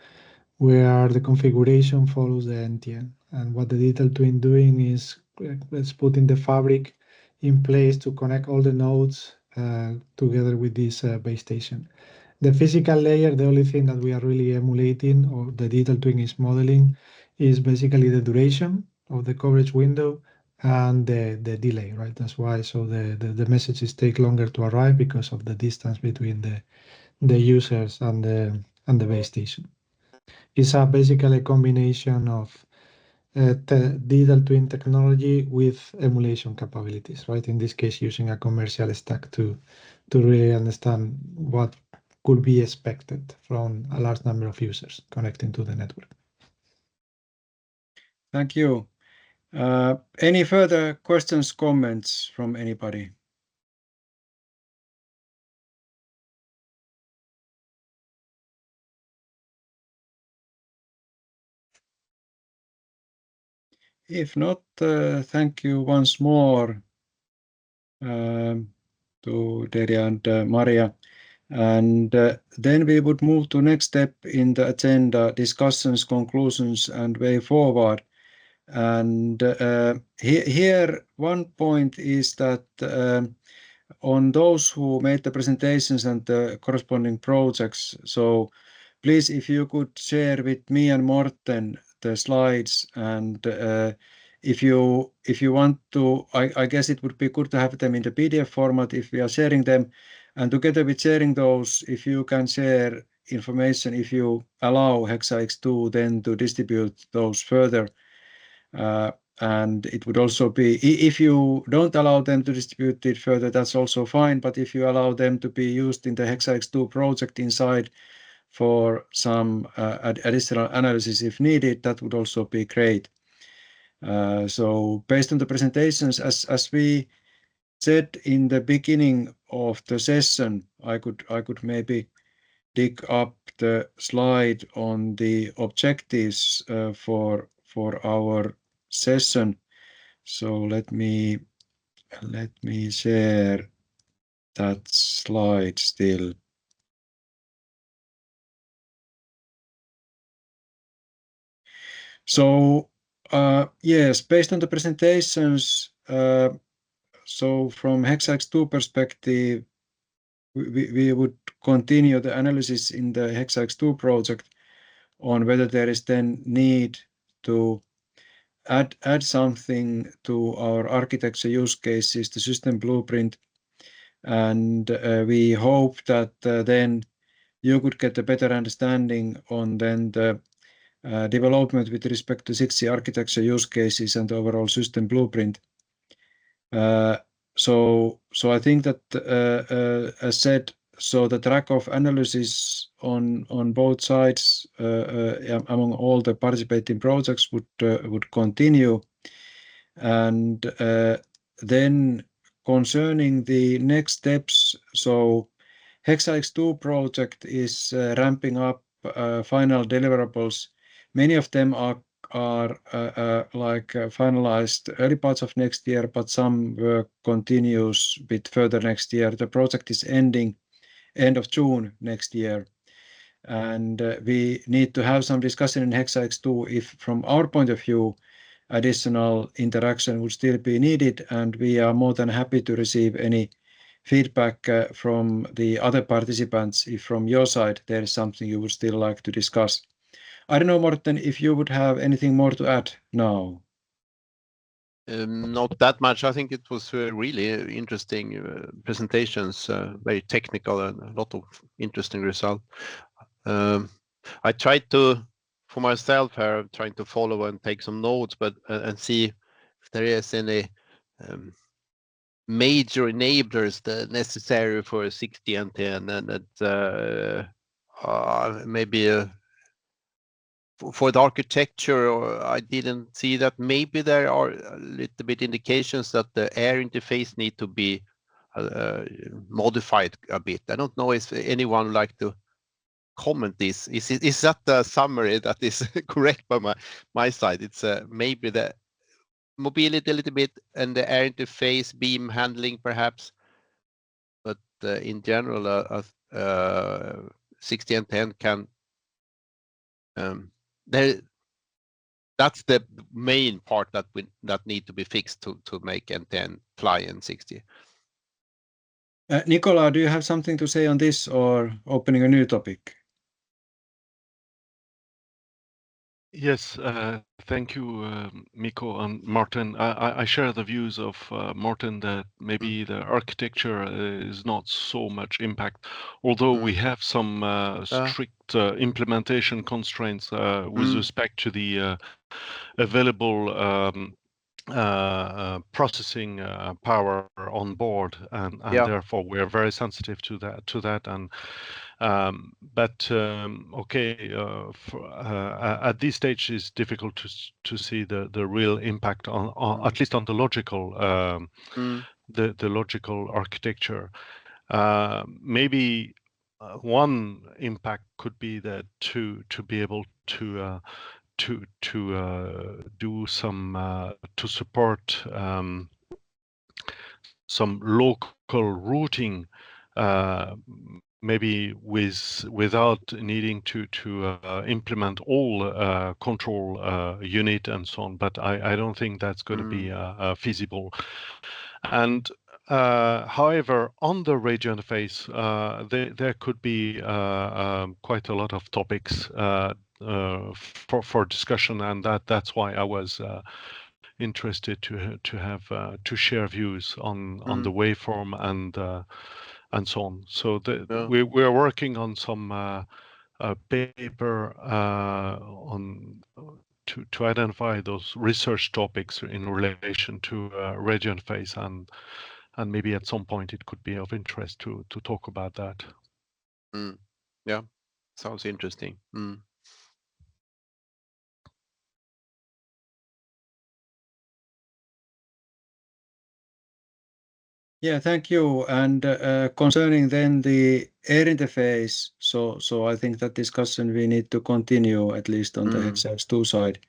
where the configuration follows the NTN. And what the digital twin doing is it's putting the fabric in place to connect all the nodes together with this base station. The physical layer, the only thing that we are really emulating, or the digital twin is modeling, is basically the duration of the coverage window and the delay, right? That's why. So the messages take longer to arrive because of the distance between the users and the base station. It's basically a combination of digital twin technology with emulation capabilities, right? In this case, using a commercial stack to really understand what could be expected from a large number of users connecting to the network.
Thank you. Any further questions, comments from anybody? If not, thank you once more to Delia and María. And then we would move to next step in the agenda, discussions, conclusions, and way forward. And here one point is that on those who made the presentations and the corresponding projects, so please, if you could share with me and Mårten the slides, and if you want to, I guess it would be good to have them in the PDF format if we are sharing them, and together with sharing those, if you can share information, if you allow Hexa-X-II then to distribute those further. And it would also be, if you don't allow them to distribute it further, that's also fine, but if you allow them to be used in the Hexa-X-II project inside for some additional analysis if needed, that would also be great. So based on the presentations, as we said in the beginning of the session, I could maybe dig up the slide on the objectives for our session. So let me share that slide still. So yes, based on the presentations, so from HEXA-X-II perspective, we would continue the analysis in the HEXA-X-II project on whether there is then need to add something to our architecture use cases, the system blueprint, and we hope that then you could get a better understanding on then the development with respect to 6G architecture use cases and the overall system blueprint. So I think that, as said, so the track of analysis on both sides among all the participating projects would continue. And then concerning the next steps, so HEXA-X-II project is ramping up final deliverables. Many of them are finalized early parts of next year, but some work continues a bit further next year. The project is ending end of June next year, and we need to have some discussion in HEXA-X-II if, from our point of view, additional interaction would still be needed, and we are more than happy to receive any feedback from the other participants if from your side there is something you would still like to discuss. I don't know, Mårten, if you would have anything more to add now.
Not that much. I think it was really interesting presentations, very technical, and a lot of interesting results. I tried to, for myself here, trying to follow and take some notes, but and see if there is any major enablers that necessary for 6G NTN, and that maybe for the architecture, I didn't see that. Maybe there are a little bit indications that the air interface need to be modified a bit. I don't know if anyone would like to comment this. Is that the summary that is correct by my side? It's maybe the mobility a little bit and the air interface, beam handling perhaps, but in general, 6G NTN can. That's the main part that need to be fixed to make NTN fly in 6G.
Nicola, do you have something to say on this, or opening a new topic?
Yes, thank you, Mikko and Mårten. I share the views of Mårten that maybe the architecture is not so much impact, although we have some strict implementation constraints with respect to the available processing power on board, and therefore we are very sensitive to that. And okay, at this stage it's difficult to see the real impact on at least on the logical the logical architecture. Maybe one impact could be that to be able to do some to support some local routing, maybe without needing to implement all control unit and so on. But I don't think that's going to be feasible. And however, on the radio interface, there could be quite a lot of topics for discussion, and that's why I was interested to have to share views on the waveform and so on. So we are working on some paper on to identify those research topics in relation to radio interface, and maybe at some point it could be of interest to talk about that.
Yeah, sounds interesting.
Yeah, thank you. And concerning then the air interface, so I think that discussion we need to continue at least on the HX2 side.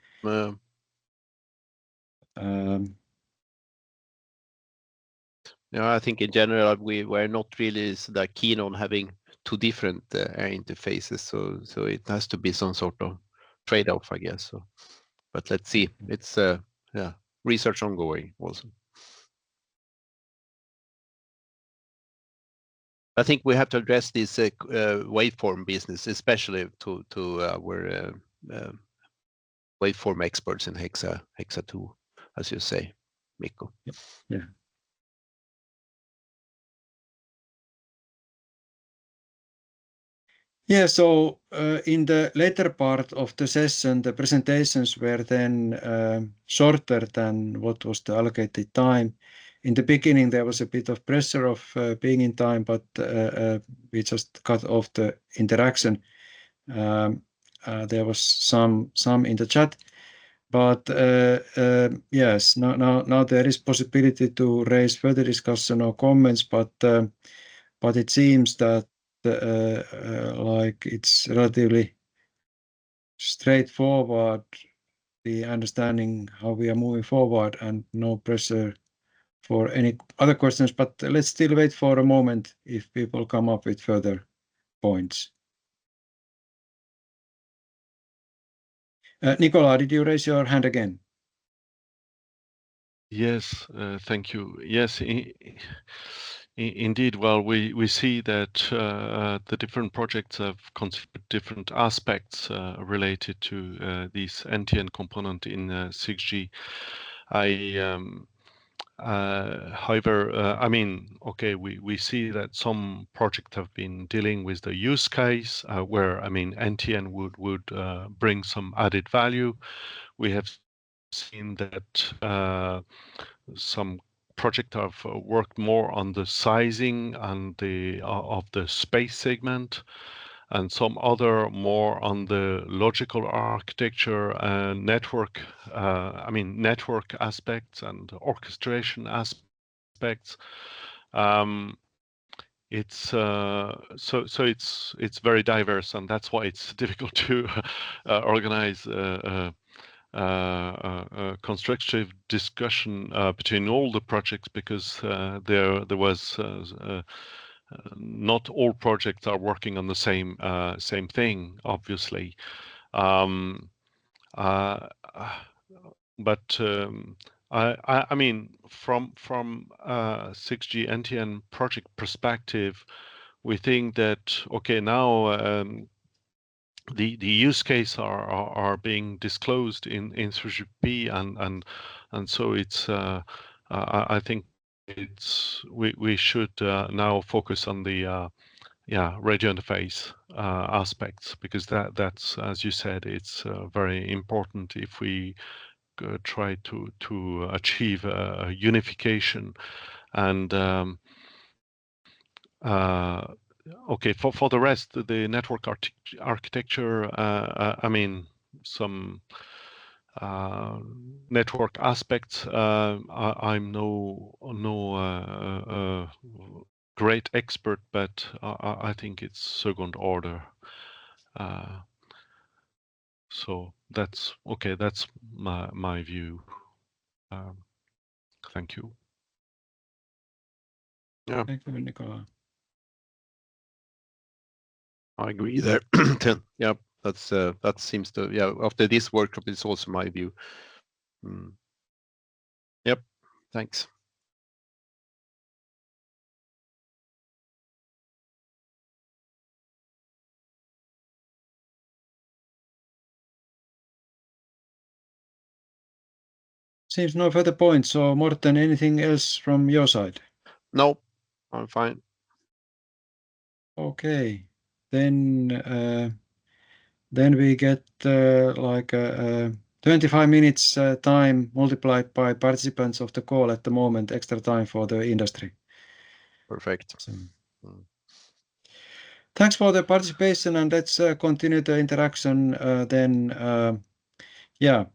Yeah, I think in general we were not really that keen on having two different air interfaces, so it has to be some sort of trade-off, I guess. So, but let's see. It's research ongoing also. I think we have to address this waveform business, especially to our waveform experts in HX2, as you say, Mikko.
Yeah. Yeah, so in the later part of the session, the presentations were then shorter than what was the allocated time. In the beginning, there was a bit of pressure of being in time, but we just cut off the interaction. There was some in the chat, but yes, now there is possibility to raise further discussion or comments, but it seems that like it's relatively straightforward, the understanding how we are moving forward, and no pressure for any other questions, but let's still wait for a moment if people come up with further points. Nicola, did you raise your hand again?
Yes, thank you. Yes, indeed. Well, we see that the different projects have considered different aspects related to this NTN component in 6G. However, I mean, okay, we see that some projects have been dealing with the use case where, I mean, NTN would bring some added value. We have seen that some projects have worked more on the sizing and of the space segment, and some other more on the logical architecture and network, I mean, network aspects and orchestration aspects. It's so it's very diverse, and that's why it's difficult to organize a constructive discussion between all the projects, because there was not all projects are working on the same thing, obviously. But I mean, from 6G NTN project perspective, we think that okay, now the use case are being disclosed in 3GP, and so it's I think it's we should now focus on the radio interface aspects, because that's, as you said, it's very important if we try to achieve a unification. And okay, for the rest, the network architecture, I mean, some network aspects, I'm no great expert, but I think it's second order. So that's okay. That's my view. Thank you.
Yeah,
Thank you, Nicola.
I agree there. Yeah, that seems to, yeah, after this workshop, it's also my view. Yep, thanks.
Seems no further points. So, Mårten, anything else from your side?
No, I'm fine.
Okay, then we get like 25 minutes time multiplied by participants of the call at the moment, extra time for the industry.
Perfect.
So, thanks for the participation, and let's continue the interaction then. Yeah.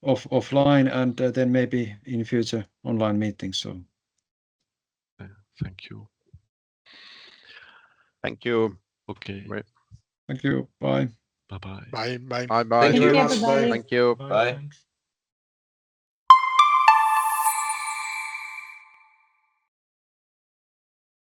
Offline, and then maybe in future online meetings. So
thank you.
Thank you.
Okay.
Right.
Thank you. Bye.
Bye-bye.
Bye.
Bye.
Thank you very much.
everybody.
Thank you.
Bye.